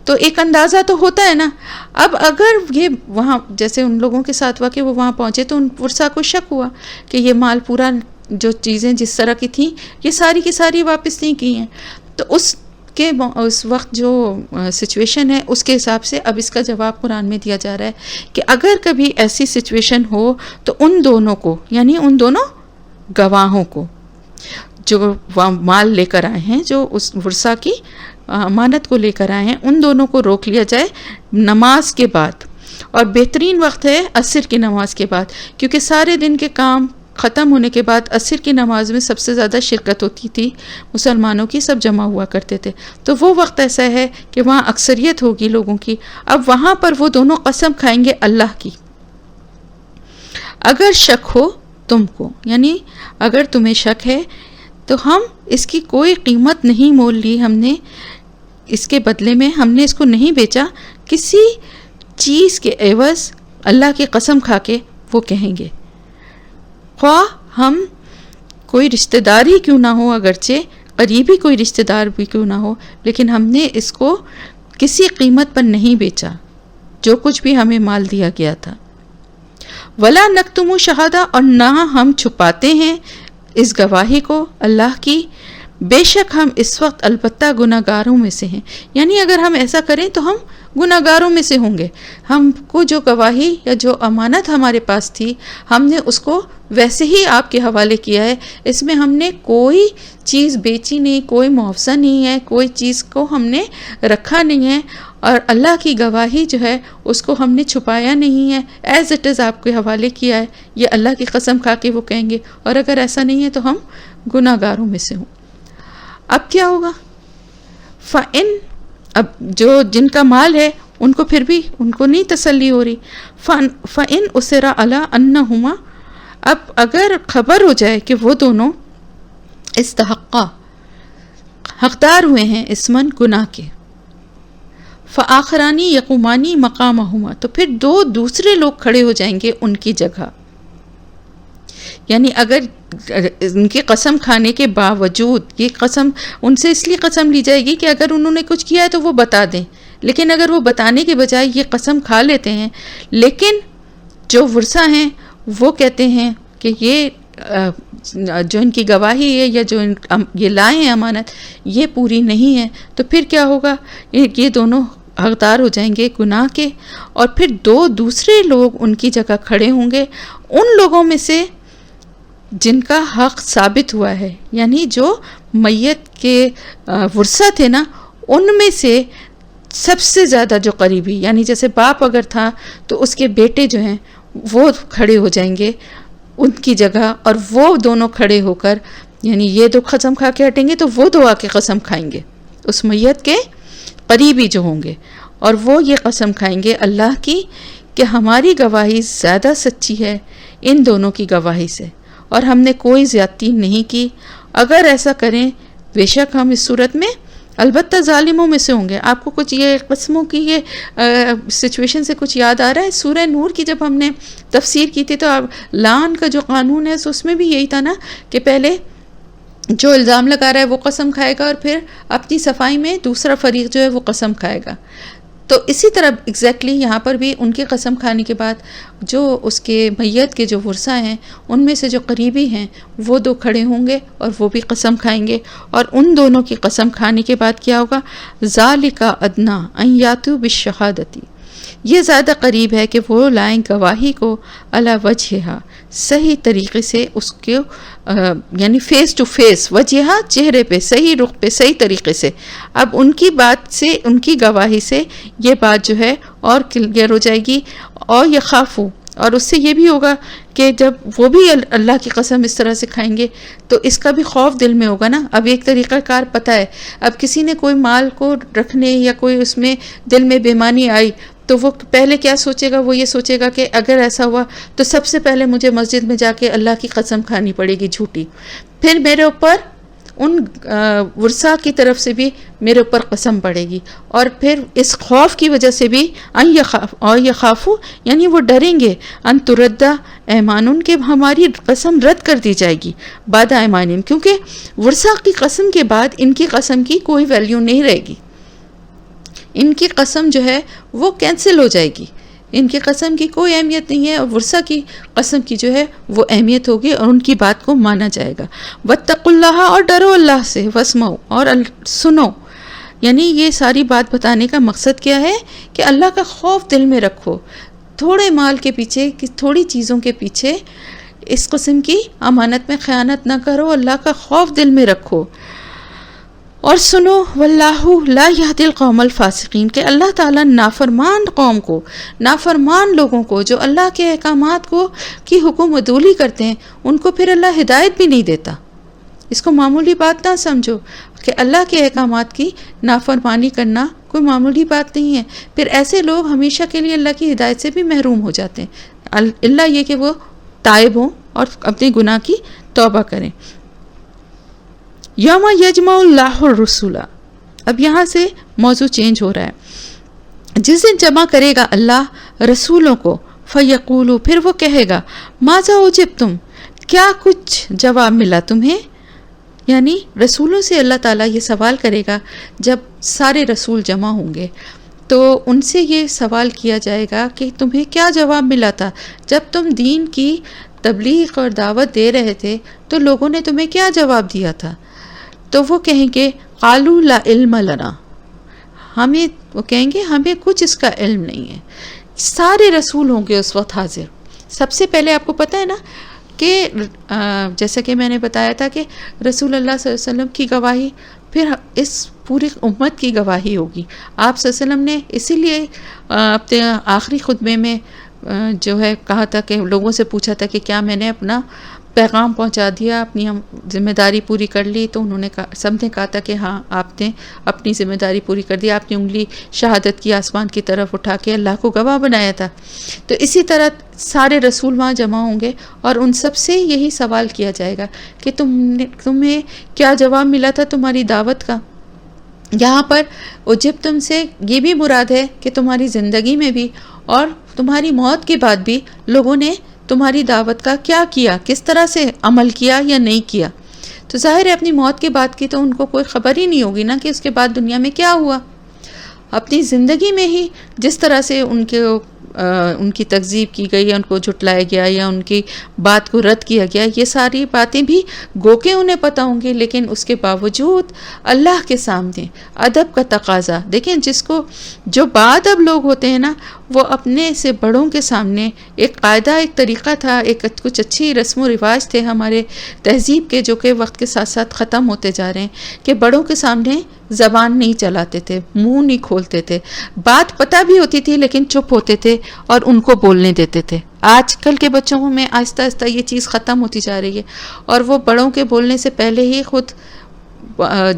تو ایک اندازہ تو ہوتا ہے نا. اب اگر یہ وہاں جیسے ان لوگوں کے ساتھ ہوا کہ وہ وہاں پہنچے تو ان ورثہ کو شک ہوا کہ یہ مال پورا جو چیزیں جس طرح کی تھیں یہ ساری کی ساری واپس نہیں کی ہیں. تو اس وقت جو سچویشن ہے اس کے حساب سے اب اس کا جواب قرآن میں دیا جا رہا ہے کہ اگر کبھی ایسی سچویشن ہو تو ان دونوں کو، یعنی ان دونوں گواہوں کو جو مال لے کر آئے ہیں، جو اس ورثہ کی امانت کو لے کر آئے ہیں، ان دونوں کو روک لیا جائے نماز کے بعد. اور بہترین وقت ہے عصر کی نماز کے بعد، کیونکہ سارے دن کے کام ختم ہونے کے بعد عصر کی نماز میں سب سے زیادہ شرکت ہوتی تھی مسلمانوں کی، سب جمع ہوا کرتے تھے. تو وہ وقت ایسا ہے کہ وہاں اکثریت ہوگی لوگوں کی. اب وہاں پر وہ دونوں قسم کھائیں گے اللہ کی اگر شک ہو تم کو، یعنی اگر تمہیں شک ہے تو ہم اس کی کوئی قیمت نہیں مول لی، ہم نے اس کے بدلے میں ہم نے اس کو نہیں بیچا کسی چیز کے عوض. اللہ کی قسم کھا کے وہ کہیں گے، خواہ ہم کوئی رشتہ دار ہی کیوں نہ ہو، اگرچہ قریبی کوئی رشتہ دار بھی کیوں نہ ہو، لیکن ہم نے اس کو کسی قیمت پر نہیں بیچا جو کچھ بھی ہمیں مال دیا گیا تھا. ولا نکتم شہادہ، اور نہ ہم چھپاتے ہیں اس گواہی کو اللہ کی، بے شک ہم اس وقت البتہ گناہ گاروں میں سے ہیں. یعنی اگر ہم ایسا کریں تو ہم گناہ گاروں میں سے ہوں گے. ہم کو جو گواہی یا جو امانت ہمارے پاس تھی ہم نے اس کو ویسے ہی آپ کے حوالے کیا ہے، اس میں ہم نے کوئی چیز بیچی نہیں، کوئی معاوضہ نہیں ہے، کوئی چیز کو ہم نے رکھا نہیں ہے، اور اللہ کی گواہی جو ہے اس کو ہم نے چھپایا نہیں ہے، ایز اٹ از آپ کے حوالے کیا ہے. یہ اللہ کی قسم کھا کے وہ کہیں گے. اور اگر ایسا نہیں ہے تو ہم گناہ گاروں میں سے ہوں. اب کیا ہوگا؟ فَإِن، اب جو جن کا مال ہے ان کو پھر بھی ان کو نہیں تسلی ہو رہی. فَإِن أُسِرَ عَلَىٰ أَنَّهُمَا، اب اگر خبر ہو جائے کہ وہ دونوں استحقا، حقدار ہوئے ہیں اسمن گناہ کے، فآخرانی یقومانی مقامہما، تو پھر 2 دوسرے لوگ کھڑے ہو جائیں گے ان کی جگہ. یعنی اگر ان کی قسم کھانے کے باوجود، یہ قسم ان سے اس لیے قسم لی جائے گی کہ اگر انہوں نے کچھ کیا ہے تو وہ بتا دیں، لیکن اگر وہ بتانے کے بجائے یہ قسم کھا لیتے ہیں، لیکن جو ورثہ ہیں وہ کہتے ہیں کہ یہ جو ان کی گواہی ہے یا جو یہ لائے ہیں امانت یہ پوری نہیں ہے، تو پھر کیا ہوگا؟ یہ دونوں حقدار ہو جائیں گے گناہ کے، اور پھر دو دوسرے لوگ ان کی جگہ کھڑے ہوں گے، ان لوگوں میں سے جن کا حق ثابت ہوا ہے، یعنی جو میت کے ورثہ تھے نا، ان میں سے سب سے زیادہ جو قریبی، یعنی جیسے باپ اگر تھا تو اس کے بیٹے جو ہیں وہ کھڑے ہو جائیں گے ان کی جگہ، اور وہ دونوں کھڑے ہو کر، یعنی یہ دو قسم کھا کے ہٹیں گے تو وہ دو آ کے قسم کھائیں گے اس میت کے قریبی جو ہوں گے، اور وہ یہ قسم کھائیں گے اللہ کی کہ ہماری گواہی زیادہ سچی ہے ان دونوں کی گواہی سے، اور ہم نے کوئی زیادتی نہیں کی۔ اگر ایسا کریں بے شک ہم اس صورت میں البتہ ظالموں میں سے ہوں گے۔ آپ کو کچھ یہ قسموں کی یہ سچویشن سے کچھ یاد آ رہا ہے؟ سورہ نور کی جب ہم نے تفسیر کی تھی تو لعن کا جو قانون ہے اس میں بھی یہی تھا نا کہ پہلے جو الزام لگا رہا ہے وہ قسم کھائے گا، اور پھر اپنی صفائی میں دوسرا فریق جو ہے وہ قسم کھائے گا۔ تو اسی طرح ایگزیکٹلی یہاں پر بھی ان کے قسم کھانے کے بعد جو اس کے میت کے جو ورثہ ہیں ان میں سے جو قریبی ہیں وہ دو کھڑے ہوں گے اور وہ بھی قسم کھائیں گے، اور ان دونوں کی قسم کھانے کے بعد کیا ہوگا؟ ذالک ادنیٰ ان یاتوا بالشہادۃ، یہ زیادہ قریب ہے کہ وہ لائیں گواہی کو علی وجہہا، صحیح طریقے سے اس کے یعنی فیس ٹو فیس، وجہہا چہرے پہ، صحیح رخ پہ، صحیح طریقے سے۔ اب ان کی بات سے، ان کی گواہی سے یہ بات جو ہے اور کلیئر ہو جائے گی، اور یخافو، اور اس سے یہ بھی ہوگا کہ جب وہ بھی اللہ کی قسم اس طرح سے کھائیں گے تو اس کا بھی خوف دل میں ہوگا نا۔ اب ایک طریقہ کار پتہ ہے، اب کسی نے کوئی مال کو رکھنے یا کوئی اس میں دل میں بےمانی آئی تو وہ پہلے کیا سوچے گا؟ وہ یہ سوچے گا کہ اگر ایسا ہوا تو سب سے پہلے مجھے مسجد میں جا کے اللہ کی قسم کھانی پڑے گی جھوٹی، پھر میرے اوپر ان ورثہ کی طرف سے بھی میرے اوپر قسم پڑے گی، اور پھر اس خوف کی وجہ سے بھی یخافو یعنی وہ ڈریں گے، ان تردہ ایمان، کہ ہماری قسم رد کر دی جائے گی بعد ایمانہم، کیونکہ ورثہ کی قسم کے بعد ان کی قسم کی کوئی ویلیو نہیں رہے گی، ان کی قسم جو ہے وہ کینسل ہو جائے گی، ان کی قسم کی کوئی اہمیت نہیں ہے، اور ورثہ کی قسم کی جو ہے وہ اہمیت ہوگی اور ان کی بات کو مانا جائے گا۔ واتقوا اللہ، اور ڈرو اللہ سے، واسمعوا، اور سنو، یعنی یہ ساری بات بتانے کا مقصد کیا ہے کہ اللہ کا خوف دل میں رکھو، تھوڑے مال کے پیچھے، تھوڑی چیزوں کے پیچھے اس قسم کی امانت میں خیانت نہ کرو، اللہ کا خوف دل میں رکھو، اور سنو واللہ لا یہدی القوم الفاسقین، کہ اللہ تعالیٰ نافرمان قوم کو، نافرمان لوگوں کو جو اللہ کے احکامات کو کی حکم عدولی کرتے ہیں ان کو پھر اللہ ہدایت بھی نہیں دیتا۔ اس کو معمولی بات نہ سمجھو کہ اللہ کے احکامات کی نافرمانی کرنا کوئی معمولی بات نہیں ہے، پھر ایسے لوگ ہمیشہ کے لیے اللہ کی ہدایت سے بھی محروم ہو جاتے ہیں، اللہ یہ کہ وہ تائب ہوں اور اپنے گناہ کی توبہ کریں۔ یوم یجمع اللہ الرسول، اب یہاں سے موضوع چینج ہو رہا ہے، جس دن جمع کرے گا اللہ رسولوں کو، فیقولو، پھر وہ کہے گا، ماذا اجبتم، کیا کچھ جواب ملا تمہیں، یعنی رسولوں سے اللہ تعالیٰ یہ سوال کرے گا جب سارے رسول جمع ہوں گے تو ان سے یہ سوال کیا جائے گا کہ تمہیں کیا جواب ملا تھا جب تم دین کی تبلیغ اور دعوت دے رہے تھے، تو لوگوں نے تمہیں کیا جواب دیا تھا؟ تو وہ کہیں گے قالوا لا علم لنا، وہ کہیں گے ہمیں کچھ اس کا علم نہیں ہے۔ سارے رسول ہوں گے اس وقت حاضر۔ سب سے پہلے آپ کو پتہ ہے نا کہ جیسا کہ میں نے بتایا تھا کہ رسول اللہ صلی اللہ علیہ وسلم کی گواہی پھر اس پوری امت کی گواہی ہوگی۔ آپ صلی اللہ علیہ وسلم نے اسی لیے اپنے آخری خطبے میں جو ہے کہا تھا کہ لوگوں سے پوچھا تھا کہ کیا میں نے اپنا پیغام پہنچا دیا، اپنی ذمہ داری پوری کر لی؟ تو انہوں نے سب نے کہا تھا کہ ہاں آپ نے اپنی ذمہ داری پوری کر دی، آپ نے انگلی شہادت کی آسمان کی طرف اٹھا کے اللہ کو گواہ بنایا تھا۔ تو اسی طرح سارے رسول وہاں جمع ہوں گے اور ان سب سے یہی سوال کیا جائے گا کہ تمہیں کیا جواب ملا تھا تمہاری دعوت کا۔ یہاں پر اجب تم سے یہ بھی مراد ہے کہ تمہاری زندگی میں بھی اور تمہاری موت کے بعد بھی لوگوں نے تمہاری دعوت کا کیا کیا، کس طرح سے عمل کیا یا نہیں کیا۔ تو ظاہر ہے اپنی موت کے بعد کی تو ان کو کوئی خبر ہی نہیں ہوگی نا کہ اس کے بعد دنیا میں کیا ہوا۔ اپنی زندگی میں ہی جس طرح سے ان کی تکذیب کی گئی یا ان کو جھٹلایا گیا یا ان کی بات کو رد کیا گیا، یہ ساری باتیں بھی گو کہ انہیں پتہ ہوں گی، لیکن اس کے باوجود اللہ کے سامنے ادب کا تقاضا دیکھیں، جس کو جو بادب لوگ ہوتے ہیں نا، وہ اپنے سے بڑوں کے سامنے ایک قاعدہ، ایک طریقہ تھا، ایک کچھ اچھی رسم و رواج تھے ہمارے تہذیب کے، جو کہ وقت کے ساتھ ساتھ ختم ہوتے جا رہے ہیں، کہ بڑوں کے سامنے زبان نہیں چلاتے تھے، منہ نہیں کھولتے تھے، بات پتہ بھی ہوتی تھی لیکن چپ ہوتے تھے اور ان کو بولنے دیتے تھے۔ آج کل کے بچوں میں آہستہ آہستہ یہ چیز ختم ہوتی جا رہی ہے، اور وہ بڑوں کے بولنے سے پہلے ہی خود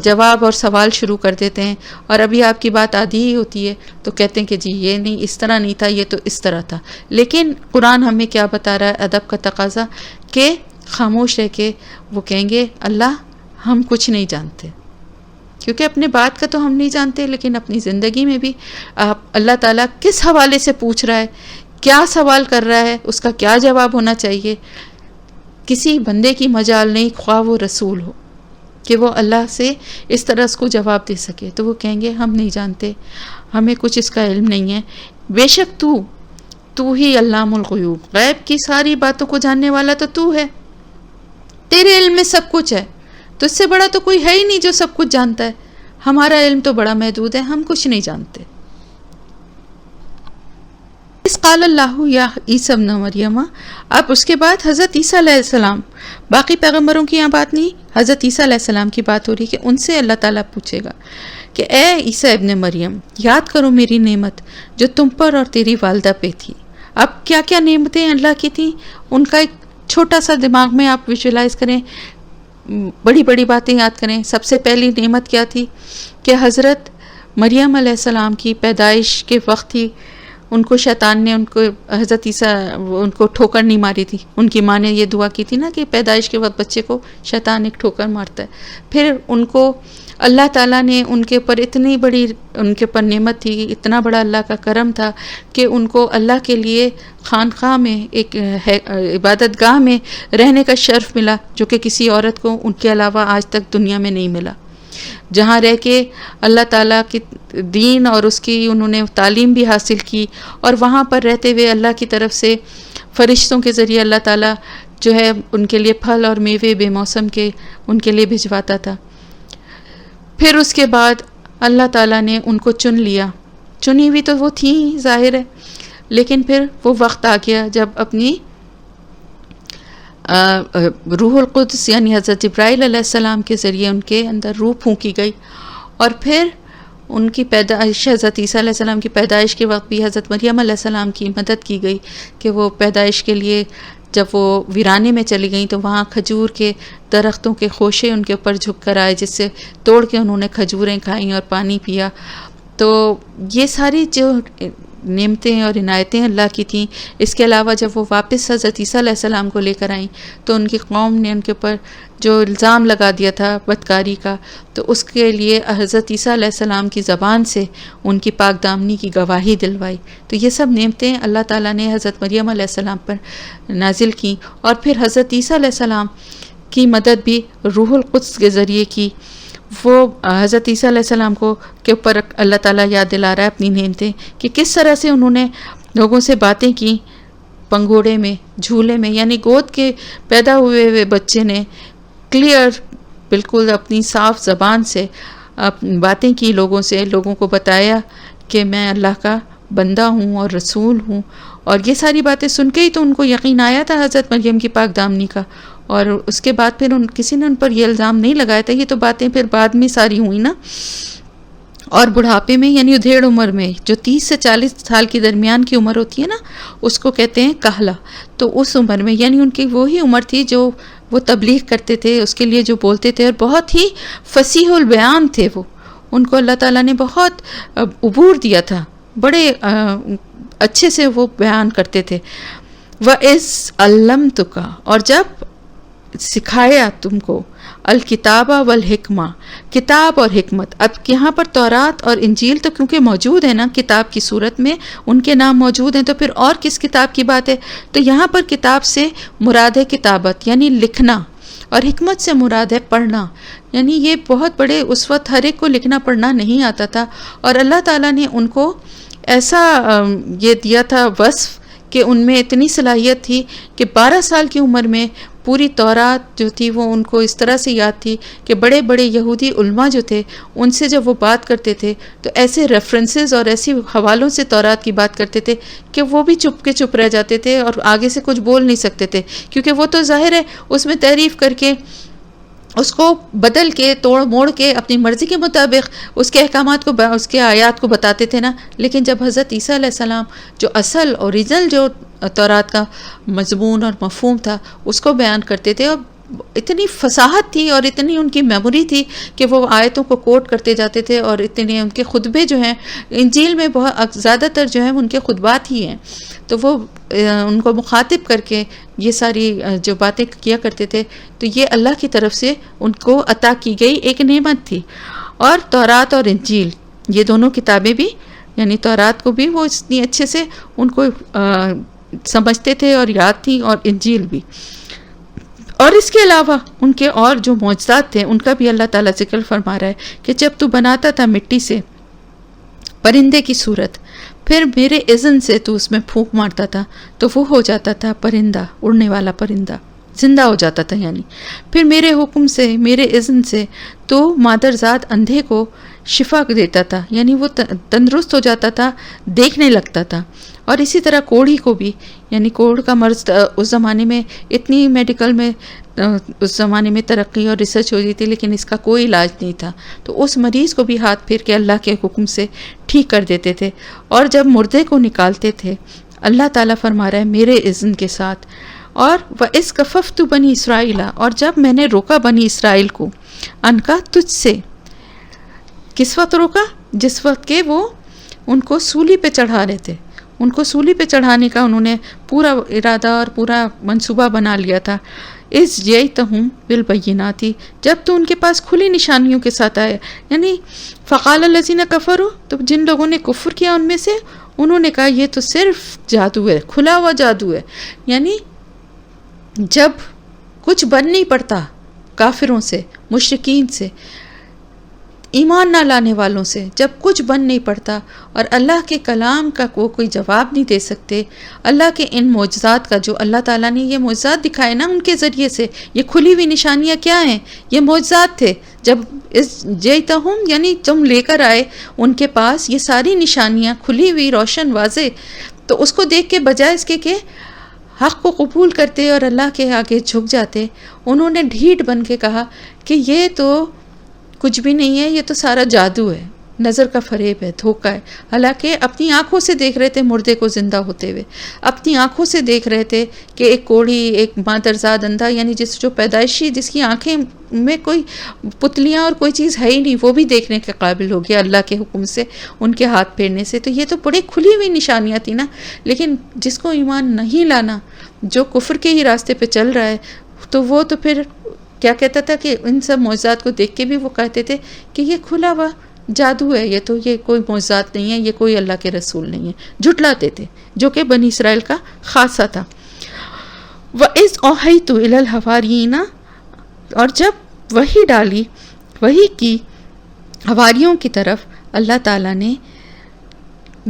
جواب اور سوال شروع کر دیتے ہیں، اور ابھی آپ کی بات آدھی ہی ہوتی ہے تو کہتے ہیں کہ جی یہ نہیں، اس طرح نہیں تھا، یہ تو اس طرح تھا۔ لیکن قرآن ہمیں کیا بتا رہا ہے؟ ادب کا تقاضا، کہ خاموش رہ کے وہ کہیں گے اللہ ہم کچھ نہیں جانتے، کیونکہ اپنے بات کا تو ہم نہیں جانتے، لیکن اپنی زندگی میں بھی اللہ تعالیٰ کس حوالے سے پوچھ رہا ہے، کیا سوال کر رہا ہے، اس کا کیا جواب ہونا چاہیے، کسی بندے کی مجال نہیں، خواہ وہ رسول ہو، کہ وہ اللہ سے اس طرح اس کو جواب دے سکے۔ تو وہ کہیں گے ہم نہیں جانتے، ہمیں کچھ اس کا علم نہیں ہے، بے شک تو ہی علام الغیوب، غیب کی ساری باتوں کو جاننے والا تو ہے، تیرے علم میں سب کچھ ہے، تو اس سے بڑا تو کوئی ہے ہی نہیں جو سب کچھ جانتا ہے، ہمارا علم تو بڑا محدود ہے، ہم کچھ نہیں جانتے۔ اس قال اللہ یا عیسیٰ ابن مریم، اب اس کے بعد حضرت عیسیٰ علیہ السلام، باقی پیغمبروں کی یہاں بات نہیں، حضرت عیسیٰ علیہ السلام کی بات ہو رہی کہ ان سے اللہ تعالیٰ پوچھے گا کہ اے عیسیٰ ابن مریم، یاد کرو میری نعمت جو تم پر اور تیری والدہ پہ تھی۔ اب کیا کیا نعمتیں اللہ کی تھیں، ان کا ایک چھوٹا سا دماغ میں آپ ویژولائز کریں، بڑی بڑی باتیں یاد کریں۔ سب سے پہلی نعمت کیا تھی کہ حضرت مریم علیہ السلام کی پیدائش کے وقت ہی ان کو شیطان نے حضرت عیسیٰ ان کو ٹھوکر نہیں ماری تھی، ان کی ماں نے یہ دعا کی تھی نا کہ پیدائش کے وقت بچے کو شیطان ایک ٹھوکر مارتا ہے۔ پھر ان کو اللہ تعالیٰ نے ان کے اوپر اتنی بڑی ان کے اوپر نعمت تھی، اتنا بڑا اللہ کا کرم تھا کہ ان کو اللہ کے لیے خانقاہ میں ایک عبادت گاہ میں رہنے کا شرف ملا، جو کہ کسی عورت کو ان کے علاوہ آج تک دنیا میں نہیں ملا، جہاں رہ کے اللہ تعالیٰ کی دین اور اس کی انہوں نے تعلیم بھی حاصل کی، اور وہاں پر رہتے ہوئے اللہ کی طرف سے فرشتوں کے ذریعے اللہ تعالیٰ جو ہے ان کے لیے پھل اور میوے بے موسم کے ان کے لیے بھجواتا تھا۔ پھر اس کے بعد اللہ تعالیٰ نے ان کو چن لیا، چنی ہوئی تو وہ تھیں ظاہر ہے، لیکن پھر وہ وقت آ گیا جب اپنی روح القدس یعنی حضرت جبرائیل علیہ السلام کے ذریعے ان کے اندر روح پھونکی گئی، اور پھر ان کی پیدائش، حضرت عیسیٰ علیہ السلام کی پیدائش کے وقت بھی حضرت مریم علیہ السلام کی مدد کی گئی کہ وہ پیدائش کے لیے جب وہ ویرانے میں چلی گئیں تو وہاں کھجور کے درختوں کے خوشے ان کے اوپر جھک کر آئے، جس سے توڑ کے انہوں نے کھجوریں کھائیں اور پانی پیا۔ تو یہ ساری جو نعمتیں اور عنایتیں اللہ کی تھیں، اس کے علاوہ جب وہ واپس حضرت عیسیٰ علیہ السلام کو لے کر آئیں تو ان کی قوم نے ان کے اوپر جو الزام لگا دیا تھا بدکاری کا، تو اس کے لیے حضرت عیسیٰ علیہ السلام کی زبان سے ان کی پاک دامنی کی گواہی دلوائی۔ تو یہ سب نعمتیں اللہ تعالیٰ نے حضرت مریم علیہ السلام پر نازل کیں، اور پھر حضرت عیسیٰ علیہ السلام کی مدد بھی روح القدس کے ذریعے کی۔ وہ حضرت عیسیٰ علیہ السلام کو کے اوپر اللہ تعالیٰ یاد دلا رہا ہے اپنی نعمتیں، کہ کس طرح سے انہوں نے لوگوں سے باتیں کی پنگوڑے میں، جھولے میں، یعنی گود کے پیدا ہوئے بچے نے کلیئر بالکل اپنی صاف زبان سے باتیں کی لوگوں سے، لوگوں کو بتایا کہ میں اللہ کا بندہ ہوں اور رسول ہوں، اور یہ ساری باتیں سن کے ہی تو ان کو یقین آیا تھا حضرت مریم کی پاک دامنی کا، اور اس کے بعد پھر کسی نے ان پر یہ الزام نہیں لگایا تھا، یہ تو باتیں پھر بعد میں ساری ہوئی نا۔ اور بڑھاپے میں یعنی ادھیڑ عمر میں جو 30 سے 40 سال کی درمیان کی عمر ہوتی ہے نا، اس کو کہتے ہیں کہلا، تو اس عمر میں یعنی ان کی وہی عمر تھی جو وہ تبلیغ کرتے تھے، اس کے لیے جو بولتے تھے، اور بہت ہی فصیح البیان تھے وہ، ان کو اللہ تعالیٰ نے بہت عبور دیا تھا، بڑے اچھے سے وہ بیان کرتے تھے۔ وَإِذْ عَلَّمْتُكَ، اور جب سکھایا تم کو، الکتاب والحکمہ، کتاب اور حکمت۔ اب یہاں پر تورات اور انجیل تو کیونکہ موجود ہے نا کتاب کی صورت میں، ان کے نام موجود ہیں، تو پھر اور کس کتاب کی بات ہے؟ تو یہاں پر کتاب سے مراد ہے کتابت، یعنی لکھنا، اور حکمت سے مراد ہے پڑھنا، یعنی یہ بہت بڑے، اس وقت ہر ایک کو لکھنا پڑھنا نہیں آتا تھا، اور اللہ تعالیٰ نے ان کو ایسا یہ دیا تھا وصف کہ ان میں اتنی صلاحیت تھی کہ 12 سال کی عمر میں پوری تورات جو تھی وہ ان کو اس طرح سے یاد تھی کہ بڑے بڑے یہودی علماء جو تھے ان سے جب وہ بات کرتے تھے تو ایسے ریفرنسز اور ایسی حوالوں سے تورات کی بات کرتے تھے کہ وہ بھی چپ رہ جاتے تھے اور آگے سے کچھ بول نہیں سکتے تھے، کیونکہ وہ تو ظاہر ہے اس میں تحریف کر کے، اس کو بدل کے، توڑ موڑ کے اپنی مرضی کے مطابق اس کے احکامات کو، اس کے آیات کو بتاتے تھے نا۔ لیکن جب حضرت عیسیٰ علیہ السلام جو اصل اوریجنل جو تورات کا مضمون اور مفہوم تھا اس کو بیان کرتے تھے، اور اتنی فصاحت تھی اور اتنی ان کی میموری تھی کہ وہ آیتوں کو کوٹ کرتے جاتے تھے، اور اتنے ان کے خطبے جو ہیں انجیل میں بہت زیادہ تر جو ہیں ان کے خطبات ہی ہیں، تو وہ ان کو مخاطب کر کے یہ ساری جو باتیں کیا کرتے تھے، تو یہ اللہ کی طرف سے ان کو عطا کی گئی ایک نعمت تھی۔ اور تورات اور انجیل یہ دونوں کتابیں بھی، یعنی تورات کو بھی وہ اتنی اچھے سے ان کو سمجھتے تھے اور یاد تھی، اور انجیل بھی۔ اور اس کے علاوہ ان کے اور جو معجزات تھے ان کا بھی اللہ تعالیٰ ذکر فرما رہا ہے کہ جب تو بناتا تھا مٹی سے پرندے کی صورت، پھر میرے اذن سے تو اس میں پھونک مارتا تھا تو وہ ہو جاتا تھا پرندہ، اڑنے والا پرندہ، زندہ ہو جاتا تھا، یعنی پھر میرے حکم سے، میرے اذن سے تو مادرزاد اندھے کو شفا دیتا تھا، یعنی وہ تندرست ہو جاتا تھا، دیکھنے لگتا تھا۔ اور اسی طرح کوڑھی کو بھی، یعنی کوڑھ کا مرض اس زمانے میں اتنی میڈیکل میں اس زمانے میں ترقی اور ریسرچ ہو رہی تھی لیکن اس کا کوئی علاج نہیں تھا، تو اس مریض کو بھی ہاتھ پھیر کے اللہ کے حکم سے ٹھیک کر دیتے تھے۔ اور جب مردے کو نکالتے تھے اللہ تعالیٰ فرما رہا ہے میرے اذن کے ساتھ۔ اور وَإِذْ كَفَفْتُ بَنِي إِسْرَائِيلَ، اور جب میں نے روکا بنی اسرائیل کو، ان کا تجھ سے، کس وقت روکا؟ جس وقت کہ وہ ان کو سولی پہ چڑھا رہے تھے، ان کو سولی پہ چڑھانے کا انہوں نے پورا ارادہ اور پورا منصوبہ بنا لیا تھا۔ اِذْ جِئْتُهُم بِالْبَيِّنَاتِ، جب تو ان کے پاس کھلی نشانیوں کے ساتھ آئے، یعنی فَقَالَ الَّذِينَ كَفَرُوا، تو جن لوگوں نے کفر کیا ان میں سے، انہوں نے کہا یہ تو صرف جادو ہے، کھلا ہوا جادو ہے۔ یعنی جب کچھ بن نہیں پڑتا کافروں سے، مشرکین سے، ایمان نہ لانے والوں سے، جب کچھ بن نہیں پڑتا اور اللہ کے کلام کا کوئی جواب نہیں دے سکتے، اللہ کے ان معجزات کا جو اللہ تعالیٰ نے یہ معجزات دکھائے نا ان کے ذریعے سے، یہ کھلی ہوئی نشانیاں کیا ہیں؟ یہ معجزات تھے۔ جب جئتہم یعنی تم لے کر آئے ان کے پاس یہ ساری نشانیاں کھلی ہوئی، روشن، واضح، تو اس کو دیکھ کے بجائے اس کے کہ حق کو قبول کرتے اور اللہ کے آگے جھک جاتے، انہوں نے ڈھیٹ بن کے کہا کہ یہ تو کچھ بھی نہیں ہے، یہ تو سارا جادو ہے، نظر کا فریب ہے، دھوکہ ہے۔ حالانکہ اپنی آنکھوں سے دیکھ رہے تھے مردے کو زندہ ہوتے ہوئے، اپنی آنکھوں سے دیکھ رہے تھے کہ ایک کوڑھی، ایک مادرزاد اندھا، یعنی جو پیدائشی، جس کی آنکھیں میں کوئی پتلیاں اور کوئی چیز ہے ہی نہیں، وہ بھی دیکھنے کے قابل ہو گیا اللہ کے حکم سے، ان کے ہاتھ پھیرنے سے۔ تو یہ تو بڑی کھلی ہوئی نشانیاں تھیں نا، لیکن جس کو ایمان نہیں لانا، جو کفر کے ہی راستے پہ چل رہا ہے، تو وہ تو پھر کیا کہتا تھا کہ ان سب معجزات کو دیکھ کے بھی وہ کہتے تھے کہ یہ کھلا ہوا جادو ہے، یہ تو یہ کوئی معجزات نہیں ہے، یہ کوئی اللہ کے رسول نہیں ہے، جھٹلاتے تھے، جو کہ بنی اسرائیل کا خاصہ تھا۔ وَإِذْ أَوْحَيْتُ إِلَى الْحَوَارِيِّينَ، اور جب وحی ڈالی، وحی کی حواریوں کی طرف اللہ تعالیٰ نے،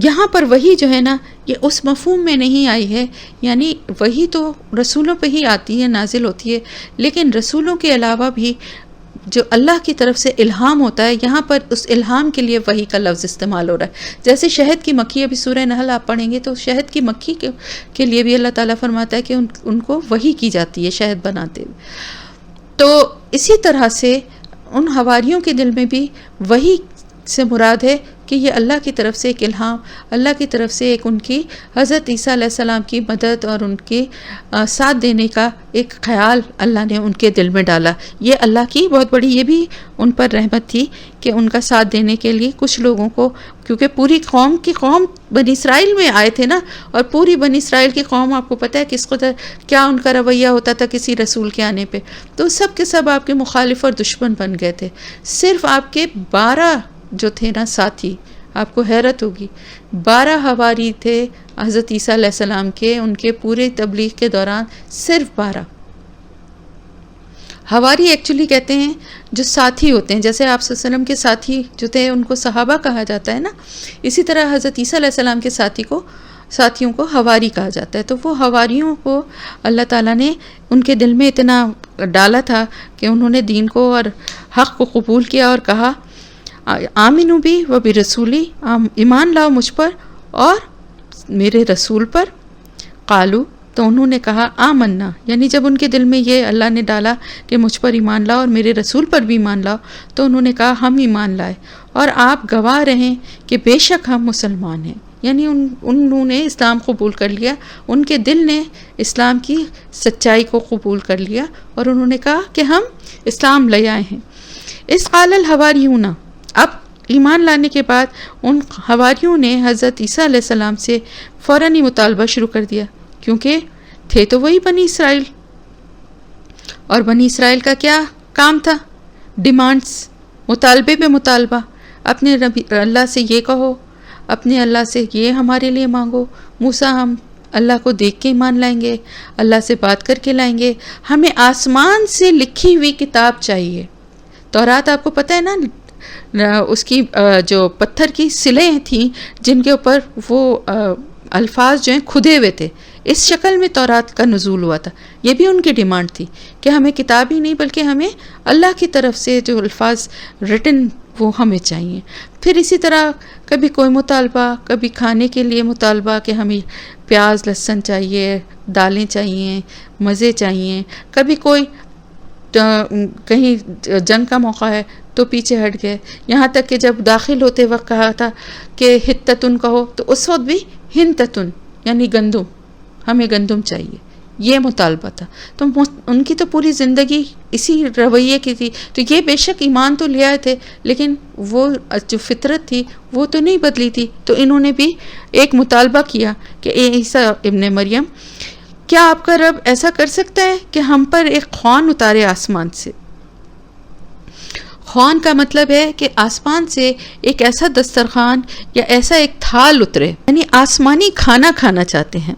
یہاں پر وحی جو ہے نا یہ اس مفہوم میں نہیں آئی ہے، یعنی وحی تو رسولوں پہ ہی آتی ہے، نازل ہوتی ہے، لیکن رسولوں کے علاوہ بھی جو اللہ کی طرف سے الہام ہوتا ہے، یہاں پر اس الہام کے لیے وحی کا لفظ استعمال ہو رہا ہے۔ جیسے شہد کی مکھی، ابھی سورہ نحل آپ پڑھیں گے تو شہد کی مکھی کے لیے بھی اللہ تعالیٰ فرماتا ہے کہ ان کو وحی کی جاتی ہے شہد بناتے ہوئے۔ تو اسی طرح سے ان حواریوں کے دل میں بھی وحی سے مراد ہے کہ یہ اللہ کی طرف سے ایک الہام، اللہ کی طرف سے ایک ان کی حضرت عیسیٰ علیہ السلام کی مدد اور ان کے ساتھ دینے کا ایک خیال اللہ نے ان کے دل میں ڈالا۔ یہ اللہ کی بہت بڑی، یہ بھی ان پر رحمت تھی کہ ان کا ساتھ دینے کے لیے کچھ لوگوں کو، کیونکہ پوری قوم بنی اسرائیل میں آئے تھے نا، اور پوری بنی اسرائیل کی قوم آپ کو پتہ ہے کس قدر کیا ان کا رویہ ہوتا تھا کسی رسول کے آنے پہ، تو سب کے سب آپ کے مخالف اور دشمن بن گئے تھے۔ صرف آپ کے 12 جو تھے نا ساتھی، آپ کو حیرت ہوگی، 12 حواری تھے حضرت عیسیٰ علیہ السلام کے، ان کے پورے تبلیغ کے دوران صرف 12، حواری ایکچولی کہتے ہیں جو ساتھی ہوتے ہیں، جیسے آپ صلی اللہ علیہ وسلم کے ساتھی جو تھے ان کو صحابہ کہا جاتا ہے نا، اسی طرح حضرت عیسیٰ علیہ السلام کے ساتھیوں کو حواری کہا جاتا ہے. تو وہ حواریوں کو اللہ تعالیٰ نے ان کے دل میں اتنا ڈالا تھا کہ انہوں نے دین کو اور حق کو قبول کیا اور کہا آمنو بی و برسولی، ایمان لاؤ مجھ پر اور میرے رسول پر. قالو، تو انہوں نے کہا آمنا، یعنی جب ان کے دل میں یہ اللہ نے ڈالا کہ مجھ پر ایمان لاؤ اور میرے رسول پر بھی ایمان لاؤ، تو انہوں نے کہا ہم ایمان لائے اور آپ گواہ رہیں کہ بے شک ہم مسلمان ہیں. یعنی انہوں نے اسلام قبول کر لیا، ان کے دل نے اسلام کی سچائی کو قبول کر لیا اور انہوں نے کہا کہ ہم اسلام لے آئے ہیں. اس قال الحواریون، اب ایمان لانے کے بعد ان حواریوں نے حضرت عیسیٰ علیہ السلام سے فوراً ہی مطالبہ شروع کر دیا، کیونکہ تھے تو وہی بنی اسرائیل، اور بنی اسرائیل کا کیا کام تھا؟ ڈیمانڈز، مطالبے پہ مطالبہ. اپنے اللہ سے یہ کہو، اپنے اللہ سے یہ ہمارے لیے مانگو. موسیٰ ہم اللہ کو دیکھ کے ایمان لائیں گے، اللہ سے بات کر کے لائیں گے، ہمیں آسمان سے لکھی ہوئی کتاب چاہیے. تورات آپ کو پتہ ہے نا، اس کی جو پتھر کی سلیں تھیں جن کے اوپر وہ الفاظ جو ہیں کھدے ہوئے تھے، اس شکل میں تورات کا نزول ہوا تھا. یہ بھی ان کی ڈیمانڈ تھی کہ ہمیں کتاب ہی نہیں بلکہ ہمیں اللہ کی طرف سے جو الفاظ ریٹن وہ ہمیں چاہیے. پھر اسی طرح کبھی کوئی مطالبہ، کبھی کھانے کے لیے مطالبہ کہ ہمیں پیاز لہسن چاہیے، دالیں چاہیے، مزے چاہیے. کبھی کوئی کہیں جنگ کا موقع ہے تو پیچھے ہٹ گئے، یہاں تک کہ جب داخل ہوتے وقت کہا تھا کہ ہتتن کہو تو اس وقت بھی ہنتتن یعنی گندم، ہمیں گندم چاہیے، یہ مطالبہ تھا. تو ان کی تو پوری زندگی اسی رویے کی تھی. تو یہ بے شک ایمان تو لے آئے تھے لیکن وہ جو فطرت تھی وہ تو نہیں بدلی تھی. تو انہوں نے بھی ایک مطالبہ کیا کہ اے عیسیٰ ابن مریم، کیا آپ کا رب ایسا کر سکتا ہے کہ ہم پر ایک خوان اتارے آسمان سے؟ خوان کا مطلب ہے کہ آسمان سے ایک ایسا دسترخوان یا ایسا ایک تھال اترے، یعنی آسمانی کھانا کھانا چاہتے ہیں.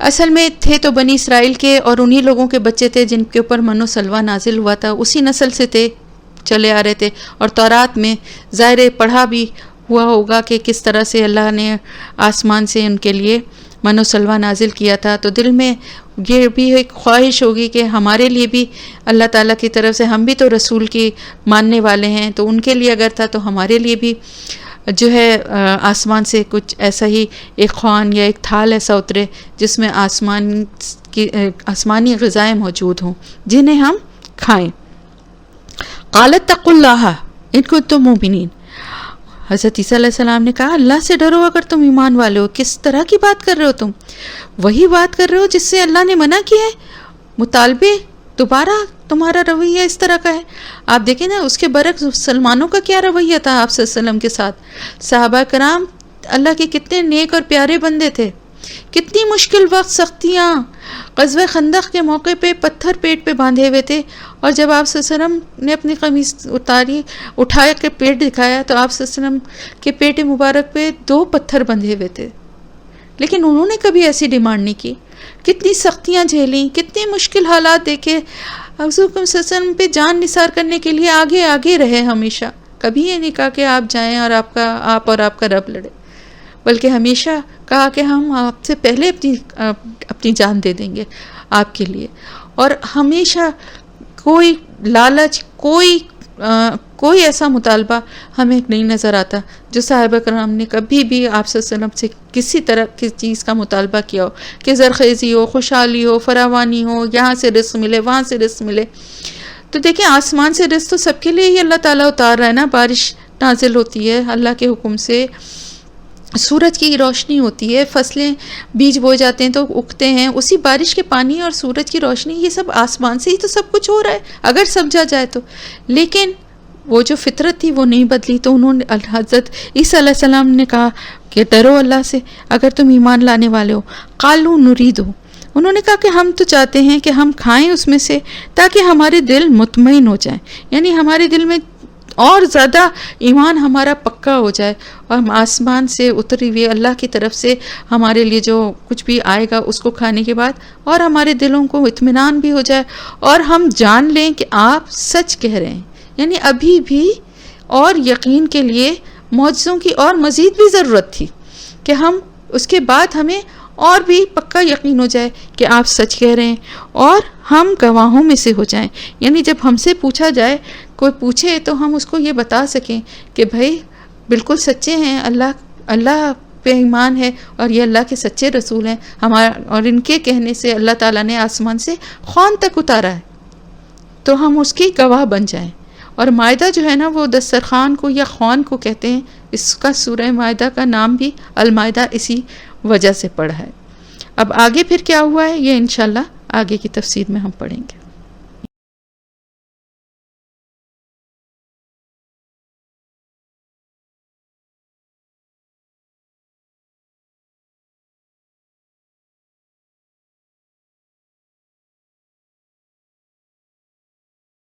اصل میں تھے تو بنی اسرائیل کے اور انہی لوگوں کے بچے تھے جن کے اوپر من و سلوہ نازل ہوا تھا، اسی نسل سے تھے، چلے آ رہے تھے. اور تورات میں ظاہر پڑھا بھی ہوا ہوگا کہ کس طرح سے اللہ نے آسمان سے ان کے لیے من و سلوہ نازل کیا تھا. تو دل میں یہ بھی ایک خواہش ہوگی کہ ہمارے لیے بھی اللہ تعالیٰ کی طرف سے، ہم بھی تو رسول کی ماننے والے ہیں، تو ان کے لیے اگر تھا تو ہمارے لیے بھی جو ہے آسمان سے کچھ ایسا ہی ایک خوان یا ایک تھال ایسا اترے جس میں آسمانی غذائیں موجود ہوں جنہیں ہم کھائیں. قالت اتقوا اللہ ان کنتم مؤمنین، حضرت عیسیٰ علیہ السلام نے کہا اللہ سے ڈرو اگر تم ایمان والے ہو. کس طرح کی بات کر رہے ہو تم؟ وہی بات کر رہے ہو جس سے اللہ نے منع کیا ہے. مطالبے دوبارہ تمہارا رویہ اس طرح کا ہے. آپ دیکھیں نا اس کے برعکس مسلمانوں کا کیا رویہ تھا آپ صلی اللہ علیہ وسلم کے ساتھ. صحابہ کرام اللہ کے کتنے نیک اور پیارے بندے تھے، کتنی مشکل وقت، سختیاں. غزوہ خندق کے موقع پہ پتھر پیٹ پہ باندھے ہوئے تھے، اور جب آپ صلی اللہ علیہ وسلم نے اپنی قمیص اٹھا کے پیٹ دکھایا تو آپ صلی اللہ علیہ وسلم کے پیٹ مبارک پہ 2 پتھر بندھے ہوئے تھے. لیکن انہوں نے کبھی ایسی ڈیمانڈ نہیں کی. کتنی سختیاں جھیلیں، کتنے مشکل حالات دیکھے، حضور صلی اللہ علیہ وسلم پہ جان نثار کرنے کے لیے آگے آگے رہے. ہمیشہ کبھی یہ نہیں کہا کہ آپ جائیں اور آپ اور آپ کا رب لڑے، بلکہ ہمیشہ کہا کہ ہم آپ سے پہلے اپنی جان دے دیں گے آپ کے لیے. اور ہمیشہ کوئی لالچ، کوئی ایسا مطالبہ ہمیں نہیں نظر آتا جو صحابہ کرام نے کبھی بھی آپ صلی اللہ علیہ وسلم سے کسی طرح کی چیز کا مطالبہ کیا ہو کہ زرخیزی ہو، خوشحالی ہو، فراوانی ہو، یہاں سے رزق ملے، وہاں سے رزق ملے. تو دیکھیں آسمان سے رزق تو سب کے لیے ہی اللہ تعالیٰ اتار رہا ہے نا. بارش نازل ہوتی ہے اللہ کے حکم سے، سورج کی روشنی ہوتی ہے، فصلیں بیج بوئے جاتے ہیں تو اگتے ہیں، اسی بارش کے پانی اور سورج کی روشنی، یہ سب آسمان سے ہی تو سب کچھ ہو رہا ہے اگر سمجھا جائے تو. لیکن وہ جو فطرت تھی وہ نہیں بدلی. تو انہوں نے حضرت عیسیٰ علیہ السلام نے کہا کہ ڈرو اللہ سے اگر تم ایمان لانے والے ہو. قالوا نرید، انہوں نے کہا کہ ہم تو چاہتے ہیں کہ ہم کھائیں اس میں سے تاکہ ہمارے دل مطمئن ہو جائیں، یعنی ہمارے دل میں اور زیادہ ایمان ہمارا پکا ہو جائے، اور ہم آسمان سے اتری ہوئی اللہ کی طرف سے ہمارے لیے جو کچھ بھی آئے گا اس کو کھانے کے بعد اور ہمارے دلوں کو اطمینان بھی ہو جائے، اور ہم جان لیں کہ آپ سچ کہہ رہے ہیں. یعنی ابھی بھی اور یقین کے لیے معجزوں کی اور مزید بھی ضرورت تھی کہ ہم اس کے بعد ہمیں اور بھی پکا یقین ہو جائے کہ آپ سچ کہہ رہے ہیں اور ہم گواہوں میں سے ہو جائیں. یعنی جب ہم سے پوچھا جائے، کوئی پوچھے تو ہم اس کو یہ بتا سکیں کہ بھائی بالکل سچے ہیں، اللہ پہ ایمان ہے اور یہ اللہ کے سچے رسول ہیں ہمارا، اور ان کے کہنے سے اللہ تعالیٰ نے آسمان سے خوان تک اتارا ہے، تو ہم اس کی گواہ بن جائیں. اور مائدہ جو ہے نا وہ دسترخوان کو یا خوان کو کہتے ہیں. اس کا سورہ مائدہ کا نام بھی المائدہ اسی وجہ سے پڑا ہے. اب آگے پھر کیا ہوا ہے یہ انشاءاللہ آگے کی تفسیر میں ہم پڑھیں گے.